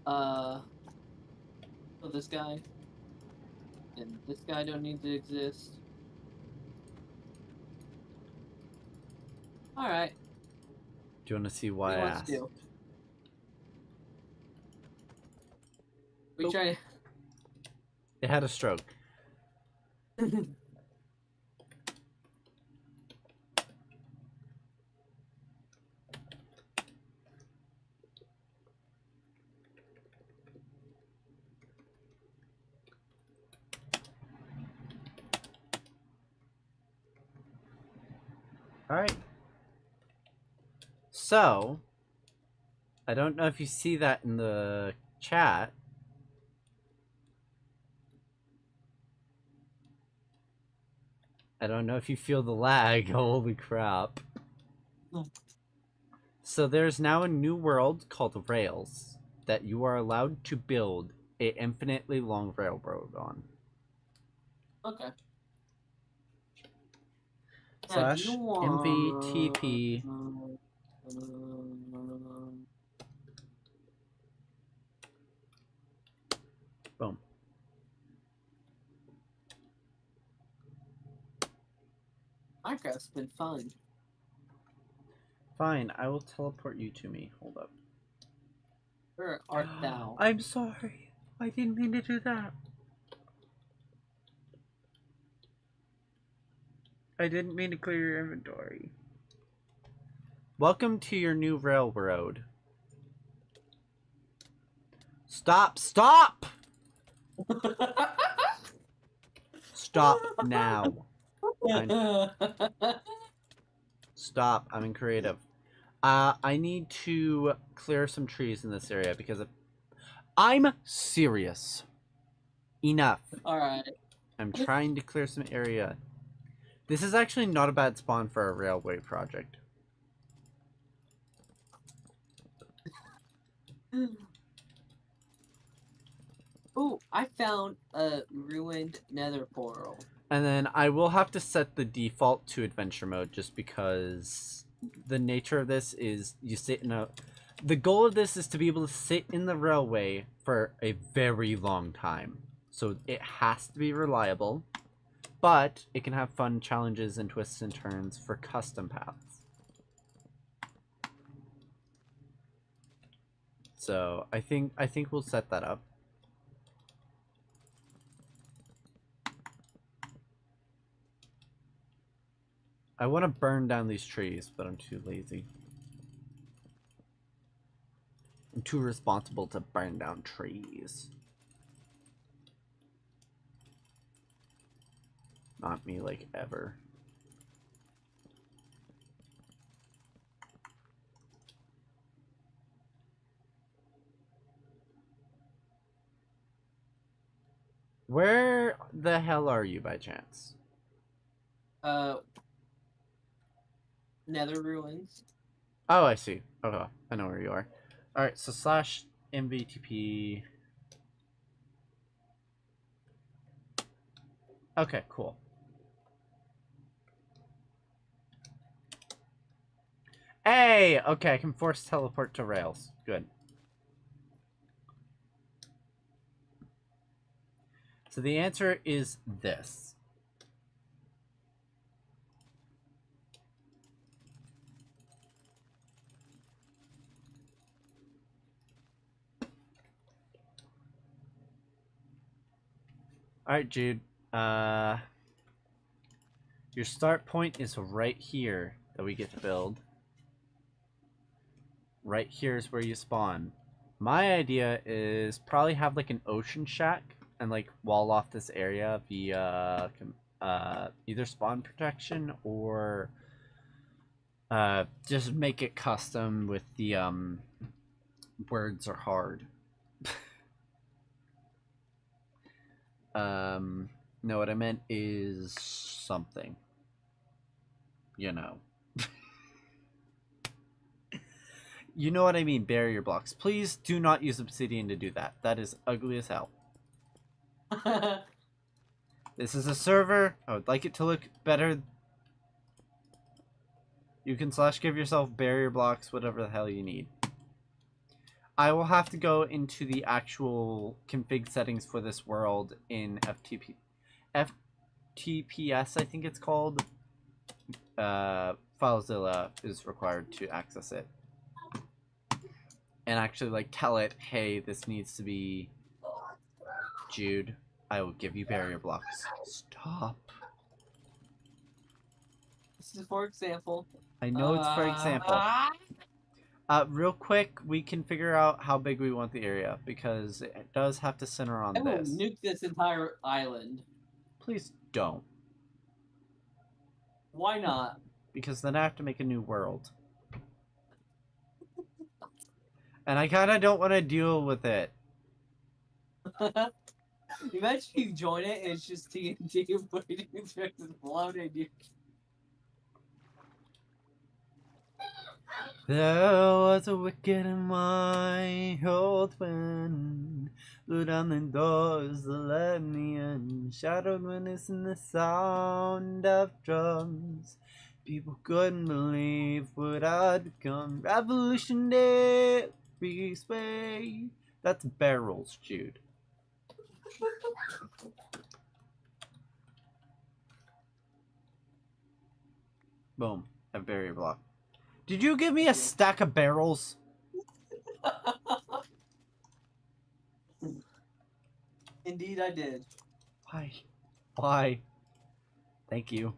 [SPEAKER 2] So this guy and this guy don't need to exist. All right.
[SPEAKER 1] Do you want to see why I
[SPEAKER 2] What
[SPEAKER 1] asked?
[SPEAKER 2] do you want to do? We
[SPEAKER 1] Oh.
[SPEAKER 2] try.
[SPEAKER 1] It had a stroke. Alright. So, I don't know if you see that in the chat. I don't know if you feel the lag. Holy crap.
[SPEAKER 2] No.
[SPEAKER 1] So there's now a new world called Rails that you are allowed to build an infinitely long railroad on.
[SPEAKER 2] Okay.
[SPEAKER 1] Slash
[SPEAKER 2] Now, do you want-
[SPEAKER 1] MVTP. Boom.
[SPEAKER 2] Minecraft's been fun.
[SPEAKER 1] Fine, I will teleport you to me. Hold up.
[SPEAKER 2] Where art thou?
[SPEAKER 1] I'm sorry. I didn't mean to do that. I didn't mean to clear your inventory. Welcome to your new railroad. Stop! Stop! Stop now. Stop. I'm in creative. I need to clear some trees in this area because I'm serious. Enough.
[SPEAKER 2] Alright.
[SPEAKER 1] I'm trying to clear some area. This is actually not a bad spawn for a railway project.
[SPEAKER 2] Ooh, I found a ruined nether portal.
[SPEAKER 1] And then I will have to set the default to adventure mode just because the nature of this is you sit in a... The goal of this is to be able to sit in the railway for a very long time. So it has to be reliable, but it can have fun challenges and twists and turns for custom paths. So I think we'll set that up. I want to burn down these trees, but I'm too lazy. I'm too responsible to burn down trees. Not me, like, ever. Where the hell are you, by chance?
[SPEAKER 2] Nether ruins.
[SPEAKER 1] Oh, I see. Okay, I know where you are. Alright, so slash MVTP. Okay, cool. Hey! Okay, I can force teleport to rails. Good. So the answer is this. Alright, Jude. Your start point is right here that we get to build. Right here is where you spawn. My idea is probably have like an ocean shack and like wall off this area via either spawn protection or just make it custom with the words are hard. No, what I meant is something. You know. You know what I mean, barrier blocks. Please do not use obsidian to do that. That is ugly as hell. This is a server. I would like it to look better. You can slash give yourself barrier blocks, whatever the hell you need. I will have to go into the actual config settings for this world in FTPS, I think it's called. FileZilla is required to access it. And actually, like, tell it, hey, this needs to be... Jude, I will give you barrier blocks. Stop.
[SPEAKER 2] This is for example.
[SPEAKER 1] I know it's for example. Real quick, we can figure out how big we want the area, because it does have to center on
[SPEAKER 2] I will
[SPEAKER 1] this.
[SPEAKER 2] nuke this entire island.
[SPEAKER 1] Please don't.
[SPEAKER 2] Why not?
[SPEAKER 1] Because then I have to make a new world. And I kind of don't want to deal with it.
[SPEAKER 2] Imagine you join it and it's just TNT waiting to explode you.
[SPEAKER 1] There was a wicked in my old wind, blew down the doors to let me in, shadowed witness in the sound of drums. People couldn't believe what I'd become. Revolutionary way. That's barrels, Jude. Boom. A barrier block. Did you give me a stack of barrels?
[SPEAKER 2] Indeed, I did.
[SPEAKER 1] Why? Why? Thank you.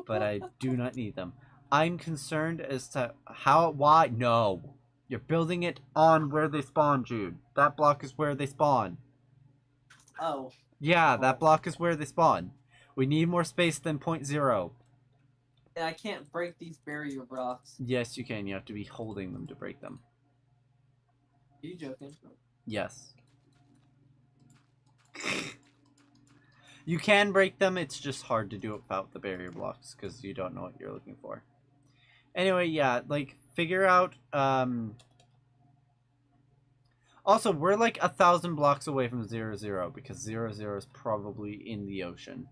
[SPEAKER 1] But I do not need them. I'm concerned as to how, why, no. You're building it on where they spawn, Jude. That block is where they spawn.
[SPEAKER 2] Oh.
[SPEAKER 1] Yeah, that block is where they spawn. We need more space than 0.0.
[SPEAKER 5] And I can't break these barrier blocks.
[SPEAKER 1] Yes, you can. You have to be holding them to break them.
[SPEAKER 5] Are you joking?
[SPEAKER 1] Yes. You can break them, it's just hard to do it without the barrier blocks, because you don't know what you're looking for. Anyway, yeah, like, figure out, Also, we're like 1,000 blocks away from 0-0, because 0-0 is probably in the ocean.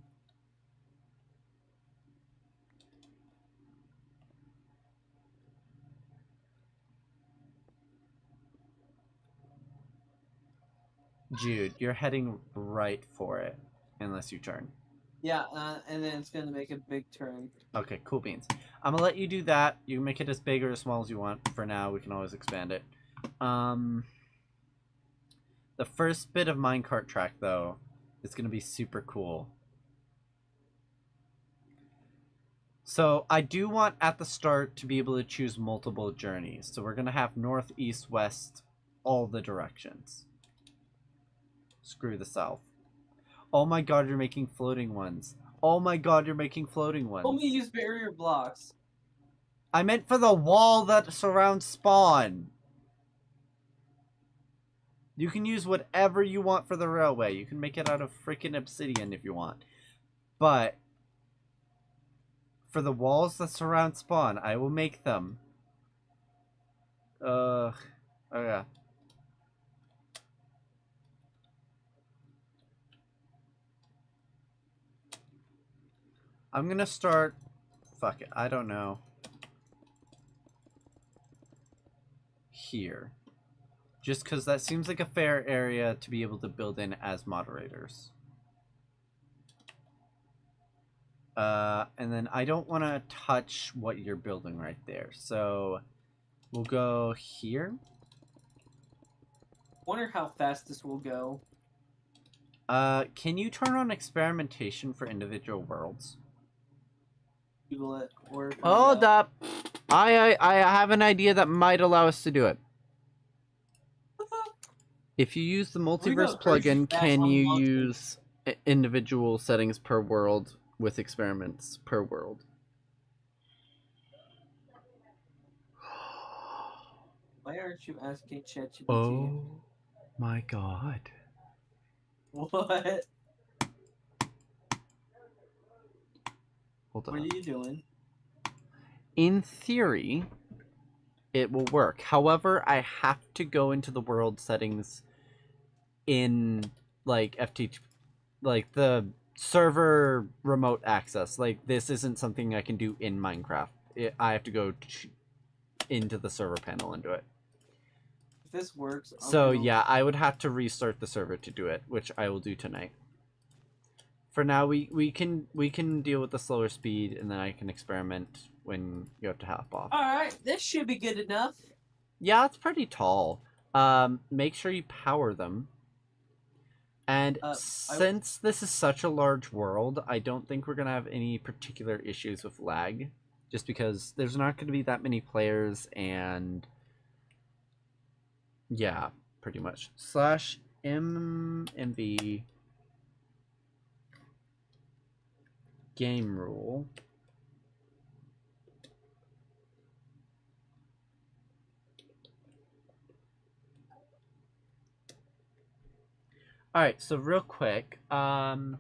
[SPEAKER 1] Jude, you're heading right for it, unless you turn.
[SPEAKER 5] Yeah, and then it's gonna make a big turn.
[SPEAKER 1] Okay, cool beans. I'm gonna let you do that. You can make it as big or as small as you want. For now, we can always expand it. The first bit of minecart track, though, is gonna be super cool. So I do want at the start to be able to choose multiple journeys. So we're gonna have north, east, west, all the directions. Screw the south. Oh my god, you're making floating ones. Oh my god, you're making floating ones.
[SPEAKER 5] Only use barrier blocks.
[SPEAKER 1] I meant for the wall that surrounds spawn. You can use whatever you want for the railway. You can make it out of freaking obsidian if you want. But for the walls that surround spawn, I will make them. Oh yeah. I'm gonna start. Fuck it. I don't know. Here. Just because that seems like a fair area to be able to build in as moderators. And then I don't want to touch what you're building right there. So we'll go here.
[SPEAKER 5] Wonder how fast this will go.
[SPEAKER 1] Can you turn on experimentation for individual worlds?
[SPEAKER 5] Google it or
[SPEAKER 1] Hold up. I have an idea that might allow us to do it. If you use the multiverse plugin, can you use individual settings per world with experiments per world?
[SPEAKER 5] Why aren't you asking ChatGPT?
[SPEAKER 1] Oh my god.
[SPEAKER 5] What?
[SPEAKER 1] Hold
[SPEAKER 5] What are
[SPEAKER 1] on.
[SPEAKER 5] you doing?
[SPEAKER 1] In theory, it will work. However, I have to go into the world settings in like FT, like the server remote access. Like this isn't something I can do in Minecraft. I have to go into the server panel and do it.
[SPEAKER 5] If this works,
[SPEAKER 1] So yeah, I would have to restart the server to do it, which I will do tonight. For now, we can deal with the slower speed, and then I can experiment when you have to hop off.
[SPEAKER 5] All right, this should be good enough.
[SPEAKER 1] Yeah, it's pretty tall. Make sure you power them. And since this is such a large world, I don't think we're gonna have any particular issues with lag, just because there's not going to be that many players, and yeah, pretty much. /mv game rule. Alright, so real quick, lava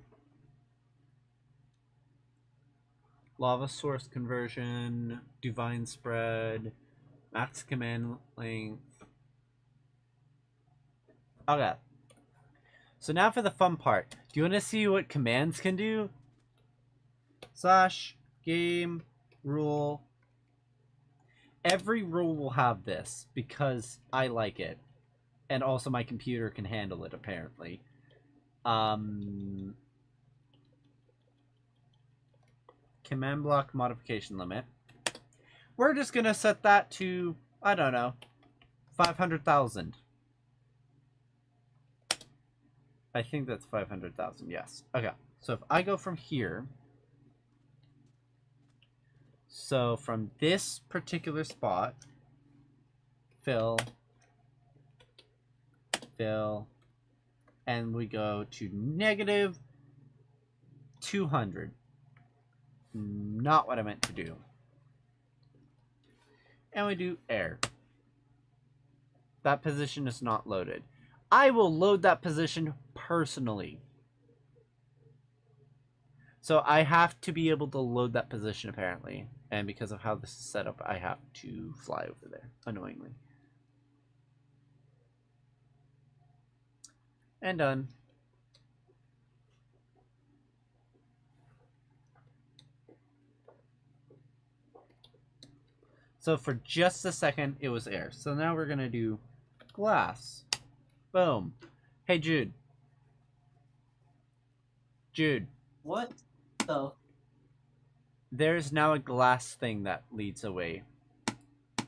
[SPEAKER 1] source conversion, divine spread, max command length. Okay. So now for the fun part. Do you want to see what commands can do? /game rule. Every rule will have this because I like it. And also my computer can handle it, apparently. Command block modification limit. We're just gonna set that to, I don't know, 500,000. I think that's 500,000, yes. Okay, so if I go from here, so from this particular spot, fill, and we go to -200. not what I meant to do. And we do air. That position is not loaded. I will load that position personally. So I have to be able to load that position apparently. And because of how this is set up, I have to fly over there, annoyingly. And done. So for just a second, it was air. So now we're going to do glass. Boom. Hey, Jude. Jude.
[SPEAKER 5] What the?
[SPEAKER 1] There's now a glass thing that leads away.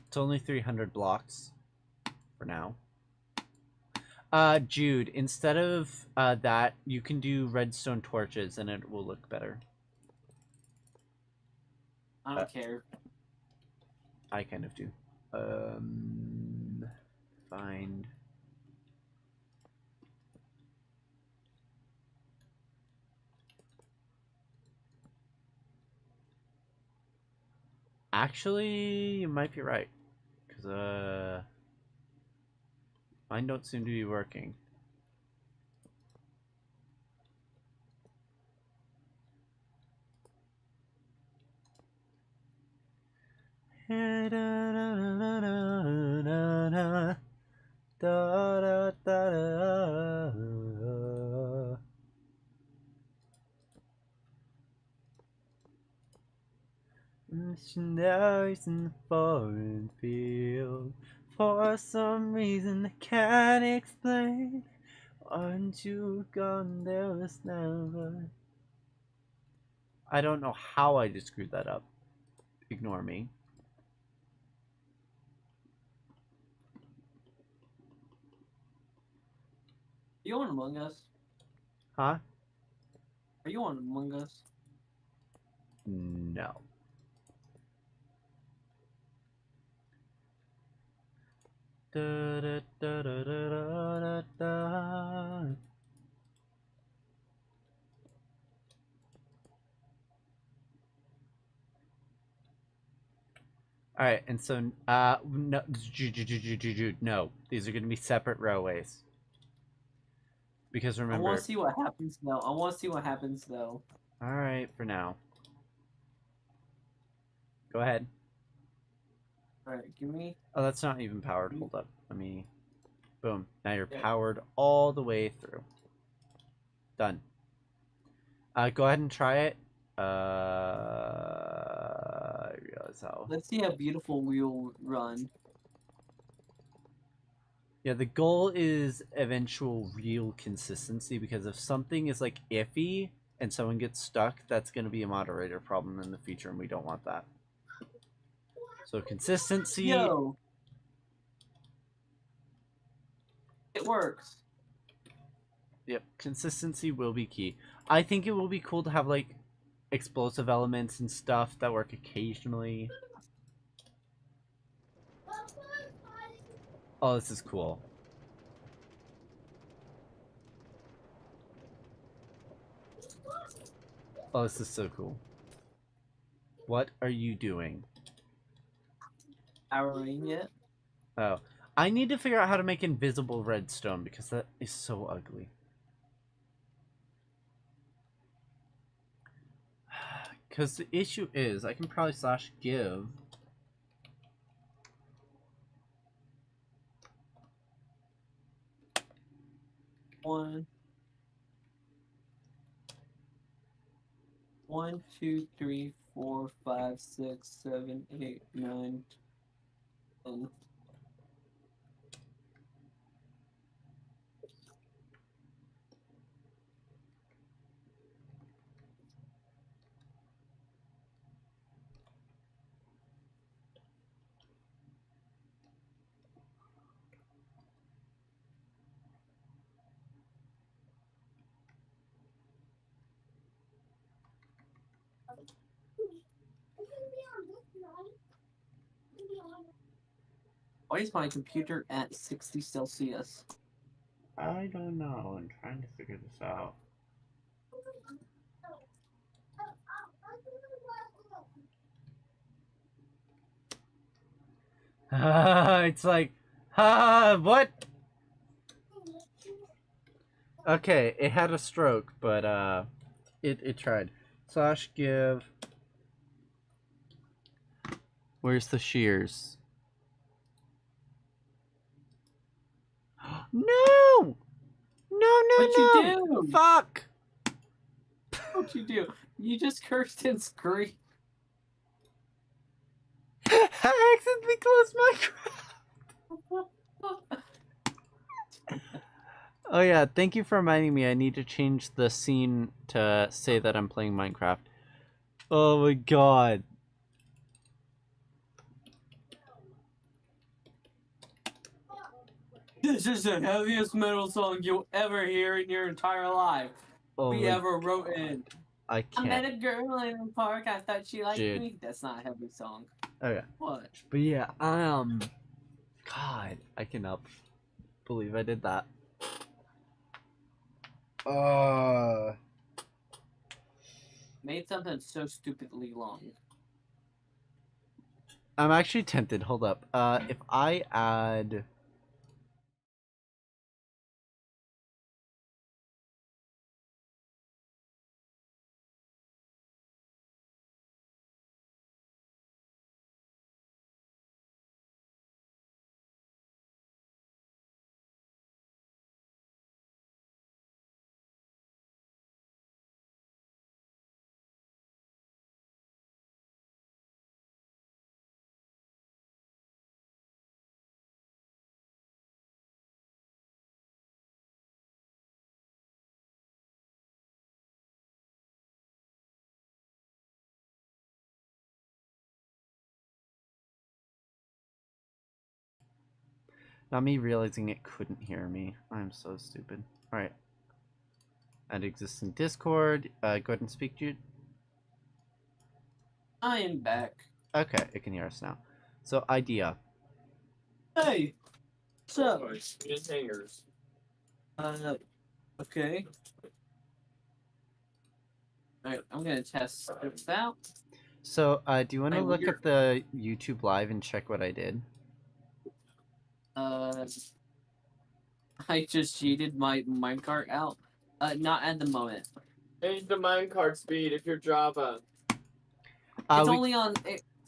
[SPEAKER 1] It's only 300 blocks for now. Jude, instead of that, you can do redstone torches and it will look better.
[SPEAKER 5] I don't care.
[SPEAKER 1] I kind of do. Find. Actually, you might be right. Because, mine don't seem to be working. Missionaries in the foreign field. For some reason I can't explain. Aren't you gone? There was never. I don't know how I just screwed that up. Ignore me.
[SPEAKER 5] You on Among Us?
[SPEAKER 1] Huh?
[SPEAKER 5] Are you on Among Us?
[SPEAKER 1] No. Da, da, da, da, da, da, da. All right, and so no, no, these are going to be separate railways. Because
[SPEAKER 5] I
[SPEAKER 1] remember,
[SPEAKER 5] want to see what happens though. I want to see what happens though.
[SPEAKER 1] all right, for now. Go ahead.
[SPEAKER 5] All right, give me.
[SPEAKER 1] Oh, that's not even powered. Hold up. Let me. Boom. Now you're
[SPEAKER 5] Yeah.
[SPEAKER 1] powered all the way through. Done. Go ahead and try it. I realize how.
[SPEAKER 5] Let's see how beautiful we'll run.
[SPEAKER 1] Yeah, the goal is eventual real consistency because if something is like iffy and someone gets stuck, that's going to be a moderator problem in the future, and we don't want that. So consistency.
[SPEAKER 5] Yo, it works.
[SPEAKER 1] Yep, consistency will be key. I think it will be cool to have like explosive elements and stuff that work occasionally. Oh, this is cool. Oh, this is so cool. What are you doing?
[SPEAKER 5] Powering it.
[SPEAKER 1] Oh, I need to figure out how to make invisible redstone because that is so ugly. Because the issue is, I can probably /give.
[SPEAKER 5] One, 2, 3, 4, 5, 6, 7, 8, 9, 10. Why is my computer at 60 Celsius?
[SPEAKER 1] I don't know. I'm trying to figure this out. It's like, what? Okay, it had a stroke, but it tried. Slash give. Where's the shears? No! No, no,
[SPEAKER 5] What'd
[SPEAKER 1] no!
[SPEAKER 5] you do?
[SPEAKER 1] Fuck!
[SPEAKER 5] What'd you do? You just cursed and screamed.
[SPEAKER 1] I accidentally closed Minecraft. Oh yeah, thank you for reminding me. I need to change the scene to say that I'm playing Minecraft. Oh my god.
[SPEAKER 5] This is the heaviest metal song you'll ever hear in your entire life.
[SPEAKER 1] Oh
[SPEAKER 5] We
[SPEAKER 1] my...
[SPEAKER 5] ever wrote in.
[SPEAKER 1] I
[SPEAKER 5] I met
[SPEAKER 1] can't.
[SPEAKER 5] a girl in the park. I thought she liked
[SPEAKER 1] Dude.
[SPEAKER 5] me. That's not a heavy song.
[SPEAKER 1] Okay.
[SPEAKER 5] What?
[SPEAKER 1] But yeah, God, I cannot believe I did that.
[SPEAKER 5] Made something so stupidly long.
[SPEAKER 1] I'm actually tempted. Hold up. If I add... Not me realizing it couldn't hear me. I'm so stupid. Alright. Add existing Discord. Go ahead and speak, Jude.
[SPEAKER 5] I am back.
[SPEAKER 1] Okay, it can hear us now. So, idea.
[SPEAKER 5] Hey! What's up?
[SPEAKER 3] His hangers.
[SPEAKER 5] Okay. Alright, I'm gonna test this out.
[SPEAKER 1] So, do you want to
[SPEAKER 5] Hey,
[SPEAKER 1] look
[SPEAKER 5] weird.
[SPEAKER 1] at the YouTube live and check what I did?
[SPEAKER 5] I just cheated my minecart out. Not at the moment.
[SPEAKER 3] Change the minecart speed if you're Java.
[SPEAKER 5] It's only on.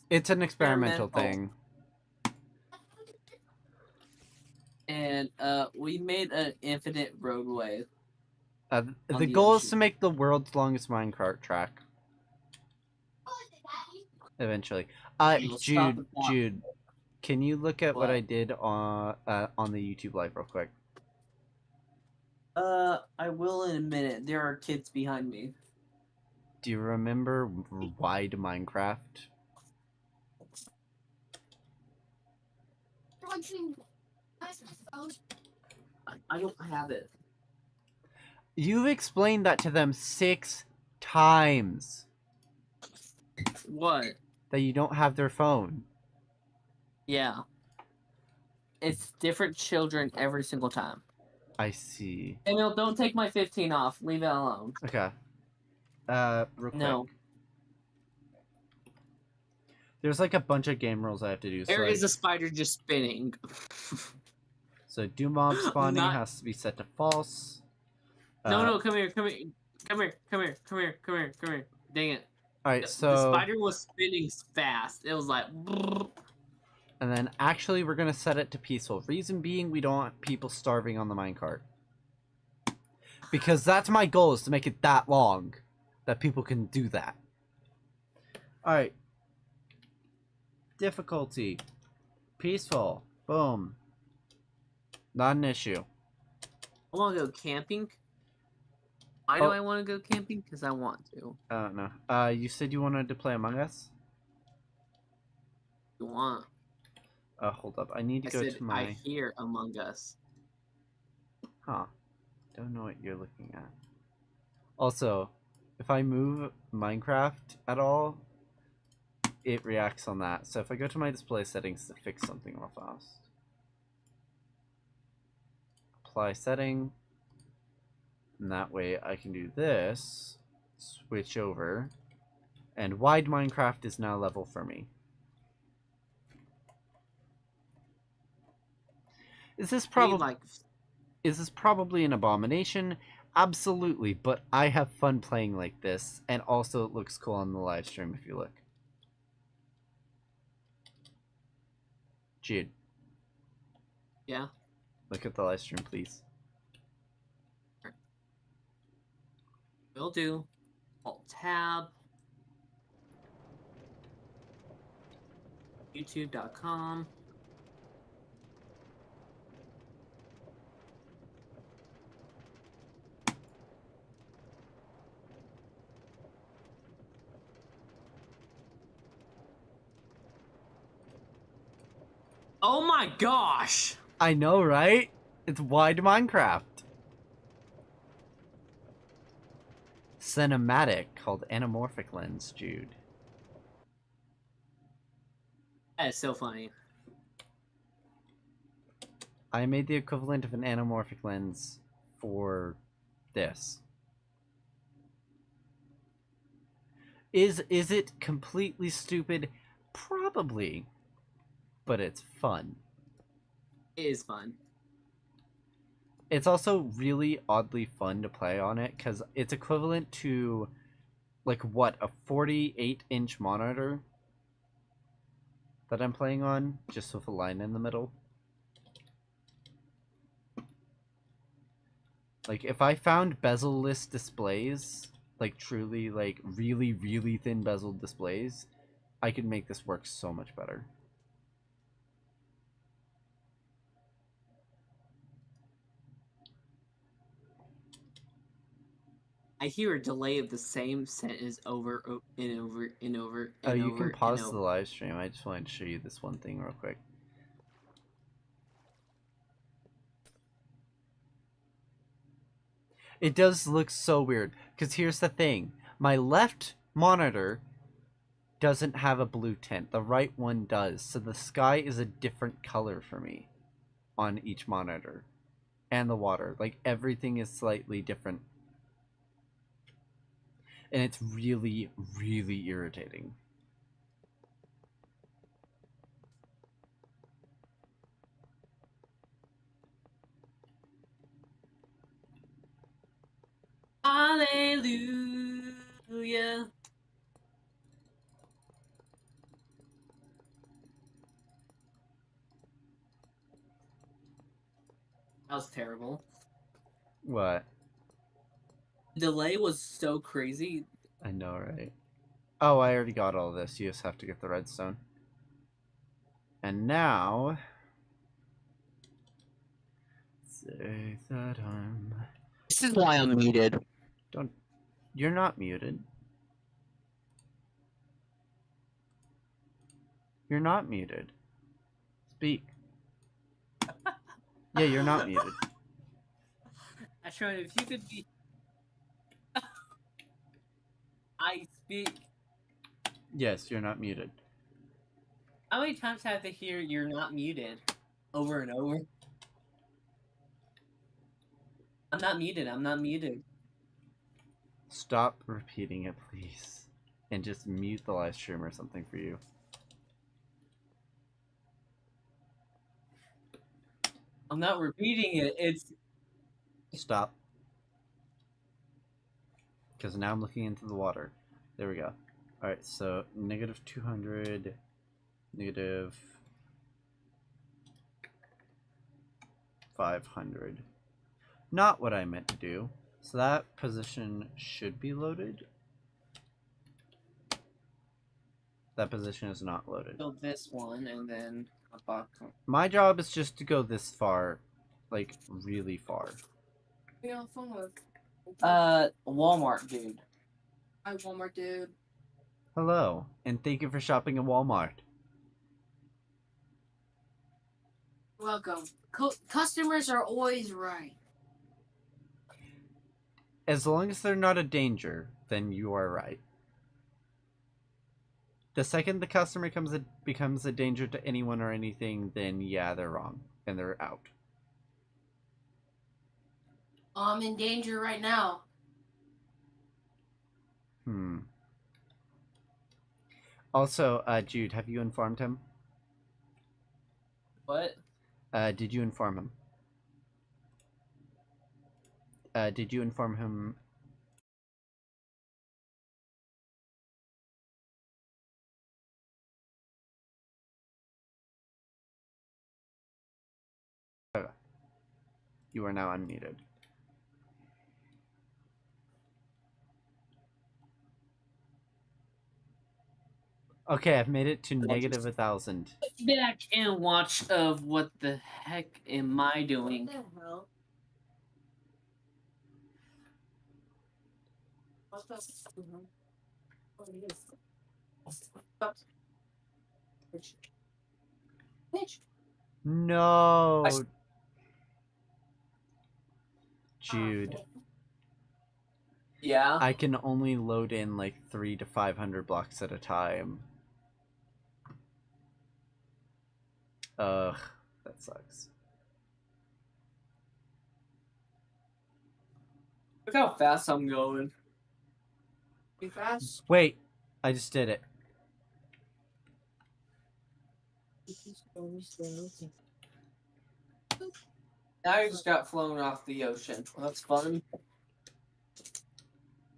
[SPEAKER 1] It's an experimental
[SPEAKER 5] experimental.
[SPEAKER 1] thing.
[SPEAKER 5] And we made an infinite roadway.
[SPEAKER 1] The
[SPEAKER 5] the
[SPEAKER 1] goal is
[SPEAKER 5] ocean.
[SPEAKER 1] to make the world's longest minecart track. Eventually.
[SPEAKER 5] You'll stop the clock.
[SPEAKER 1] Jude, can you look at what
[SPEAKER 5] What?
[SPEAKER 1] I did on the YouTube live real quick?
[SPEAKER 5] I will in a minute. There are kids behind me.
[SPEAKER 1] Do you remember wide Minecraft?
[SPEAKER 5] I don't have it.
[SPEAKER 1] You've explained that to them 6 times.
[SPEAKER 5] What?
[SPEAKER 1] That you don't have their phone.
[SPEAKER 5] Yeah. It's different children every single time.
[SPEAKER 1] I see.
[SPEAKER 5] Emil, don't take my 15 off. Leave it alone.
[SPEAKER 1] Okay. Real quick.
[SPEAKER 5] No.
[SPEAKER 1] There's like a bunch of game rules I have to do.
[SPEAKER 5] There
[SPEAKER 1] so
[SPEAKER 5] is a spider just spinning.
[SPEAKER 1] So do mob spawning
[SPEAKER 5] Not-
[SPEAKER 1] has to be set to false.
[SPEAKER 5] No, come here. Dang it.
[SPEAKER 1] Alright,
[SPEAKER 5] The
[SPEAKER 1] so...
[SPEAKER 5] spider was spinning fast. It was like...
[SPEAKER 1] And then actually we're going to set it to peaceful. Reason being we don't want people starving on the minecart. Because that's my goal, is to make it that long. That people can do that. Alright. Difficulty. Peaceful. Boom. Not an issue.
[SPEAKER 5] I want to go camping. Why do I want to go camping? Because I want to.
[SPEAKER 1] I don't know. You said you wanted to play Among Us?
[SPEAKER 5] You want.
[SPEAKER 1] Hold up. I need to
[SPEAKER 5] I
[SPEAKER 1] go
[SPEAKER 5] said,
[SPEAKER 1] to my...
[SPEAKER 5] I hear Among Us.
[SPEAKER 1] Huh. Don't know what you're looking at. Also, if I move Minecraft at all, it reacts on that. So if I go to my display settings to fix something real fast. Apply setting. And that way I can do this. Switch over. And wide Minecraft is now level for me. Is this
[SPEAKER 2] They,
[SPEAKER 1] probably
[SPEAKER 2] like,
[SPEAKER 1] is this probably an abomination? Absolutely, but I have fun playing like this, and also it looks cool on the live stream if you look. Jude,
[SPEAKER 2] yeah.
[SPEAKER 1] look at the live stream, please.
[SPEAKER 2] Will do. Alt tab. YouTube.com. Oh my gosh!
[SPEAKER 1] I know, right? It's wide Minecraft. Cinematic called anamorphic lens, Jude.
[SPEAKER 2] That is so funny.
[SPEAKER 1] I made the equivalent of an anamorphic lens for this. Is it completely stupid? Probably. But it's fun.
[SPEAKER 2] It is fun.
[SPEAKER 1] It's also really oddly fun to play on it because it's equivalent to, like, what, a 48-inch monitor that I'm playing on, just with a line in the middle. Like, if I found bezel-less displays, like, truly, like, really, really thin bezeled displays, I could make this work so much better.
[SPEAKER 2] I hear a delay of the same sentence over and over and over
[SPEAKER 1] Oh,
[SPEAKER 2] and
[SPEAKER 1] you
[SPEAKER 2] over
[SPEAKER 1] can pause
[SPEAKER 2] and
[SPEAKER 1] the
[SPEAKER 2] over.
[SPEAKER 1] live stream. I just wanted to show you this one thing real quick. It does look so weird, because here's the thing. My left monitor doesn't have a blue tint. The right one does. So the sky is a different color for me on each monitor. And the water. Like, everything is slightly different. And it's really, really irritating.
[SPEAKER 2] Hallelujah. That was terrible.
[SPEAKER 1] What?
[SPEAKER 2] The delay was so crazy.
[SPEAKER 1] I know, right? Oh, I already got all this. You just have to get the redstone. And now... say that I'm...
[SPEAKER 2] This is why I'm muted.
[SPEAKER 1] Don't... You're not muted. You're not muted. Speak. Yeah, you're not muted.
[SPEAKER 2] Ashron, if you could be... I speak...
[SPEAKER 1] Yes, you're not muted.
[SPEAKER 2] How many times have to hear you're not muted? Over and over? I'm not muted, I'm not muted.
[SPEAKER 1] Stop repeating it, please. And just mute the live stream or something for you.
[SPEAKER 2] I'm not repeating it, it's...
[SPEAKER 1] Stop. Because now I'm looking into the water. There we go. Alright, so negative 200, negative 500. Not what I meant to do. So that position should be loaded. That position is not loaded.
[SPEAKER 2] So this one, and then a box.
[SPEAKER 1] My job is just to go this far. Like, really far.
[SPEAKER 6] Who you on the phone with?
[SPEAKER 2] Walmart dude.
[SPEAKER 6] Hi, Walmart dude.
[SPEAKER 1] Hello, and thank you for shopping at Walmart.
[SPEAKER 6] Welcome. Customers are always right.
[SPEAKER 1] As long as they're not a danger, then you are right. The second the customer becomes a danger to anyone or anything, then yeah, they're wrong. And they're out.
[SPEAKER 6] I'm in danger right now.
[SPEAKER 1] Also, Jude, have you informed him?
[SPEAKER 2] What?
[SPEAKER 1] Did you inform him? Did you inform him? You are now unmuted. Okay, I've made it to negative 1,000.
[SPEAKER 2] Back and watch of what the heck am I doing?
[SPEAKER 6] What the hell? What's up? What it is? Bitch.
[SPEAKER 1] No, Jude.
[SPEAKER 2] Yeah.
[SPEAKER 1] I can only load in like 300 to 500 blocks at a time. Ugh, that sucks.
[SPEAKER 2] Look how fast I'm going.
[SPEAKER 6] Be fast.
[SPEAKER 1] Wait, I just did it.
[SPEAKER 2] Now you just got flown off the ocean. Well, that's fun.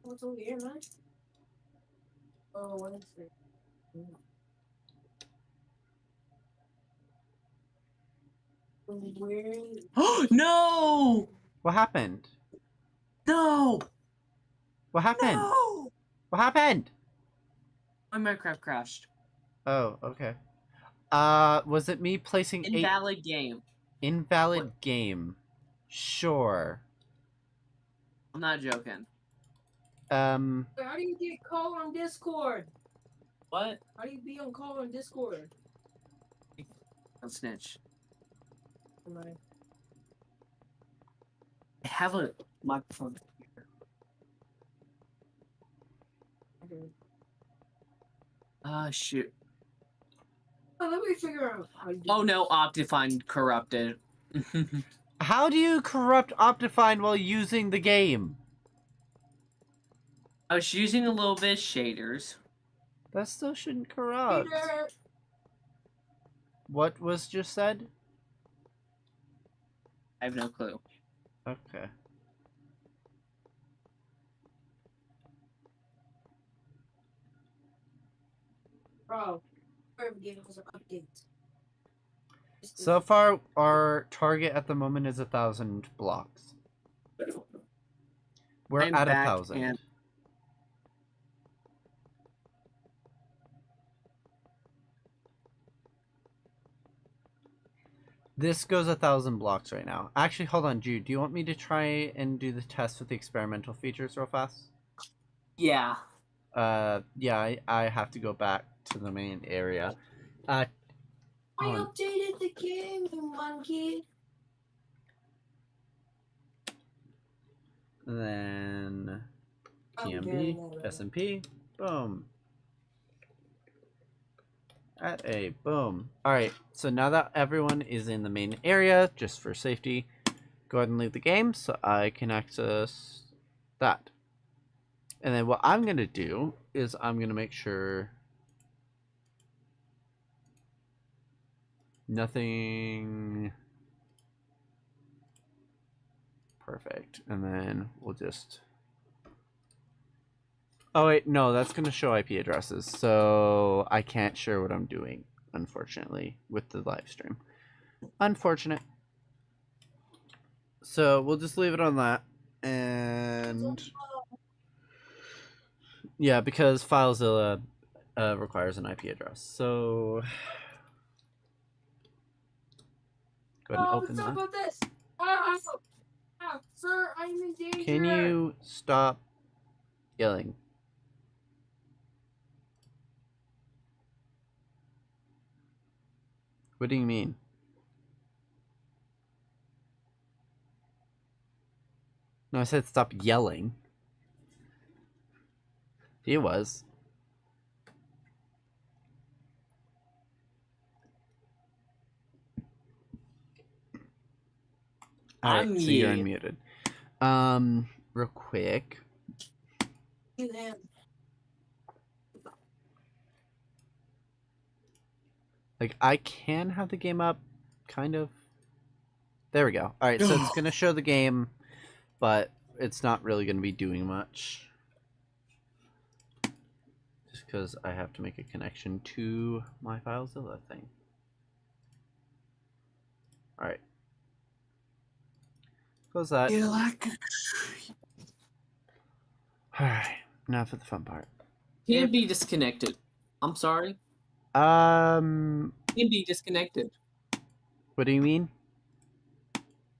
[SPEAKER 6] What's over here, man? Oh, what is it? Where?
[SPEAKER 2] No!
[SPEAKER 1] What happened?
[SPEAKER 2] No!
[SPEAKER 1] What happened?
[SPEAKER 2] No!
[SPEAKER 1] What happened?
[SPEAKER 2] My Minecraft crashed.
[SPEAKER 1] Oh, okay. Was it me placing
[SPEAKER 2] Invalid game.
[SPEAKER 1] Invalid game. Sure.
[SPEAKER 2] I'm not joking.
[SPEAKER 6] How do you get call on Discord?
[SPEAKER 2] What?
[SPEAKER 6] How do you be on call on Discord?
[SPEAKER 2] Don't snitch.
[SPEAKER 6] Am I?
[SPEAKER 2] I have a microphone here. Shoot.
[SPEAKER 6] Oh, let me figure out how to do
[SPEAKER 2] Oh no,
[SPEAKER 6] this.
[SPEAKER 2] Optifine corrupted.
[SPEAKER 1] How do you corrupt Optifine while using the game?
[SPEAKER 2] I was using a little bit of shaders.
[SPEAKER 1] That still shouldn't corrupt.
[SPEAKER 6] Peter!
[SPEAKER 1] What was just said?
[SPEAKER 2] I have no clue.
[SPEAKER 1] Okay.
[SPEAKER 6] Bro, every game has an update.
[SPEAKER 1] So far, our target at the moment is 1,000 blocks. We're
[SPEAKER 2] I'm
[SPEAKER 1] at
[SPEAKER 2] back
[SPEAKER 1] 1,000.
[SPEAKER 2] and-
[SPEAKER 1] This goes 1,000 blocks right now. Actually, hold on, Jude. Do you want me to try and do the test with the experimental features real fast?
[SPEAKER 2] Yeah.
[SPEAKER 1] Yeah, I have to go back to the main area.
[SPEAKER 6] I
[SPEAKER 1] hold on.
[SPEAKER 6] updated the game, you monkey.
[SPEAKER 1] And then
[SPEAKER 6] I'm
[SPEAKER 1] PMB,
[SPEAKER 6] very nervous.
[SPEAKER 1] SMP, boom. At a boom. Alright, so now that everyone is in the main area, just for safety, go ahead and leave the game so I can access that. And then what I'm going to do is I'm going to make sure nothing... Perfect. And then we'll just... Oh wait, no, that's going to show IP addresses, so I can't share what I'm doing, unfortunately, with the live stream. Unfortunate. So we'll just leave it on that, and yeah, because FileZilla requires an IP address. So go ahead and open
[SPEAKER 6] stop
[SPEAKER 1] that.
[SPEAKER 6] with this. Ah, sir, I'm in danger.
[SPEAKER 1] Can you stop yelling? What do you mean? No, I said stop yelling. He was. Alright, so you're unmuted. Real quick.
[SPEAKER 6] You him.
[SPEAKER 1] Like, I can have the game up, kind of. There we go. Alright, so it's going to show the game, but it's not really going to be doing much. Just because I have to make a connection to my FileZilla thing. Alright. Close that. Alright, now for the fun part.
[SPEAKER 5] Can't be disconnected. I'm sorry.
[SPEAKER 1] Um,
[SPEAKER 5] Can't be disconnected.
[SPEAKER 1] what do you mean?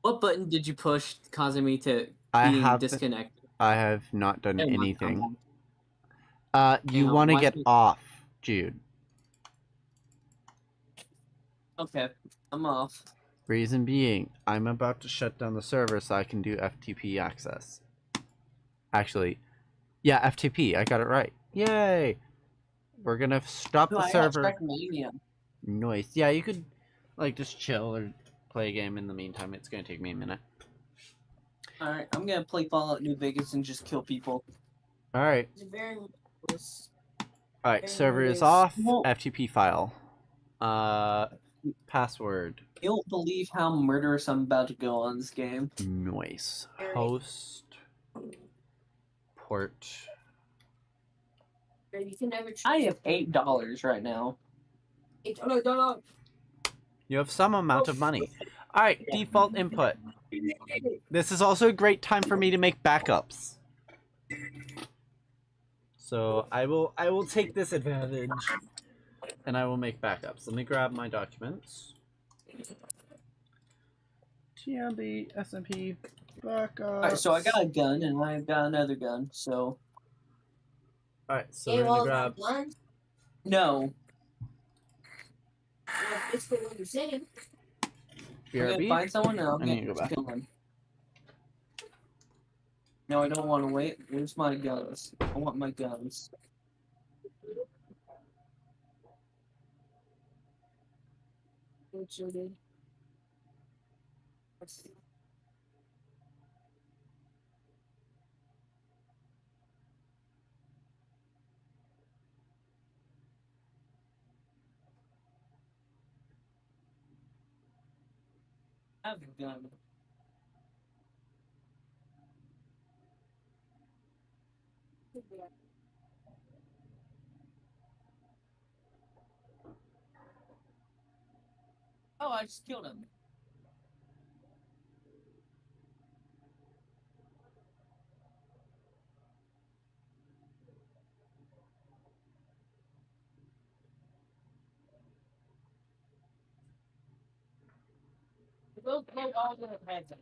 [SPEAKER 5] What button did you push causing me to
[SPEAKER 1] I
[SPEAKER 5] being
[SPEAKER 1] have
[SPEAKER 5] disconnected?
[SPEAKER 1] I have not done
[SPEAKER 5] Hang on,
[SPEAKER 1] anything.
[SPEAKER 5] I'm
[SPEAKER 1] You
[SPEAKER 5] Hang on,
[SPEAKER 1] want to
[SPEAKER 5] why
[SPEAKER 1] get
[SPEAKER 5] is it-
[SPEAKER 1] off, Jude.
[SPEAKER 5] Okay, I'm off.
[SPEAKER 1] Reason being, I'm about to shut down the server so I can do FTP access. Actually, yeah, FTP, I got it right. Yay! We're gonna stop
[SPEAKER 5] Ooh,
[SPEAKER 1] the
[SPEAKER 5] I got
[SPEAKER 1] server.
[SPEAKER 5] Trackmania.
[SPEAKER 1] Noise. Yeah, you could, like, just chill or play a game in the meantime. It's gonna take me a minute.
[SPEAKER 5] Alright, I'm gonna play Fallout New Vegas and just kill people.
[SPEAKER 1] Alright.
[SPEAKER 6] It's very
[SPEAKER 1] Alright, server is
[SPEAKER 6] Anyways,
[SPEAKER 1] off.
[SPEAKER 5] well-
[SPEAKER 1] FTP file. Password.
[SPEAKER 5] You don't believe how murderous I'm about to go on this game.
[SPEAKER 1] Noise.
[SPEAKER 6] Alright.
[SPEAKER 1] Host. Port.
[SPEAKER 6] you can never
[SPEAKER 5] I have $8 right now.
[SPEAKER 6] No.
[SPEAKER 1] You have some amount of money. Alright, default input. This is also a great time for me to make backups. So I will take this advantage and I will make backups. Let me grab my documents. TMB, SMP, backups.
[SPEAKER 5] Alright, so I got a gun and I've got another gun, so
[SPEAKER 1] Alright, so we're gonna grab
[SPEAKER 5] no.
[SPEAKER 6] It's the one you're saying.
[SPEAKER 5] I'm gonna
[SPEAKER 1] BRB.
[SPEAKER 5] find someone else.
[SPEAKER 1] I need to go back.
[SPEAKER 5] Kill him. No, I don't want to wait. Where's my guns? I want my guns. I have a gun. Oh, I just killed him. We'll blow all their heads in.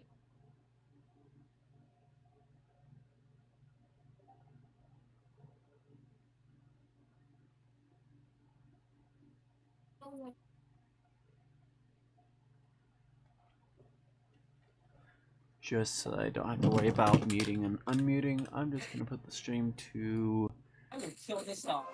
[SPEAKER 1] Just so I don't have to worry about muting and unmuting, I'm just gonna put the stream to
[SPEAKER 5] I'm gonna kill this off.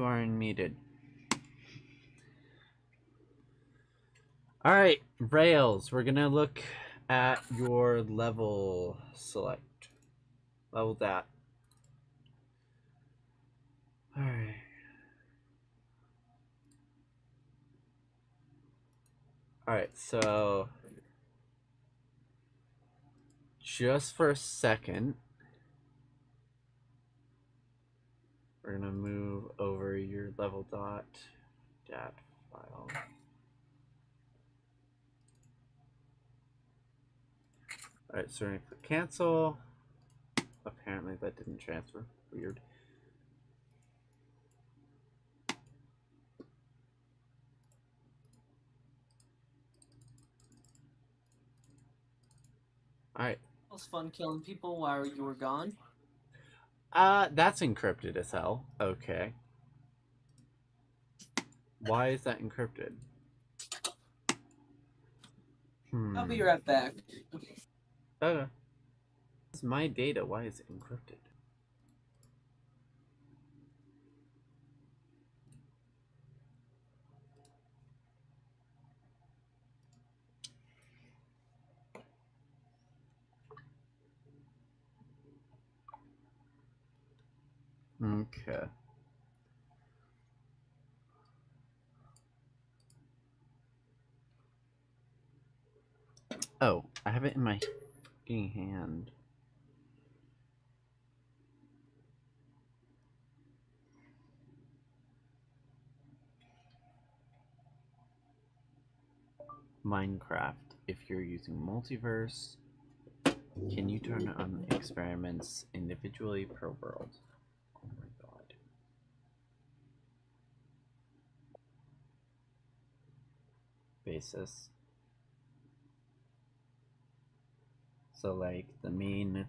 [SPEAKER 1] are unmuted. Alright, Rails, we're gonna look at your level select. Level that. Alright. Alright, so just for a second, we're gonna move over your level dat file. Alright, so we're gonna click cancel. Apparently that didn't transfer. Weird. Alright.
[SPEAKER 5] It was fun killing people while you were gone.
[SPEAKER 1] That's encrypted as hell. Okay. Why is that encrypted?
[SPEAKER 5] I'll be right back.
[SPEAKER 1] Okay. This is my data. Why is it encrypted? Okay. Oh, I have it in my fucking hand. Minecraft. If you're using multiverse, can you turn on experiments individually per world? Oh my god. Basis. So like the main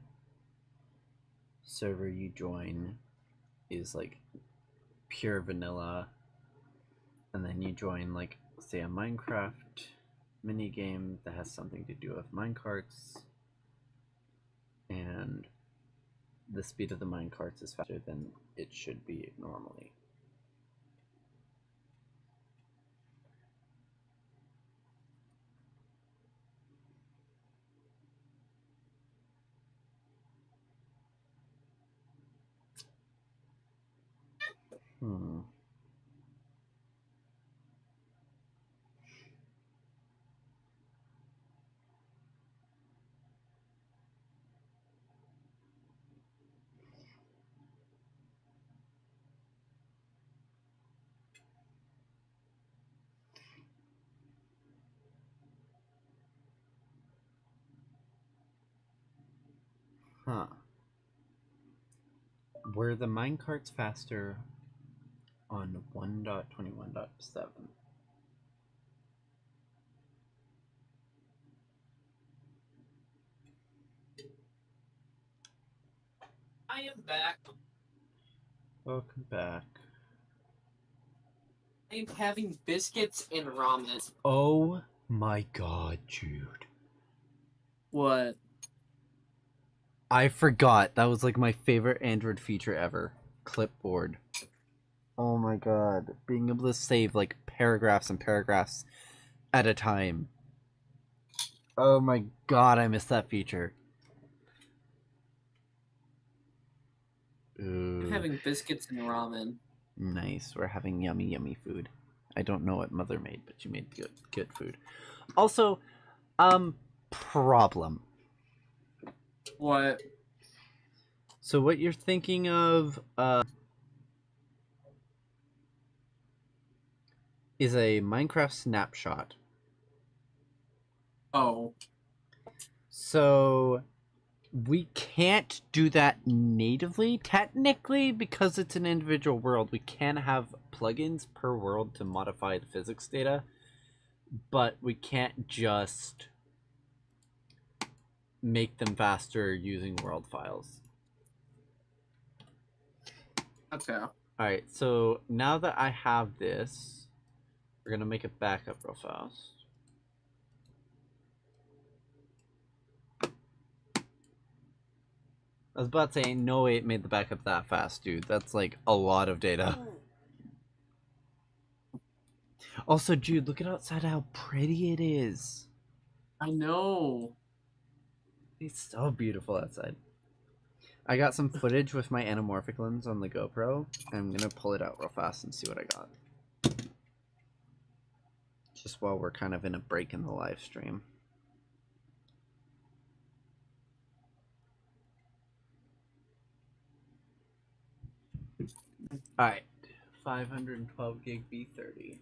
[SPEAKER 1] server you join is like pure vanilla, and then you join like say a Minecraft mini game that has something to do with minecarts, and the speed of the minecarts is faster than it should be normally. Huh. Were the minecarts faster on 1.21.7?
[SPEAKER 5] I am back.
[SPEAKER 1] Welcome back.
[SPEAKER 5] I am having biscuits and ramen.
[SPEAKER 1] Oh my god, Jude.
[SPEAKER 2] What?
[SPEAKER 1] I forgot. That was like my favorite Android feature ever. Clipboard. Oh my god. Being able to save like paragraphs and paragraphs at a time. Oh my god, I missed that feature. Ooh.
[SPEAKER 5] I'm having biscuits and ramen.
[SPEAKER 1] Nice. We're having yummy, yummy food. I don't know what Mother made, but she made good food. Also, problem.
[SPEAKER 5] What?
[SPEAKER 1] So what you're thinking of, is a Minecraft snapshot.
[SPEAKER 5] Oh.
[SPEAKER 1] So we can't do that natively, technically, because it's an individual world. We can have plugins per world to modify the physics data, but we can't just make them faster using world files.
[SPEAKER 5] Okay.
[SPEAKER 1] Alright, so now that I have this, we're gonna make a backup real fast. I was about to say, no way it made the backup that fast, dude. That's like a lot of data. Also, Jude, look at outside how pretty it is.
[SPEAKER 2] I know.
[SPEAKER 1] It's so beautiful outside. I got some footage with my anamorphic lens on the GoPro. I'm gonna pull it out real fast and see what I got. Just while we're kind of in a break in the live stream. Alright. 512 gig B30.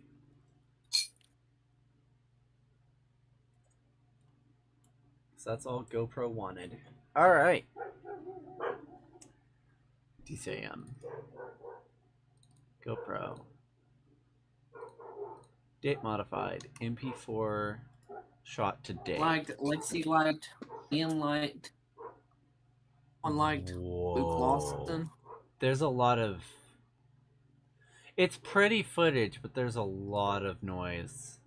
[SPEAKER 1] So that's all GoPro wanted. Alright. DCAM. GoPro. Date modified. MP4 shot today.
[SPEAKER 2] Liked, Lexi liked, Ian liked, one liked, Luke Lawson.
[SPEAKER 1] There's a lot of... It's pretty footage, but there's a lot of noise.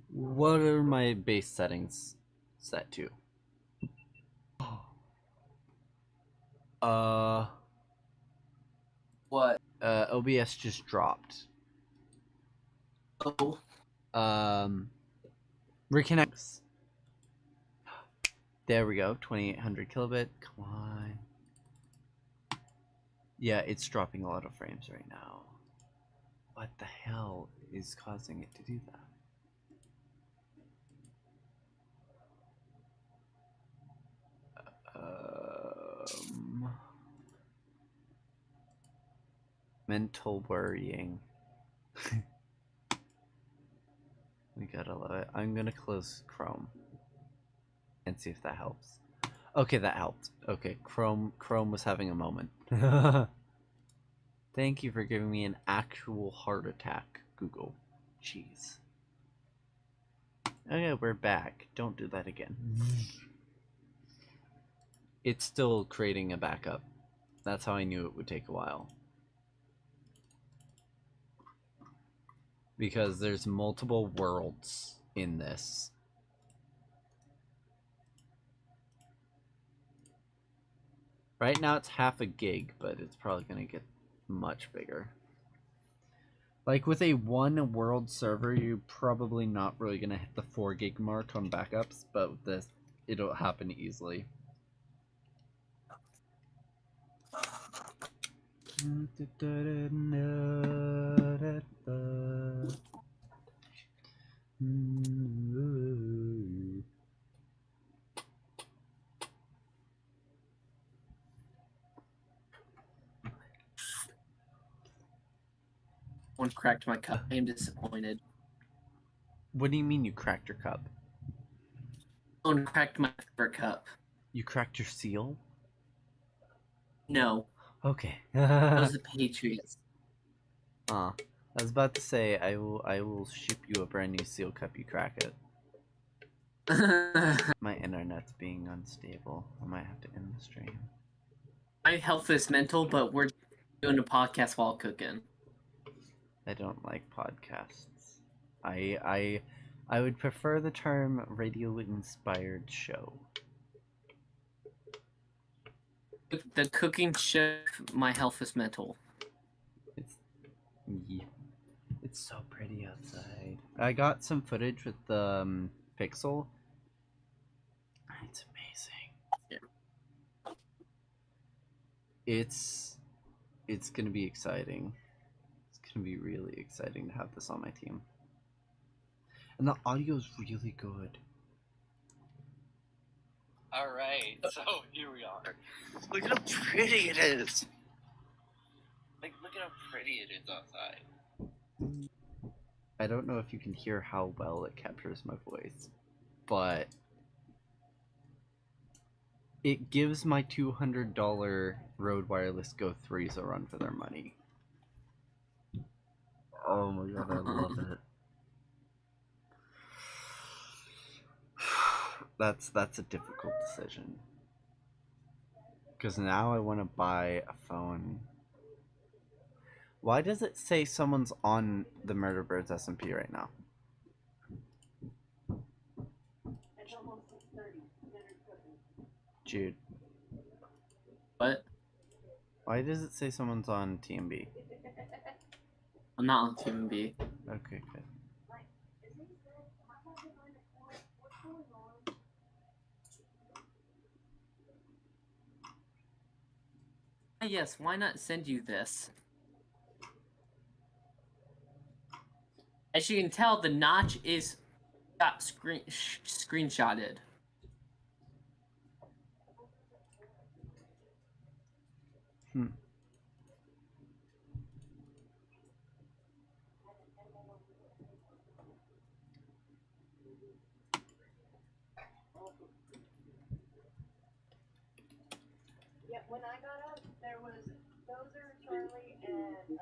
[SPEAKER 1] What are my base settings set to?
[SPEAKER 2] What?
[SPEAKER 1] OBS just dropped.
[SPEAKER 2] Oh.
[SPEAKER 1] Reconnects. There we go. 2800 kilobit. Come on. Yeah, it's dropping a lot of frames right now. What the hell is causing it to do that? Mental worrying. We gotta love it. I'm gonna close Chrome and see if that helps. Okay, that helped. Okay, Chrome was having a moment. Thank you for giving me an actual heart attack, Google. Jeez. Okay, we're back. Don't do that again. It's still creating a backup. That's how I knew it would take a while. Because there's multiple worlds in this. Right now it's half a gig, but it's probably going to get much bigger. Like with a one world server, you're probably not really going to hit the 4 gig mark on backups, but with this, it'll happen easily.
[SPEAKER 2] One cracked my cup. I am disappointed.
[SPEAKER 1] What do you mean you cracked your cup?
[SPEAKER 2] One cracked my favorite cup.
[SPEAKER 1] You cracked your seal?
[SPEAKER 2] No,
[SPEAKER 1] Okay.
[SPEAKER 2] it was the Patriots.
[SPEAKER 1] I was about to say I will ship you a brand new seal cup. You crack it. My internet's being unstable. I might have to end the stream.
[SPEAKER 2] My health is mental, but we're doing a podcast while cooking.
[SPEAKER 1] I don't like podcasts. I would prefer the term radio-inspired show.
[SPEAKER 2] The cooking show, my health is mental.
[SPEAKER 1] It's so pretty outside. I got some footage with the Pixel. It's amazing.
[SPEAKER 2] Yeah.
[SPEAKER 1] It's gonna be exciting. It's gonna be really exciting to have this on my team. And the audio is really good. Alright, so here we are. Look at how pretty it is! Like, look at how pretty it is outside. I don't know if you can hear how well it captures my voice, but it gives my $200 Rode Wireless Go 3s a run for their money. Oh my god, I love it. That's a difficult decision. Because now I want to buy a phone. Why does it say someone's on the Murder Birds SMP right now? Jude.
[SPEAKER 2] What?
[SPEAKER 1] Why does it say someone's on TMB?
[SPEAKER 2] I'm not on TMB.
[SPEAKER 1] Okay, good.
[SPEAKER 2] Yes, why not send you this? As you can tell, the notch is got screenshotted.
[SPEAKER 1] Hmm.
[SPEAKER 7] Yeah, when I got up, there was Dozer, Charlie, and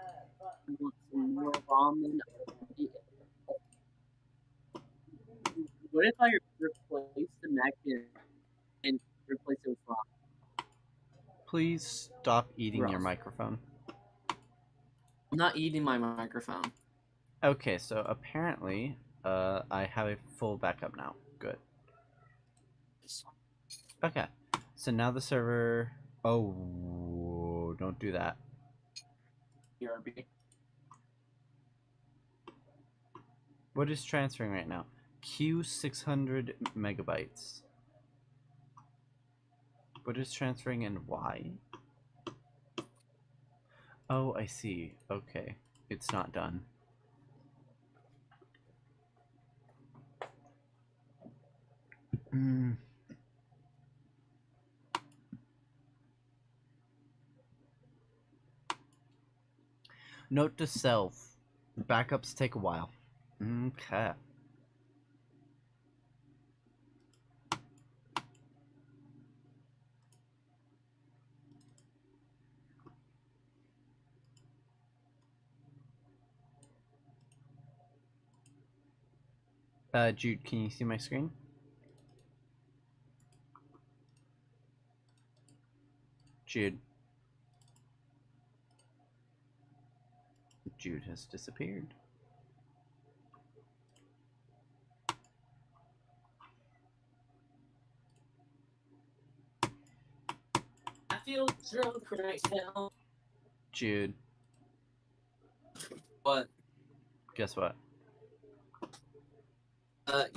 [SPEAKER 2] You want some more ramen? What if I replace the neck and replace it with ramen?
[SPEAKER 1] Please stop eating your
[SPEAKER 2] Rough.
[SPEAKER 1] microphone.
[SPEAKER 2] I'm not eating my microphone.
[SPEAKER 1] Okay, so apparently, I have a full backup now. Good. Okay, so now the server. Oh, don't do that.
[SPEAKER 2] BRB.
[SPEAKER 1] What is transferring right now? Q 600 megabytes. What is transferring and why? Oh, I see. Okay, it's not done. Hmm. Note to self: backups take a while. Okay. Jude, can you see my screen? Jude. Jude has disappeared.
[SPEAKER 2] I feel drunk right now.
[SPEAKER 1] Jude,
[SPEAKER 2] What?
[SPEAKER 1] guess what?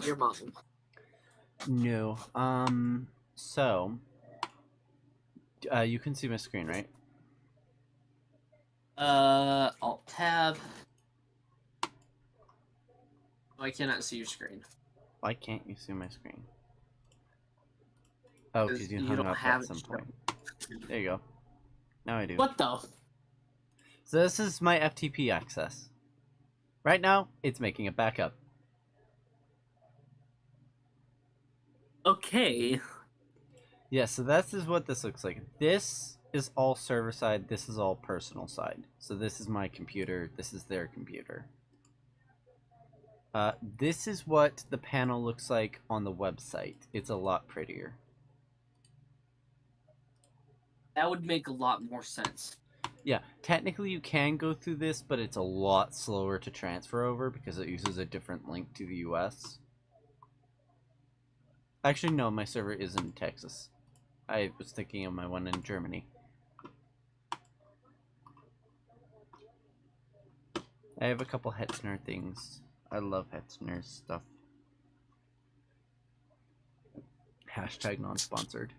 [SPEAKER 2] Your mom.
[SPEAKER 1] No. So, you can see my screen, right?
[SPEAKER 2] Alt tab. Oh, I cannot see your screen.
[SPEAKER 1] Why can't you see my screen? Oh, because you
[SPEAKER 2] You
[SPEAKER 1] hung
[SPEAKER 2] don't
[SPEAKER 1] up
[SPEAKER 2] have
[SPEAKER 1] at
[SPEAKER 2] it
[SPEAKER 1] some
[SPEAKER 2] shown.
[SPEAKER 1] point. There you go. Now I do.
[SPEAKER 2] What the?
[SPEAKER 1] So this is my FTP access. Right now, it's making a backup.
[SPEAKER 2] Okay.
[SPEAKER 1] Yeah, so this is what this looks like. This is all server side, this is all personal side. So this is my computer, this is their computer. This is what the panel looks like on the website. It's a lot prettier.
[SPEAKER 2] That would make a lot more sense.
[SPEAKER 1] Yeah, technically you can go through this, but it's a lot slower to transfer over because it uses a different link to the US. Actually, no, my server is in Texas. I was thinking of my one in Germany. I have a couple Hetzner things. I love Hetzner's stuff. Hashtag non-sponsored.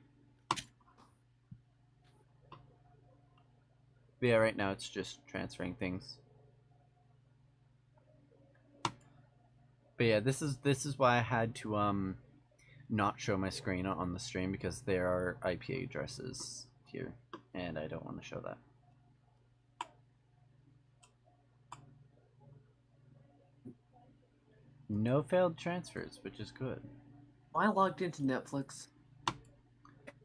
[SPEAKER 1] But yeah, right now it's just transferring things. But yeah, this is why I had to not show my screen on the stream because there are IP addresses here, and I don't want to show that. No failed transfers, which is good.
[SPEAKER 2] Am I logged into Netflix?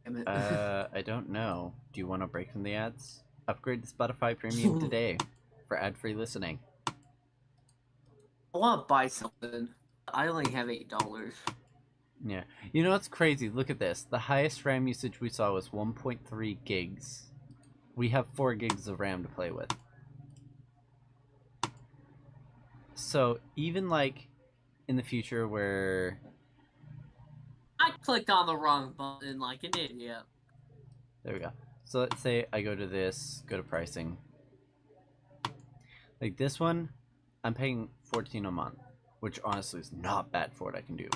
[SPEAKER 2] Damn it.
[SPEAKER 1] I don't know. Do you want to break from the ads? Upgrade to Spotify Premium today for ad-free listening.
[SPEAKER 2] I want to buy something. I only have $8.
[SPEAKER 1] Yeah. You know what's crazy? Look at this. The highest RAM usage we saw was 1.3 gigs. We have 4 gigs of RAM to play with. So even like in the future where...
[SPEAKER 2] I clicked on the wrong button like an idiot.
[SPEAKER 1] There we go. So let's say I go to this, go to pricing. Like this one, I'm paying $14 a month, which honestly is not bad for what I can do.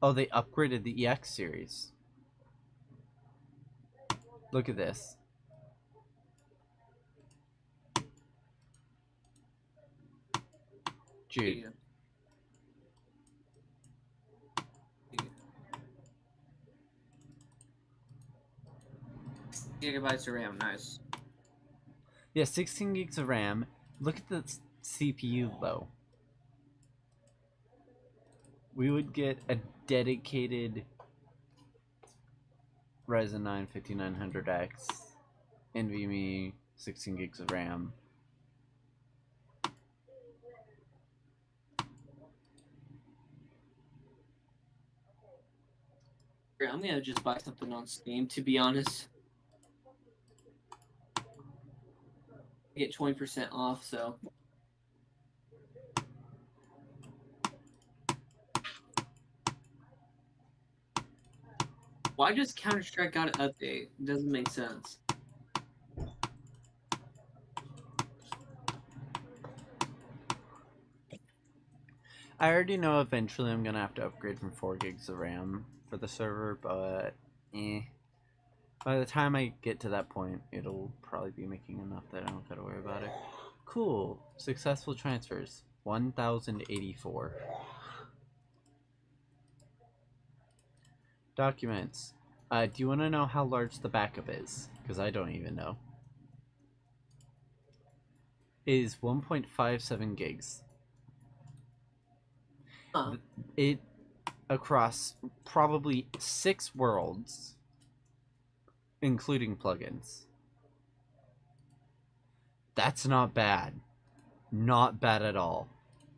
[SPEAKER 1] Oh, they upgraded the EX series. Look at this. Jude.
[SPEAKER 2] Gigabytes of RAM, nice.
[SPEAKER 1] Yeah, 16 gigs of RAM. Look at the CPU though. We would get a dedicated Ryzen 9 5900X, NVMe, 16 gigs of RAM.
[SPEAKER 5] I'm gonna just buy something on Steam, to be honest. Get 20% off, so. Why does Counter-Strike got an update? It doesn't make sense.
[SPEAKER 1] I already know eventually I'm gonna have to upgrade from 4 gigs of RAM for the server, but by the time I get to that point, it'll probably be making enough that I don't gotta worry about it. Cool. Successful transfers. 1,084. Documents. Do you want to know how large the backup is? Because I don't even know. It is 1.57 gigs.
[SPEAKER 5] Huh.
[SPEAKER 1] It across probably 6 worlds, including plugins. That's not bad. Not bad at all.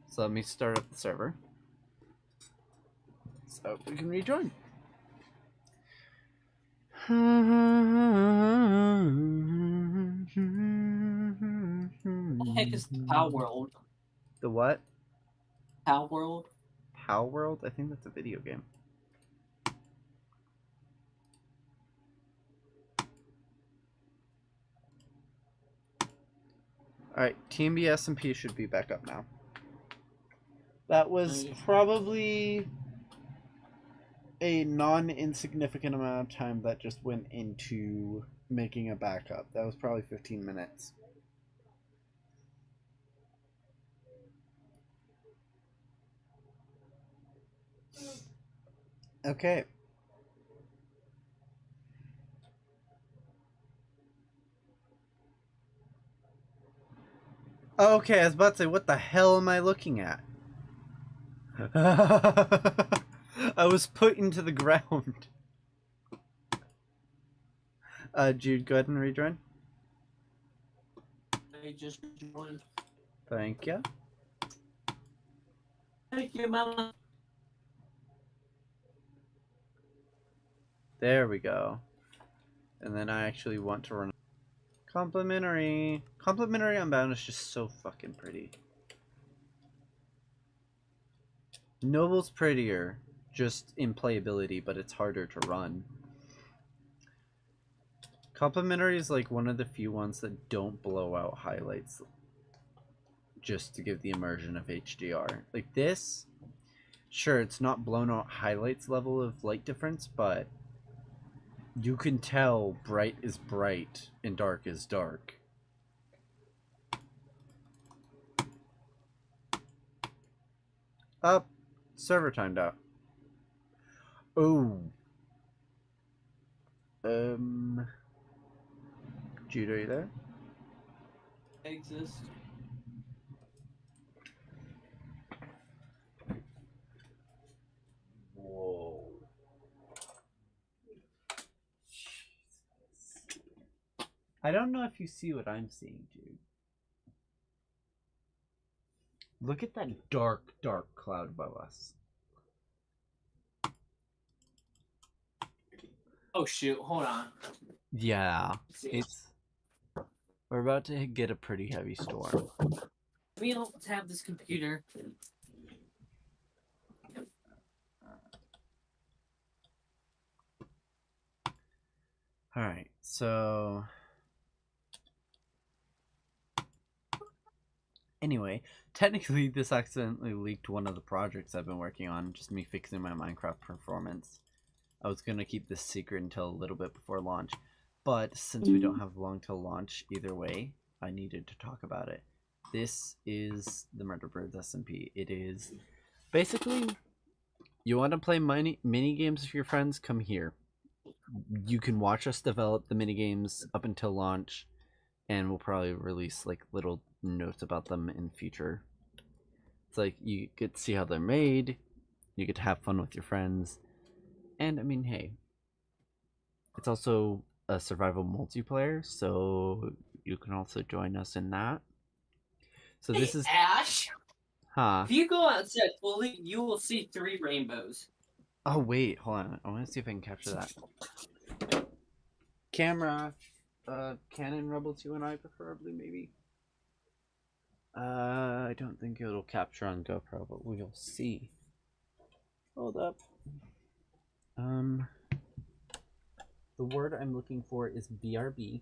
[SPEAKER 1] So let me start up the server so we can rejoin.
[SPEAKER 5] What the heck is Pow World?
[SPEAKER 1] The what?
[SPEAKER 5] Pow World?
[SPEAKER 1] Pow World? I think that's a video game. Alright, TMB SMP should be back up now. That was probably a non-insignificant amount of time that just went into making a backup. That was probably 15 minutes. Okay. Okay, I was about to say, what the hell am I looking at? I was put into the ground. Jude, go ahead and rejoin.
[SPEAKER 5] I just joined.
[SPEAKER 1] Thank you.
[SPEAKER 5] Thank you, Mama.
[SPEAKER 1] There we go. And then I actually want to run complimentary. Complimentary Unbound is just so fucking pretty. Noble's prettier, just in playability, but it's harder to run. Complimentary is like one of the few ones that don't blow out highlights just to give the immersion of HDR. Like this, sure, it's not blown out highlights level of light difference, but you can tell bright is bright and dark is dark. Up. Server timed out. Oh. Jude, are you there?
[SPEAKER 5] I exist.
[SPEAKER 1] Whoa. I don't know if you see what I'm seeing, dude. Look at that dark, dark cloud above us.
[SPEAKER 5] Oh shoot, hold on.
[SPEAKER 1] Yeah, it's... We're about to get a pretty heavy storm.
[SPEAKER 5] We don't have this computer.
[SPEAKER 1] Alright, so... Anyway, technically this accidentally leaked one of the projects I've been working on, just me fixing my Minecraft performance. I was going to keep this secret until a little bit before launch, but since we don't have long till launch either way, I needed to talk about it. This is the Murder Birds SMP. It is basically, you want to play mini games with your friends, come here. You can watch us develop the mini games up until launch, and we'll probably release like little notes about them in future. It's like you get to see how they're made, you get to have fun with your friends, and I mean, hey, it's also a survival multiplayer, so you can also join us in that. So this is
[SPEAKER 2] Ash.
[SPEAKER 1] huh.
[SPEAKER 2] If you go outside fully, you will see 3 rainbows.
[SPEAKER 1] Oh wait, hold on. I want to see if I can capture that. Camera, Canon Rebel 2 and I preferably, maybe. I don't think it'll capture on GoPro, but we'll see. Hold up. The word I'm looking for is BRB.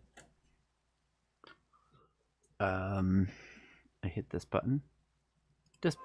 [SPEAKER 1] I hit this button. Just.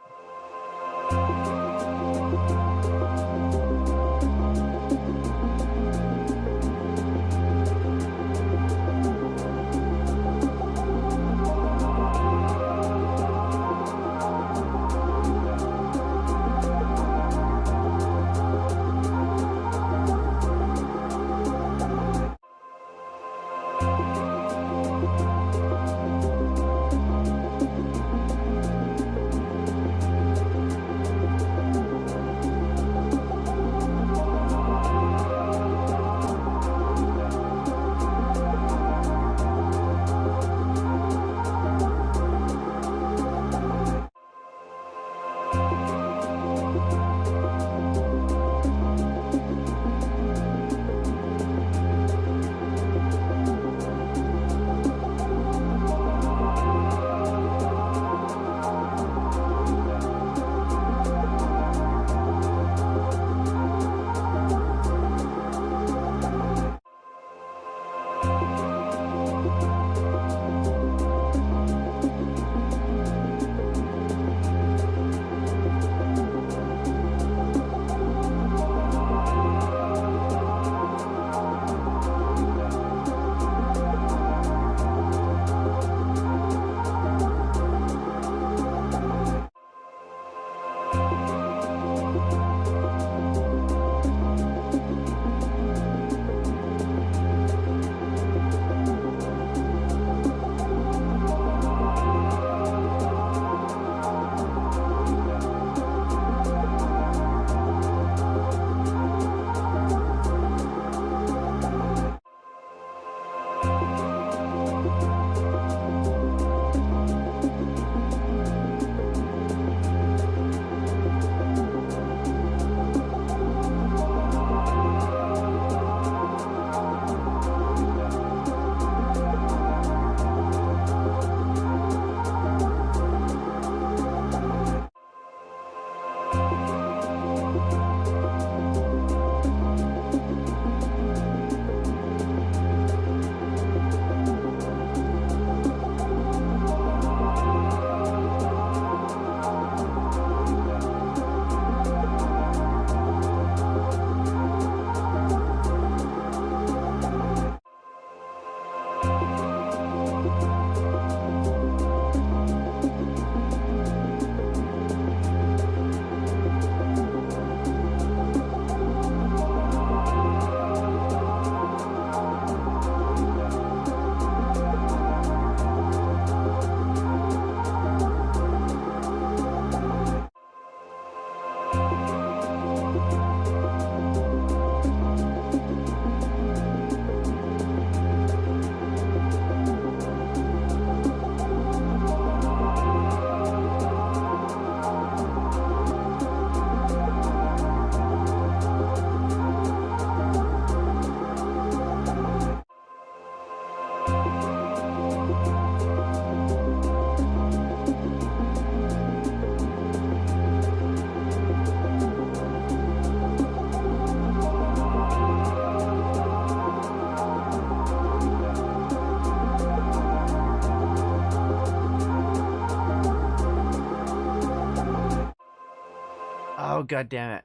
[SPEAKER 1] god damn it.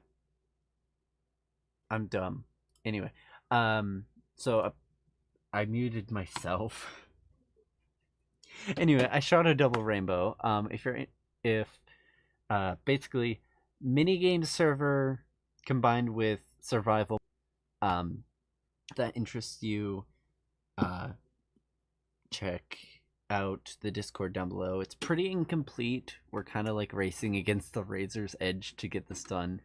[SPEAKER 1] I'm dumb. Anyway, so I muted myself. Anyway, I shot a double rainbow. If basically minigame server combined with survival that interests you, check out the Discord down below. It's pretty incomplete. We're kind of like racing against the razor's edge to get this done.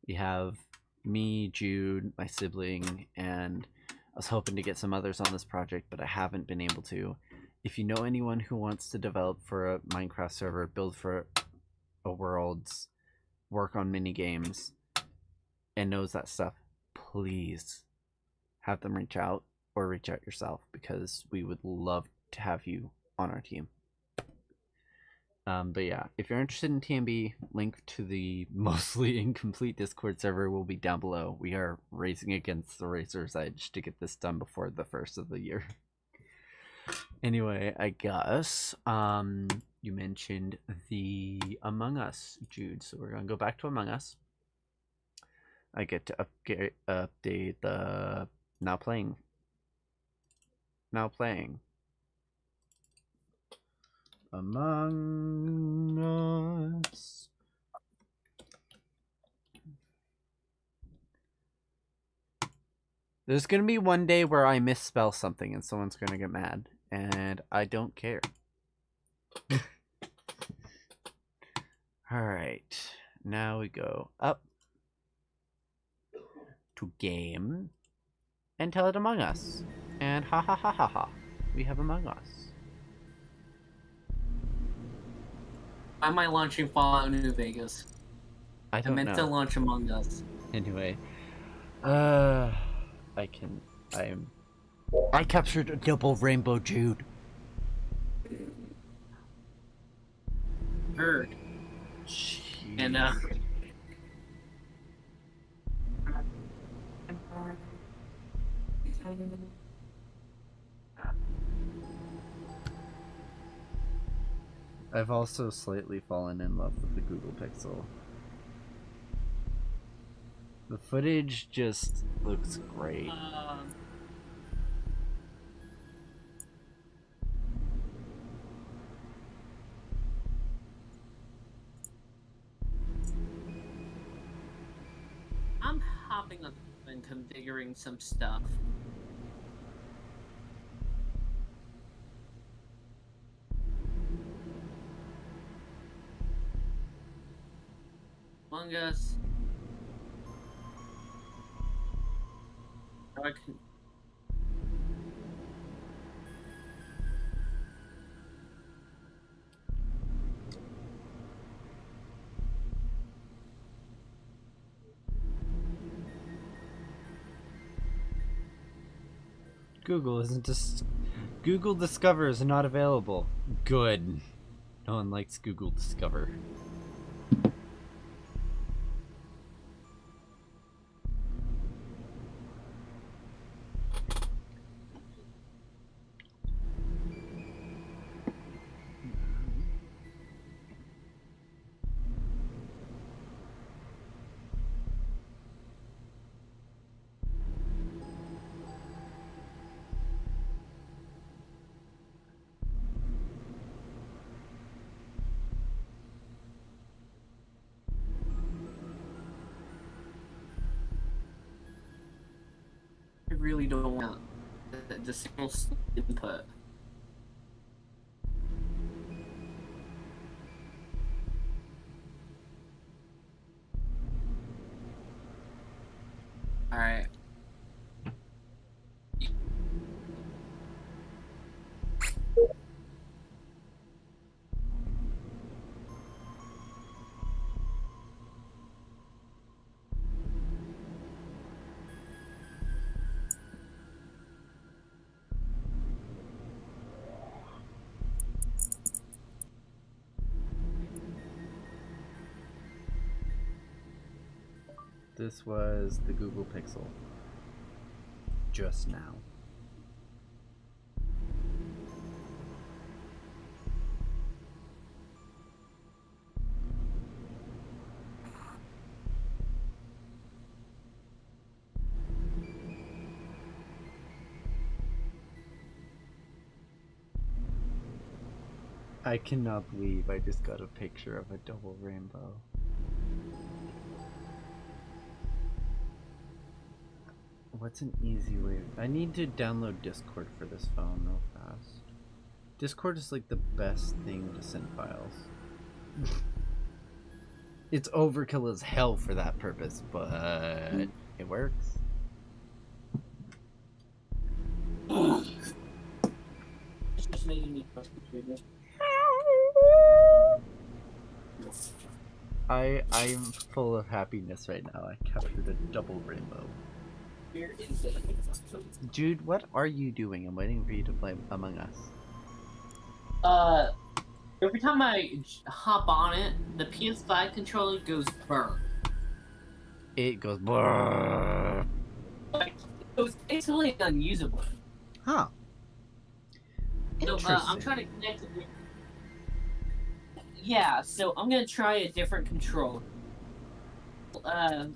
[SPEAKER 1] We have me, Jude, my sibling, and I was hoping to get some others on this project, but I haven't been able to. If you know anyone who wants to develop for a Minecraft server, build for a worlds, work on mini games, and knows that stuff, please have them reach out or reach out yourself, because we would love to have you on our team. But yeah, if you're interested in TMB, link to the mostly incomplete Discord server will be down below. We are racing against the razor's edge to get this done before the first of the year. Anyway, I guess you mentioned the Among Us, Jude, so we're gonna go back to Among Us. I get to update the now playing. Among Us. There's gonna be one day where I misspell something and someone's gonna get mad, and I don't care. Alright, now we go up to game and tell it Among Us. And ha ha ha ha ha, we have Among Us.
[SPEAKER 2] Why am I launching Fallout New Vegas?
[SPEAKER 1] I
[SPEAKER 2] I meant to
[SPEAKER 1] know.
[SPEAKER 2] launch Among Us.
[SPEAKER 1] Anyway, I captured a double rainbow, Jude.
[SPEAKER 2] Heard.
[SPEAKER 1] Jeez.
[SPEAKER 2] And
[SPEAKER 1] I've also slightly fallen in love with the Google Pixel. The footage just looks great.
[SPEAKER 2] I'm hopping up and configuring some stuff. Among Us. I can...
[SPEAKER 1] Google Discover is not available. Good. No one likes Google Discover.
[SPEAKER 2] I really don't want the single input. Alright.
[SPEAKER 1] This was the Google Pixel. Just now. I cannot believe I just got a picture of a double rainbow. What's an easy way? I need to download Discord for this phone real fast. Discord is like the best thing to send files. It's overkill as hell for that purpose, but it works.
[SPEAKER 5] It's just making me frustrated.
[SPEAKER 1] I'm full of happiness right now. I captured a double rainbow.
[SPEAKER 5] Where is it?
[SPEAKER 1] Jude, what are you doing? I'm waiting for you to play Among Us.
[SPEAKER 2] Every time I hop on it, the PS5 controller goes burr.
[SPEAKER 1] It goes brrrr.
[SPEAKER 2] Like, it was basically unusable.
[SPEAKER 1] Huh.
[SPEAKER 2] So,
[SPEAKER 1] Interesting.
[SPEAKER 2] I'm trying to connect it with... Yeah, so I'm gonna try a different controller.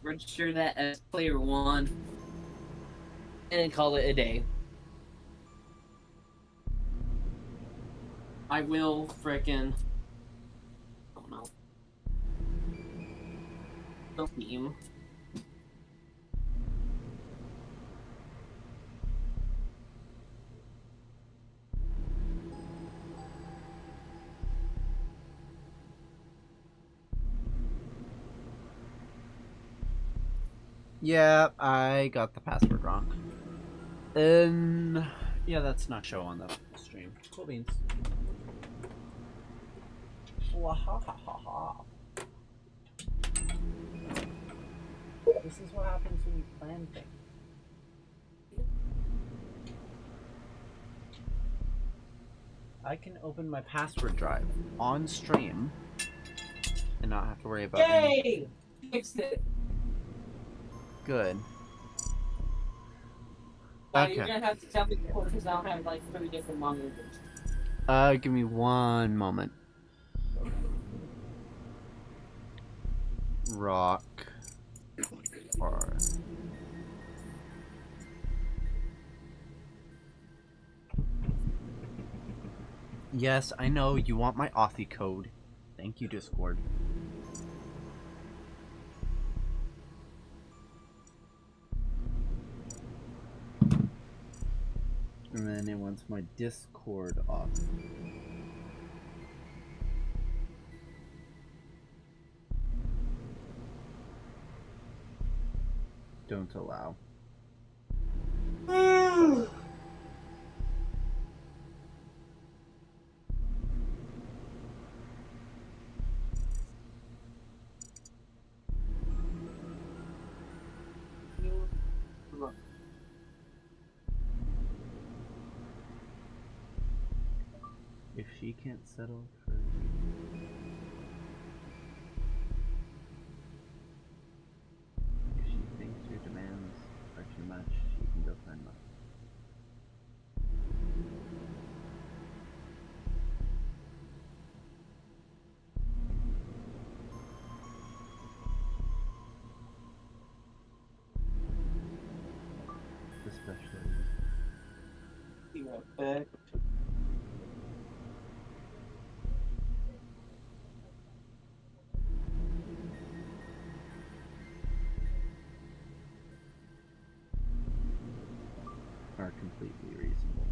[SPEAKER 2] Register that as player 1. And then call it a day. I will frickin'... I don't know. The theme.
[SPEAKER 1] Yeah, I got the password wrong. Yeah, that's not show on the stream. Cool beans. This is what happens when you plan things. I can open my password drive on stream and not have to worry about any...
[SPEAKER 5] Yay! Fixed it.
[SPEAKER 1] Good.
[SPEAKER 5] Now
[SPEAKER 1] Okay.
[SPEAKER 5] you're gonna have to tell me the code because I don't have like 3 different monitors.
[SPEAKER 1] Give me one moment. Rock. Or... Yes, I know you want my Authy code. Thank you, Discord. And then it wants my Discord off. Don't allow. If she can't settle for... If she thinks your demands are too much, she can go find love. Especially...
[SPEAKER 5] Be right back.
[SPEAKER 1] are completely reasonable.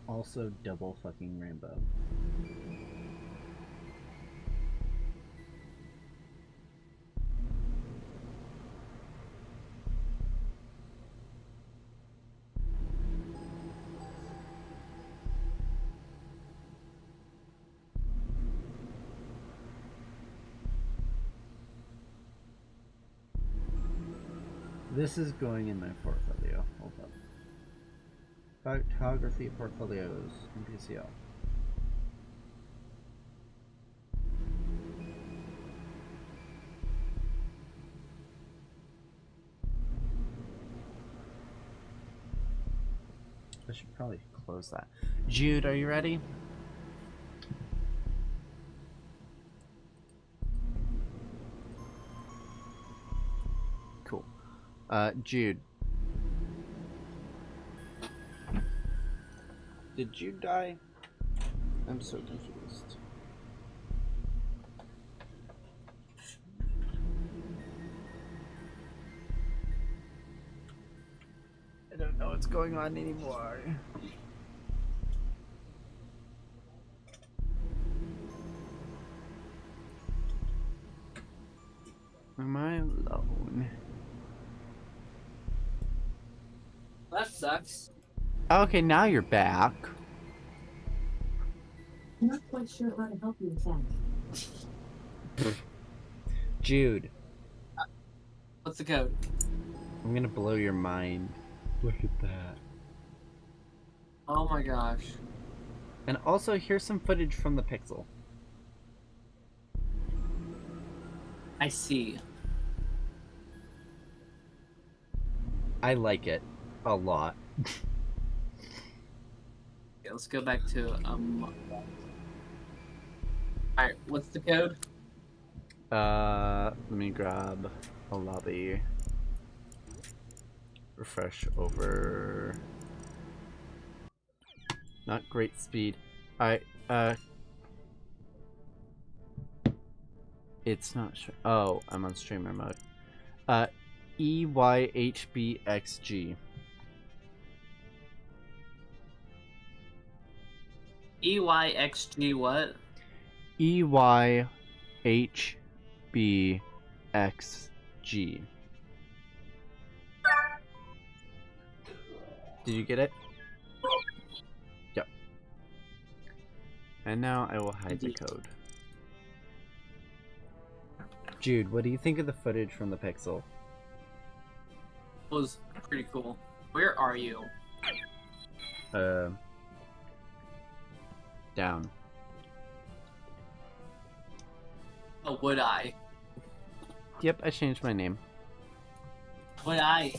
[SPEAKER 1] Also, double fucking rainbow. This is going in my portfolio. Hold up. Photography portfolios in PCL. I should probably close that. Jude, are you ready? Jude. Did Jude die? I'm so confused. I don't know what's going on anymore. Am I alone?
[SPEAKER 5] That sucks.
[SPEAKER 1] Okay, now you're back.
[SPEAKER 8] I'm not quite sure how to help you with that.
[SPEAKER 1] Jude,
[SPEAKER 5] What's the code?
[SPEAKER 1] I'm gonna blow your mind. Look at that.
[SPEAKER 5] Oh my gosh.
[SPEAKER 1] And also, here's some footage from the Pixel.
[SPEAKER 5] I see.
[SPEAKER 1] I like it a lot.
[SPEAKER 5] Okay, let's go back to Alright, what's the code?
[SPEAKER 1] Let me grab a lobby. Refresh over. Not great speed. It's not sure. Oh, I'm on streamer mode. EYHBXG.
[SPEAKER 5] EYXG what?
[SPEAKER 1] EYHBXG. Did you get it? Yep. And now I will hide the code. Jude, what do you think of the footage from the Pixel?
[SPEAKER 5] Was pretty cool. Where are you?
[SPEAKER 1] Down.
[SPEAKER 5] Oh, would I?
[SPEAKER 1] Yep, I changed my name.
[SPEAKER 5] Would I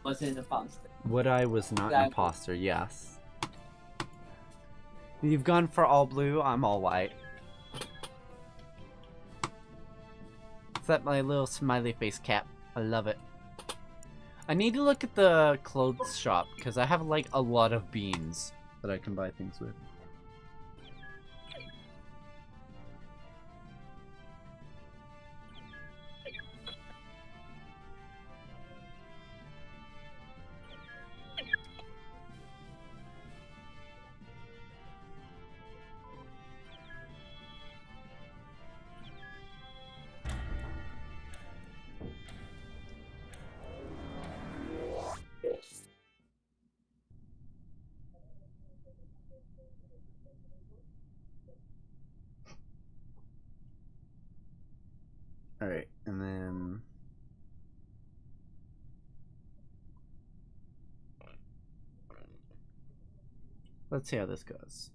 [SPEAKER 5] was an imposter?
[SPEAKER 1] Would I was not an
[SPEAKER 5] Exactly.
[SPEAKER 1] imposter, yes. You've gone for all blue, I'm all white. Is that my little smiley face cap? I love it. I need to look at the clothes shop, because I have like a lot of beans that I can buy things with. Alright, and then... let's see how this goes.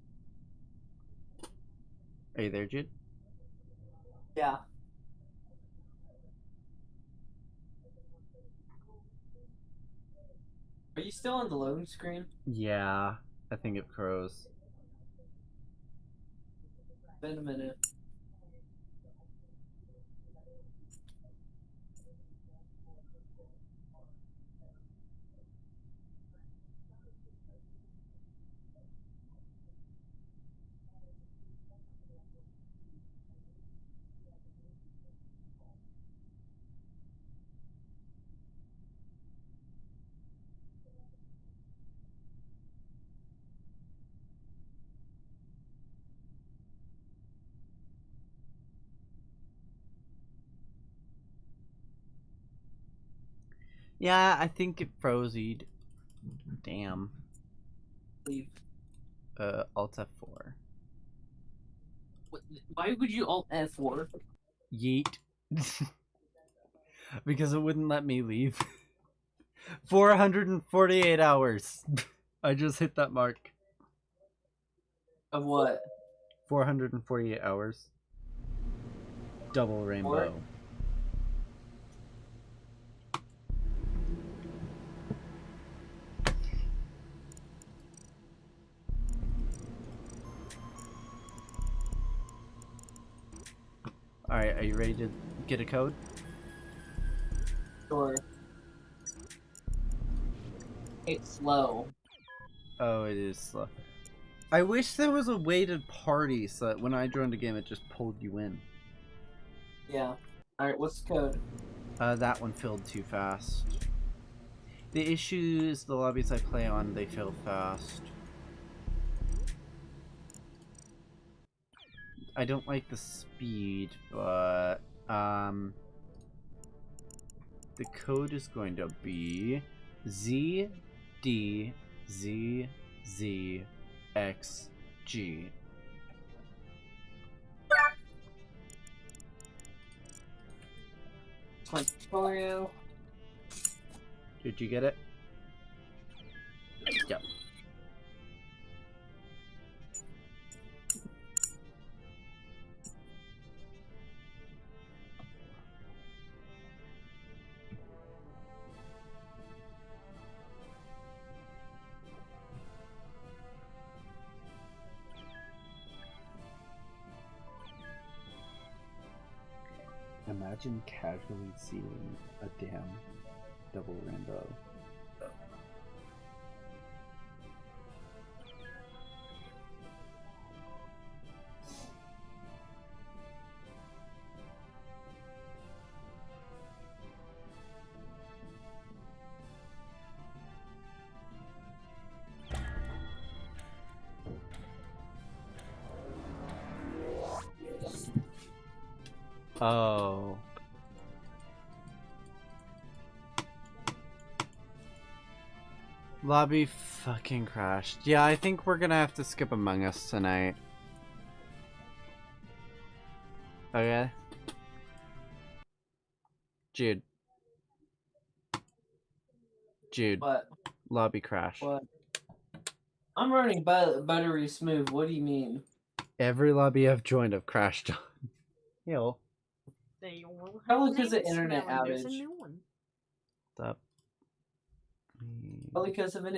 [SPEAKER 1] Are you there, Jude?
[SPEAKER 5] Yeah. Are you still on the loading screen?
[SPEAKER 1] Yeah, I think it froze.
[SPEAKER 5] Been a minute.
[SPEAKER 1] Yeah, I think it froze-ed. Damn.
[SPEAKER 5] Leave.
[SPEAKER 1] Alt F4.
[SPEAKER 5] Why would you alt F4?
[SPEAKER 1] Yeet. Because it wouldn't let me leave. 448 hours. I just hit that mark.
[SPEAKER 5] Of what?
[SPEAKER 1] 448 hours. Double rainbow.
[SPEAKER 5] What?
[SPEAKER 1] Alright, are you ready to get a code?
[SPEAKER 5] Sure.
[SPEAKER 2] It's slow.
[SPEAKER 1] Oh, it is slow. I wish there was a way to party so that when I joined a game, it just pulled you in.
[SPEAKER 2] Yeah. Alright, what's the code?
[SPEAKER 1] That one filled too fast. The issue is the lobbies I play on, they fill fast. I don't like the speed, but the code is going to be ZDZZXG.
[SPEAKER 2] Tutorial.
[SPEAKER 1] Did you get it? Yep. Imagine casually seeing a damn double rainbow. Oh. Lobby fucking crashed. Yeah, I think we're gonna have to skip Among Us tonight. Okay. Jude. Jude.
[SPEAKER 2] What?
[SPEAKER 1] Lobby crash.
[SPEAKER 2] What? I'm running buttery smooth. What do you mean?
[SPEAKER 1] Every lobby I've joined I've crashed on. Yo.
[SPEAKER 2] Probably because of internet outage.
[SPEAKER 1] Stop.
[SPEAKER 2] Probably because of an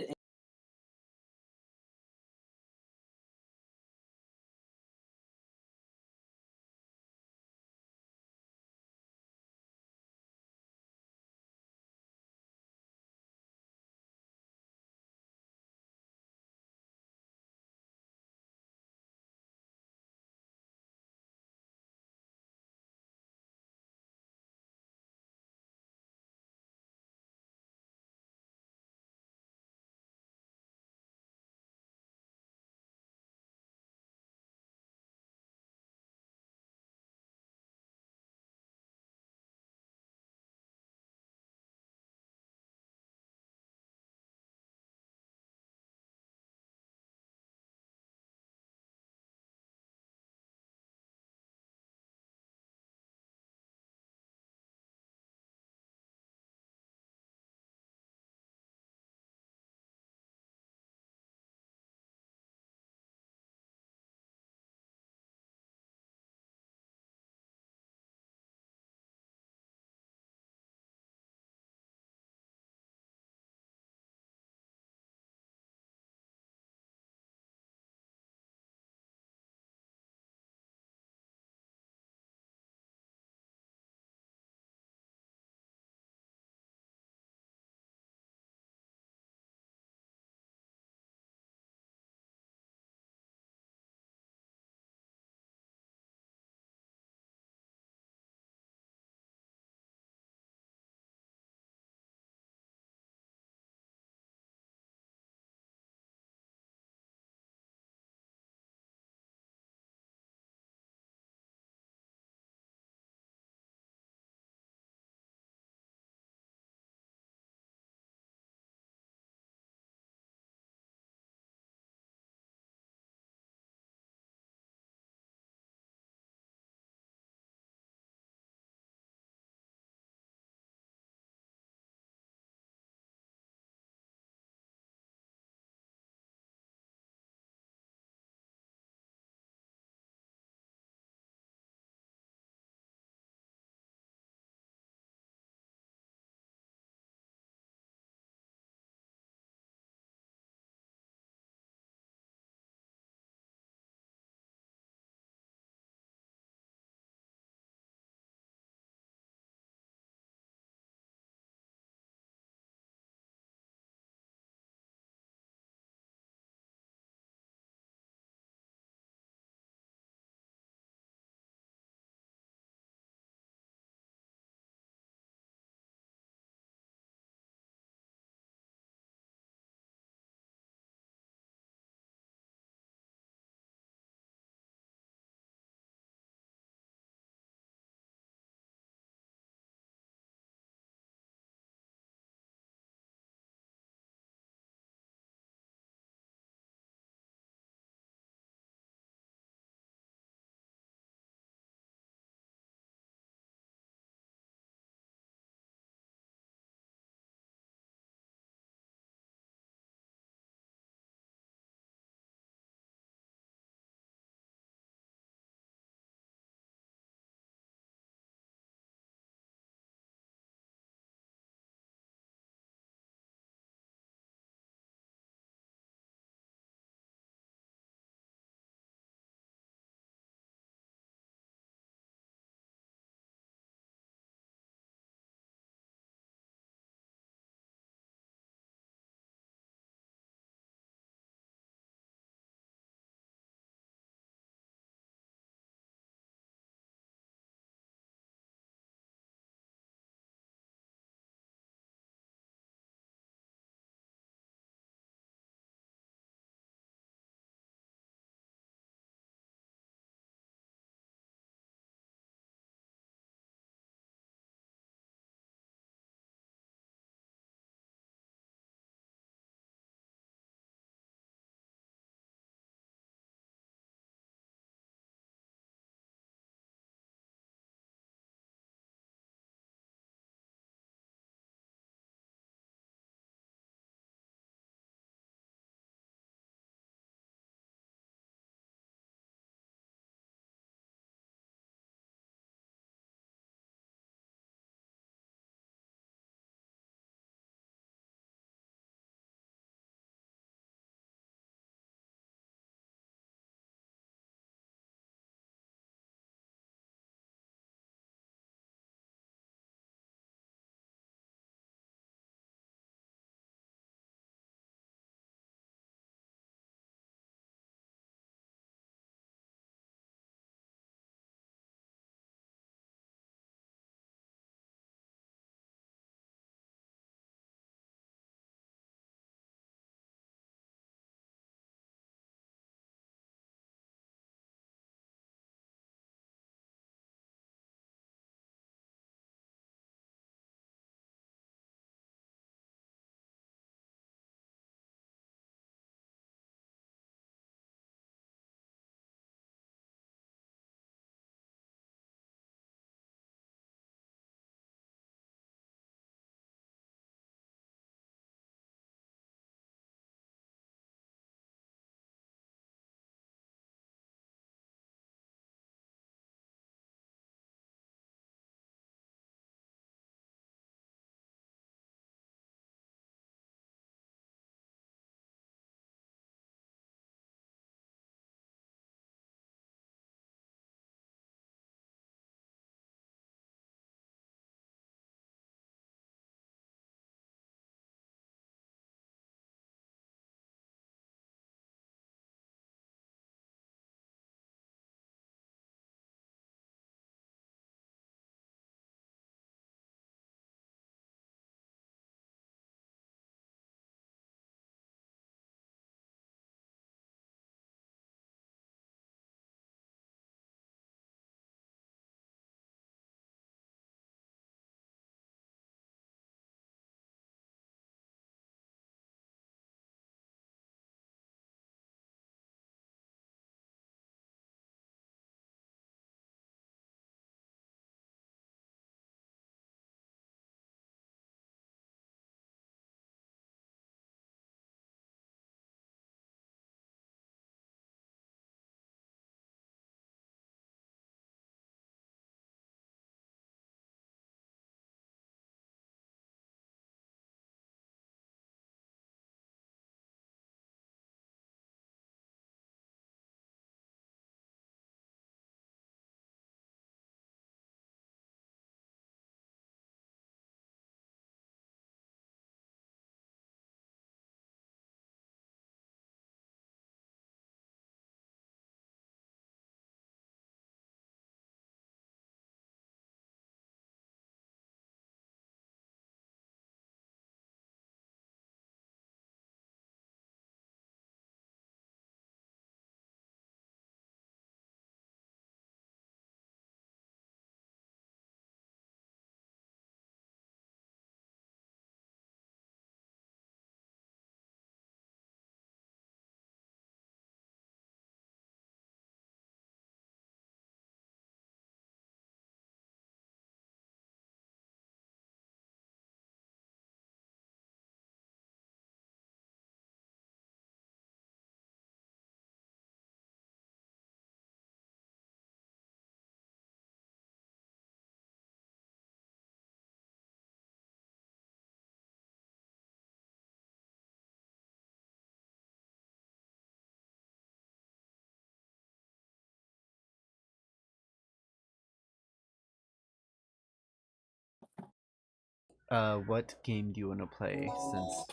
[SPEAKER 1] What game do you want to play since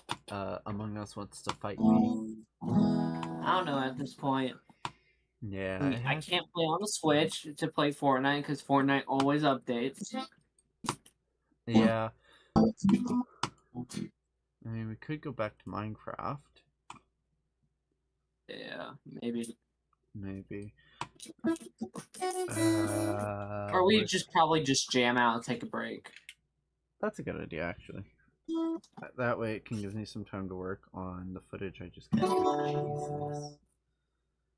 [SPEAKER 1] Among Us wants to fight me?
[SPEAKER 2] I don't know at this point.
[SPEAKER 1] Yeah,
[SPEAKER 2] I can't play on the Switch to play Fortnite because Fortnite always updates.
[SPEAKER 1] Yeah. I mean, we could go back to Minecraft.
[SPEAKER 2] Yeah, maybe.
[SPEAKER 1] Maybe.
[SPEAKER 2] Or we
[SPEAKER 1] What-
[SPEAKER 2] just probably just jam out and take a break.
[SPEAKER 1] That's a good idea, actually. That way it can give me some time to work on the footage I just got. Jesus.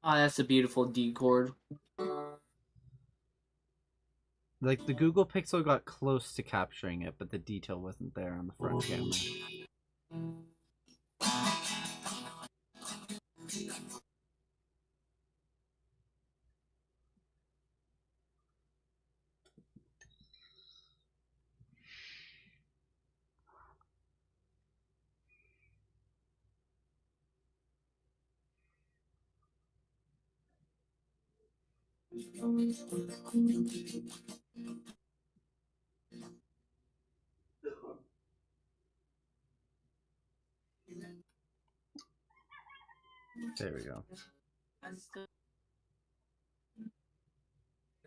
[SPEAKER 2] Oh, that's a beautiful D chord.
[SPEAKER 1] Like, the Google Pixel got close to capturing it, but the detail wasn't there on the front camera. There we go.
[SPEAKER 2] I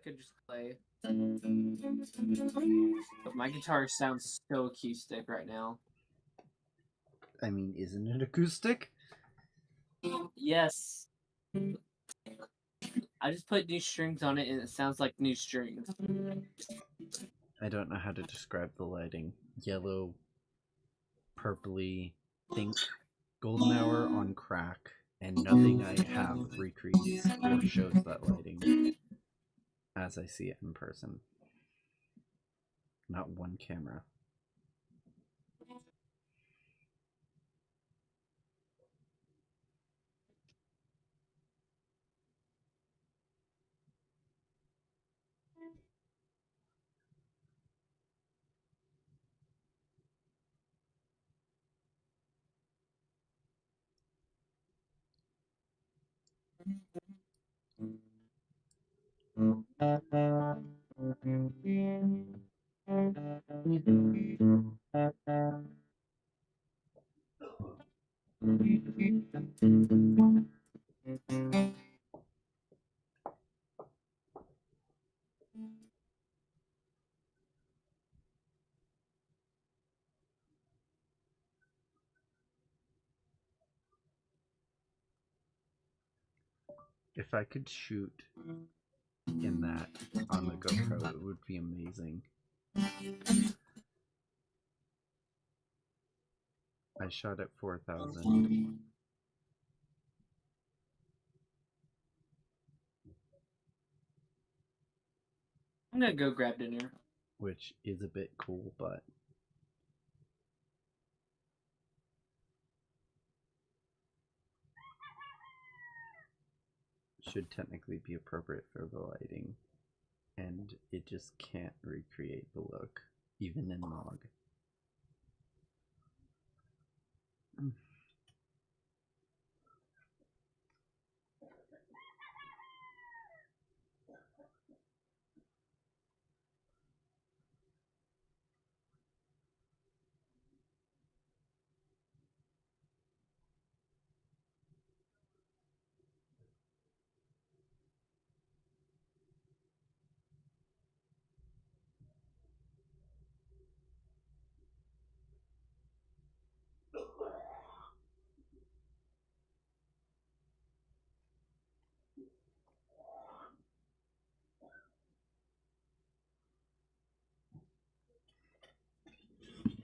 [SPEAKER 2] could just play. But my guitar sounds so acoustic right now.
[SPEAKER 1] I mean, isn't it acoustic?
[SPEAKER 2] Yes. I just put new strings on it and it sounds like new strings.
[SPEAKER 1] I don't know how to describe the lighting. Yellow, purpley, pink, golden hour on crack, and nothing I have recreates or shows that lighting as I see it in person. Not one camera. If I could shoot in that on the GoPro, it would be amazing. I shot at 4,000.
[SPEAKER 2] I'm gonna go grab dinner.
[SPEAKER 1] Which is a bit cool, but should technically be appropriate for the lighting. And it just can't recreate the look, even in log.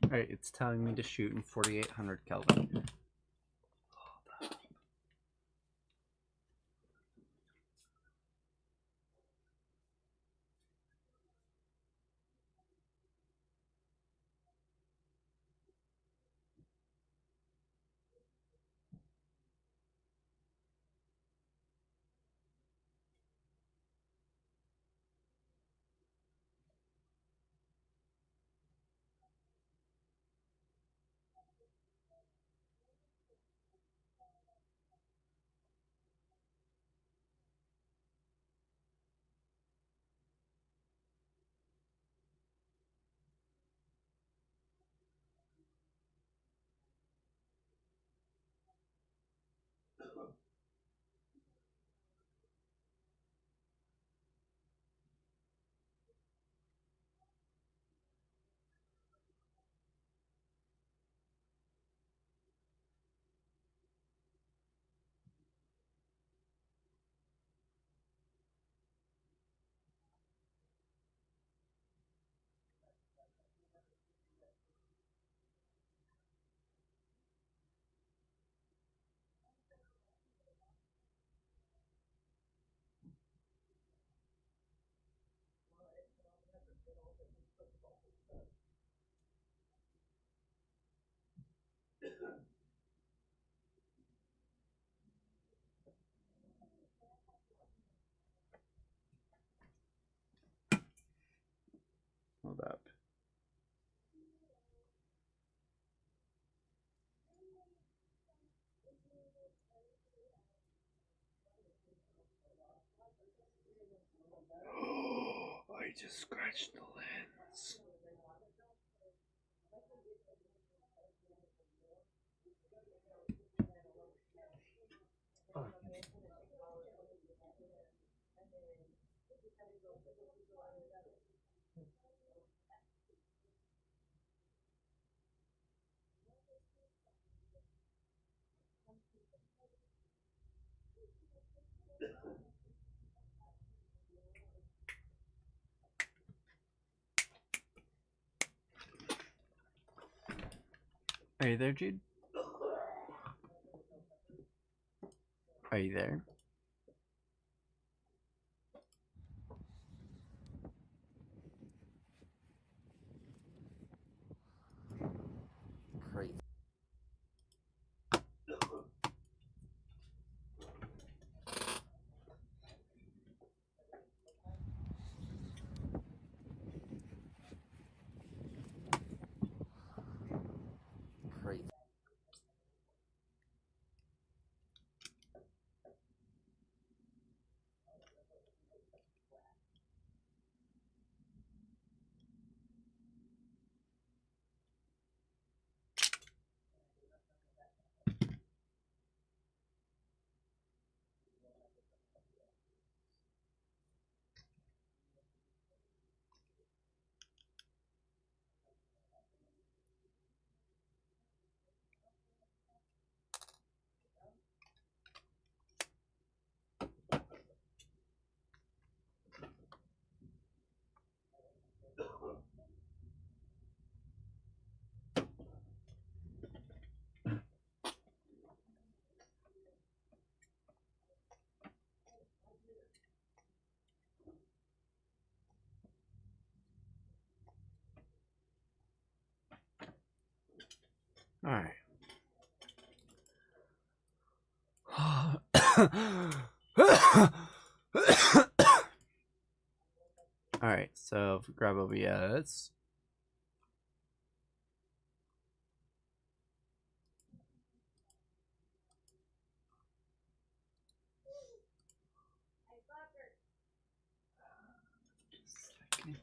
[SPEAKER 1] Alright, it's telling me to shoot in 4800 Kelvin. just scratched the lens. Are you there, Jude? Are you there? Crazy. Crazy. Alright. Alright, so if we grab OBS. Second.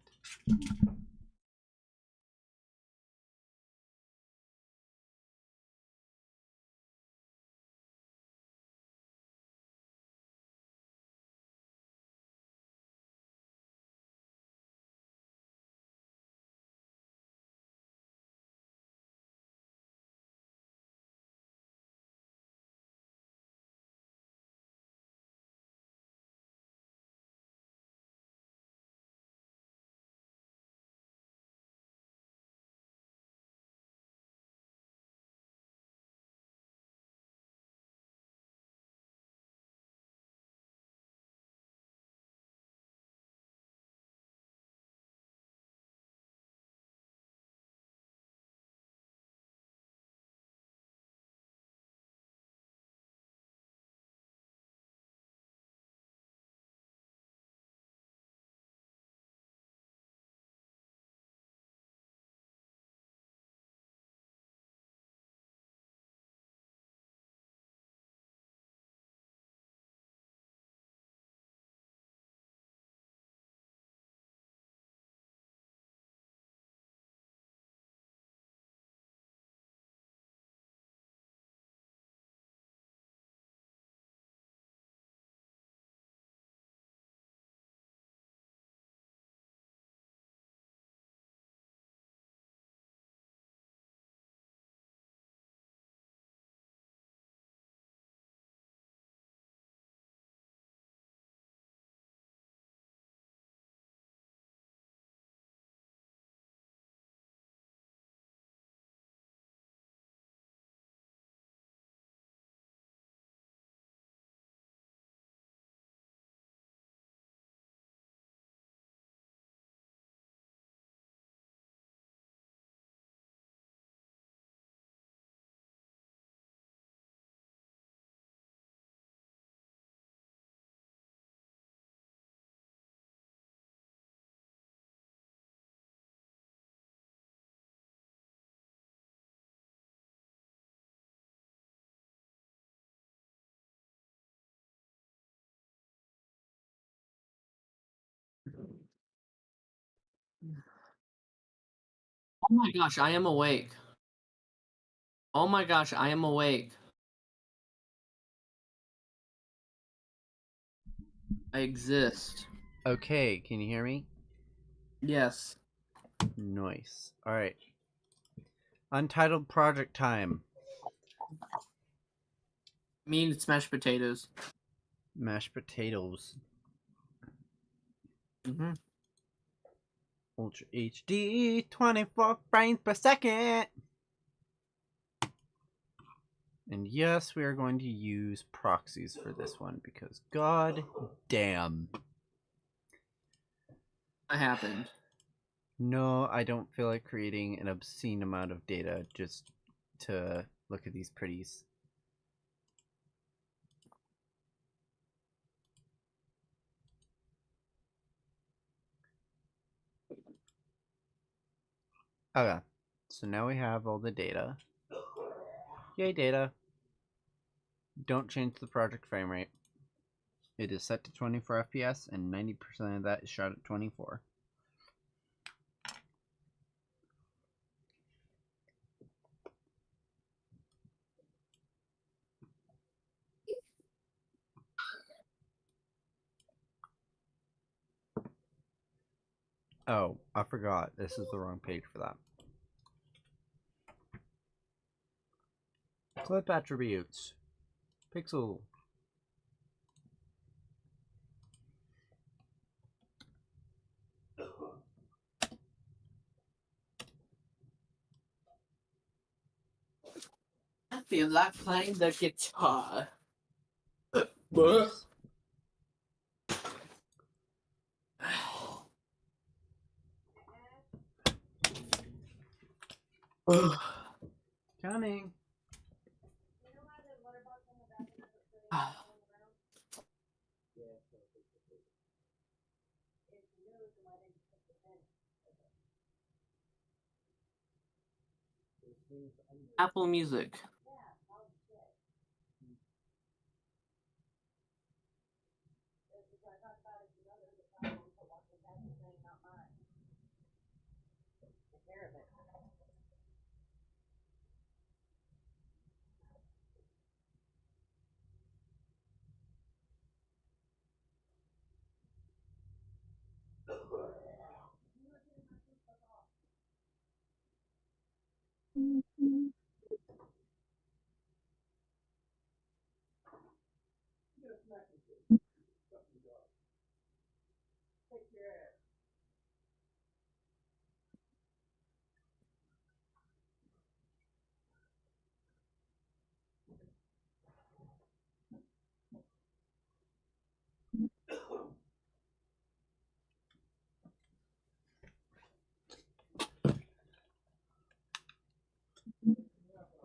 [SPEAKER 2] Oh my gosh, I am awake. Oh my gosh, I am awake. I exist.
[SPEAKER 1] Okay, can you hear me?
[SPEAKER 2] Yes.
[SPEAKER 1] Nice. Alright. Untitled project time.
[SPEAKER 2] Me and smashed potatoes.
[SPEAKER 1] Mashed potatoes.
[SPEAKER 2] Mm-hmm.
[SPEAKER 1] Ultra HD, 24 frames per second. And yes, we are going to use proxies for this one because god damn.
[SPEAKER 2] What happened?
[SPEAKER 1] No, I don't feel like creating an obscene amount of data just to look at these pretties. Okay, so now we have all the data. Yay, data. Don't change the project frame rate. It is set to 24 FPS and 90% of that is shot at 24. Oh, I forgot. This is the wrong page for that. Clip attributes. Pixel.
[SPEAKER 2] I feel like playing the guitar.
[SPEAKER 1] Nice. Coming.
[SPEAKER 2] Apple Music.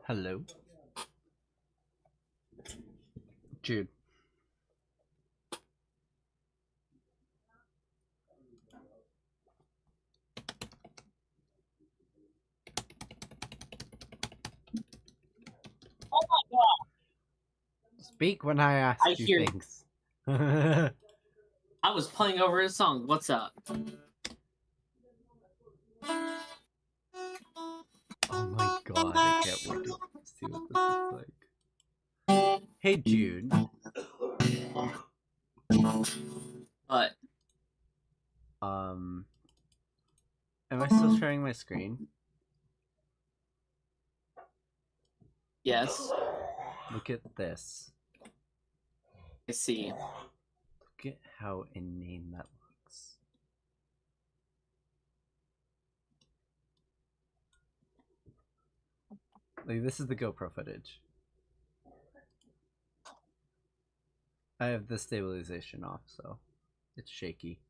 [SPEAKER 1] Hello. Jude.
[SPEAKER 2] Oh my god!
[SPEAKER 1] Speak when I ask
[SPEAKER 2] I
[SPEAKER 1] you
[SPEAKER 2] hear you.
[SPEAKER 1] things.
[SPEAKER 2] I was playing over a song. What's up?
[SPEAKER 1] Oh my god, I can't wait to see what this looks like. Hey Jude.
[SPEAKER 2] What?
[SPEAKER 1] Am I still sharing my screen?
[SPEAKER 2] Yes,
[SPEAKER 1] Look at this.
[SPEAKER 2] I see.
[SPEAKER 1] Look at how inane that looks. Like, this is the GoPro footage. I have the stabilization off, so it's shaky.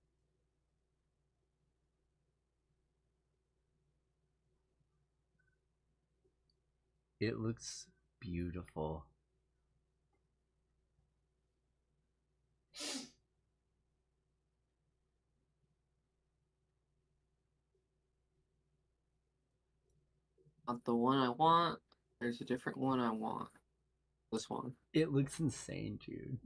[SPEAKER 1] It looks beautiful.
[SPEAKER 2] Not the one I want. There's a different one I want. This one.
[SPEAKER 1] It looks insane, dude.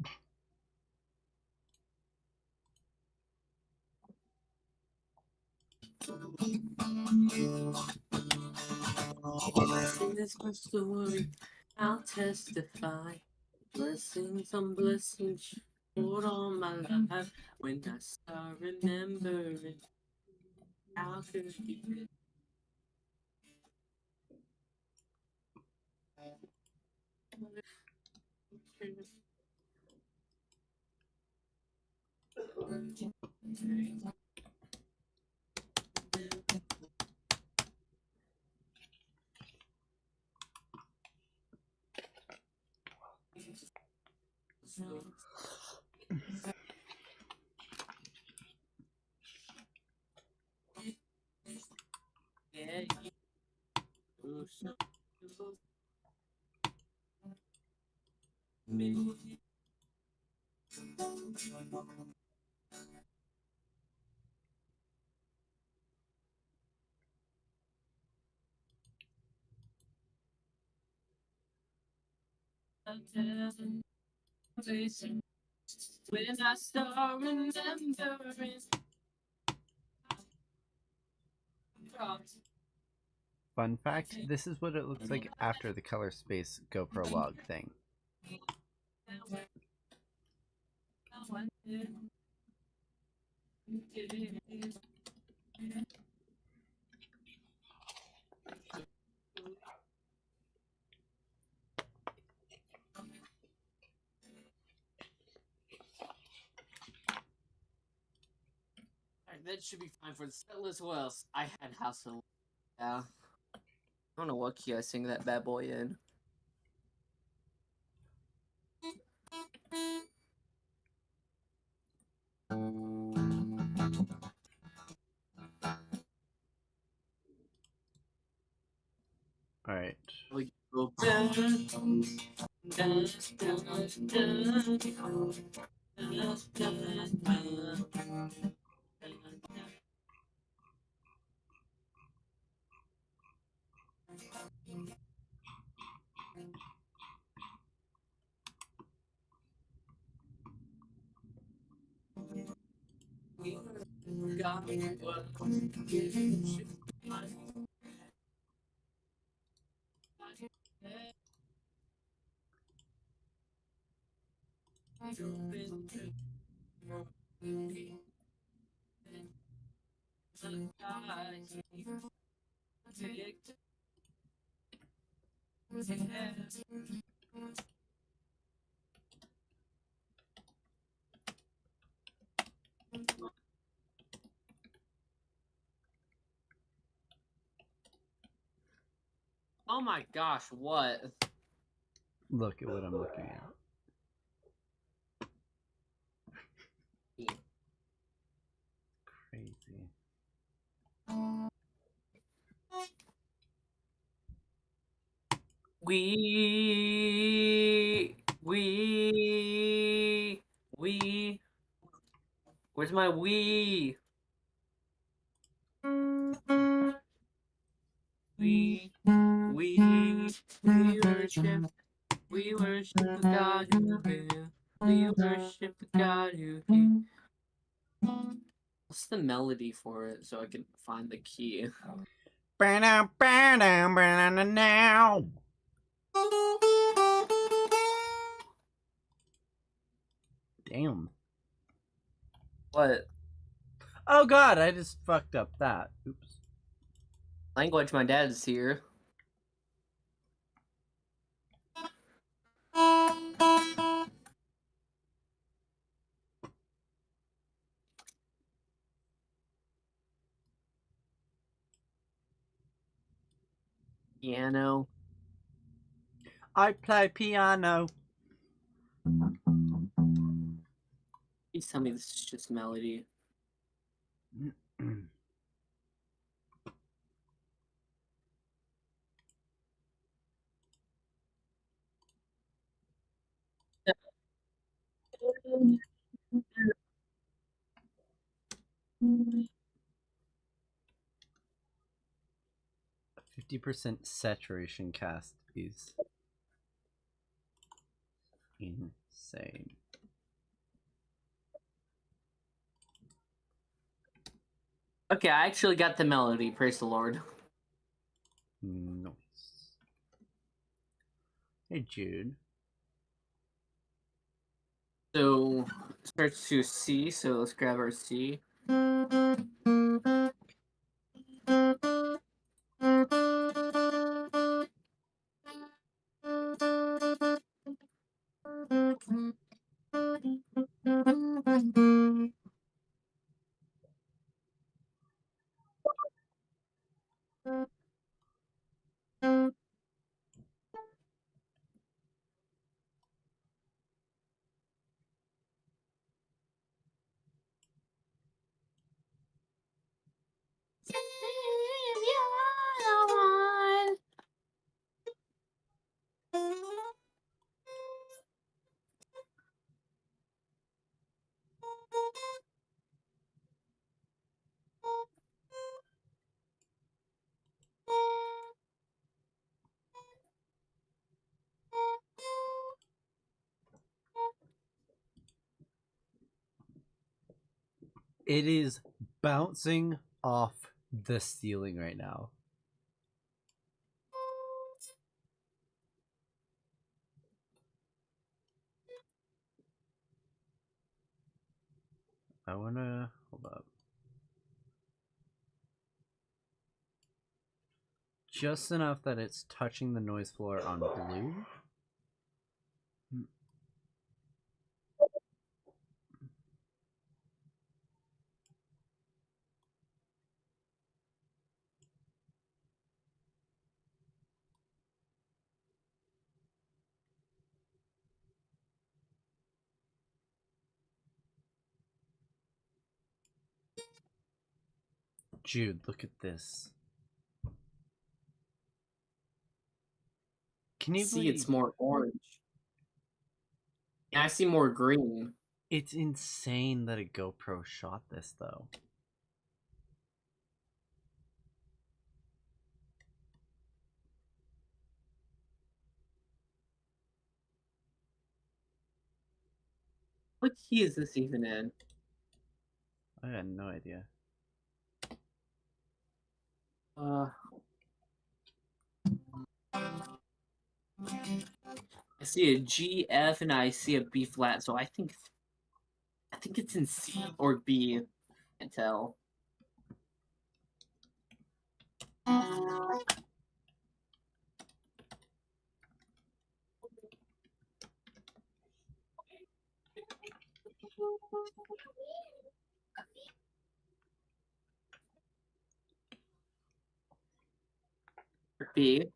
[SPEAKER 5] This my story, I'll testify. Blessings on blessings poured on my life. When I start remembering, how could it be? Yeah, when I start remembering.
[SPEAKER 1] Fun fact, this is what it looks like after the color space GoPro log thing.
[SPEAKER 5] Alright, that should be fine for the setlist. What else? I had House of. Yeah. I don't know what key I sing that bad boy in.
[SPEAKER 1] Alright.
[SPEAKER 5] We go down, down, down, down, down. Got what Oh my gosh, what?
[SPEAKER 1] Look at what I'm looking at. Crazy.
[SPEAKER 5] We. Where's my we? We worship the God who is. We worship the God who is. What's the melody for it so I can find the key?
[SPEAKER 1] Now. Damn.
[SPEAKER 5] What?
[SPEAKER 1] Oh god, I just fucked up that. Oops.
[SPEAKER 5] Language, my dad's here. Piano.
[SPEAKER 1] I play piano.
[SPEAKER 5] Please tell me this is just melody.
[SPEAKER 1] Mm. 50% saturation cast is insane.
[SPEAKER 5] Okay, I actually got the melody. Praise the Lord.
[SPEAKER 1] Nice. Hey, Jude.
[SPEAKER 5] So starts to C. So let's grab our C.
[SPEAKER 1] It is bouncing off the ceiling right now. I wanna hold up. Just enough that it's touching the noise floor on blue. Jude, look at this. Can you
[SPEAKER 5] See,
[SPEAKER 1] believe
[SPEAKER 5] it's more orange. And I see more green.
[SPEAKER 1] it's insane that a GoPro shot this though?
[SPEAKER 5] What key is this even in?
[SPEAKER 1] I had no idea.
[SPEAKER 5] I see a G, F, and I see a B flat. So I think it's in C or B. Can't tell. B.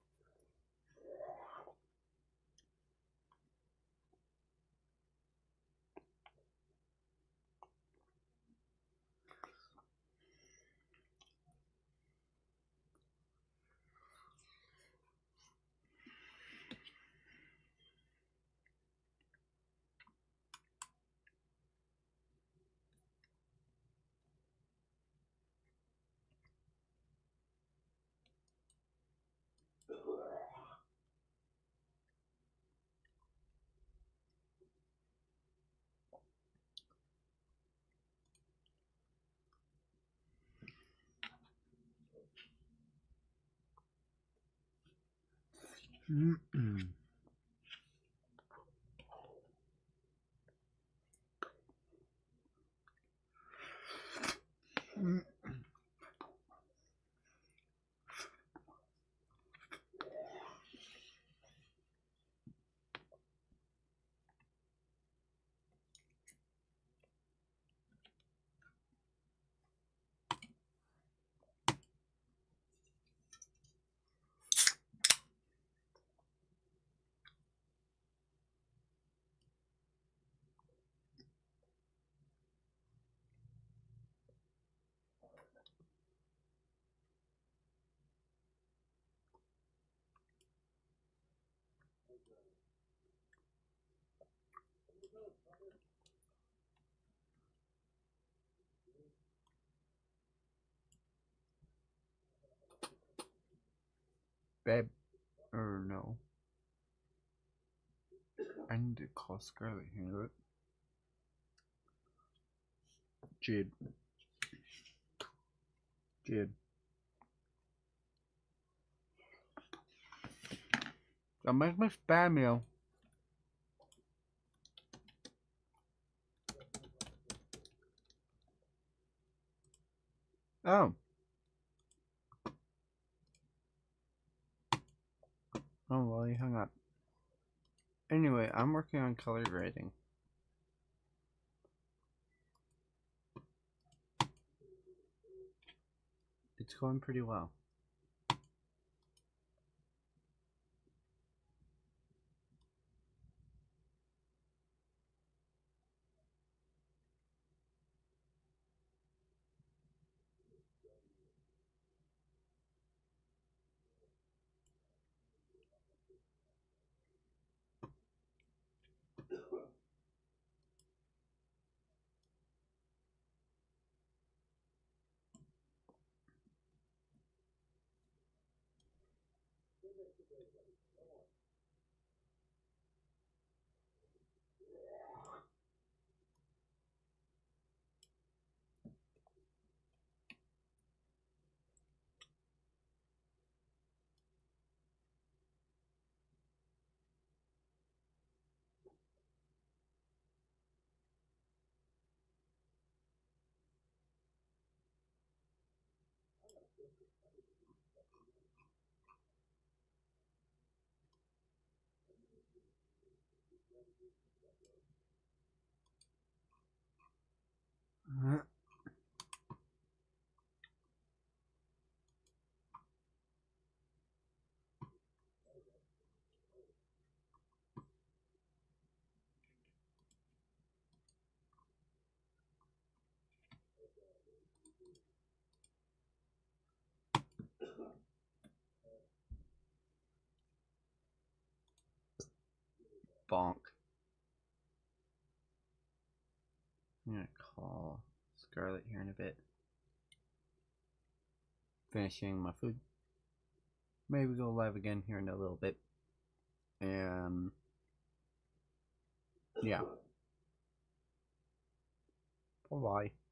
[SPEAKER 1] Babe, or no. I need to call Scarlett here. Jude. Dude. That makes me spam you. Oh. Oh, well, you hung up. Anyway, I'm working on color grading. It's going pretty well. Bonk. I'm gonna call Scarlet here in a bit. Finishing my food. Maybe go live again here in a little bit. And yeah. Bye bye.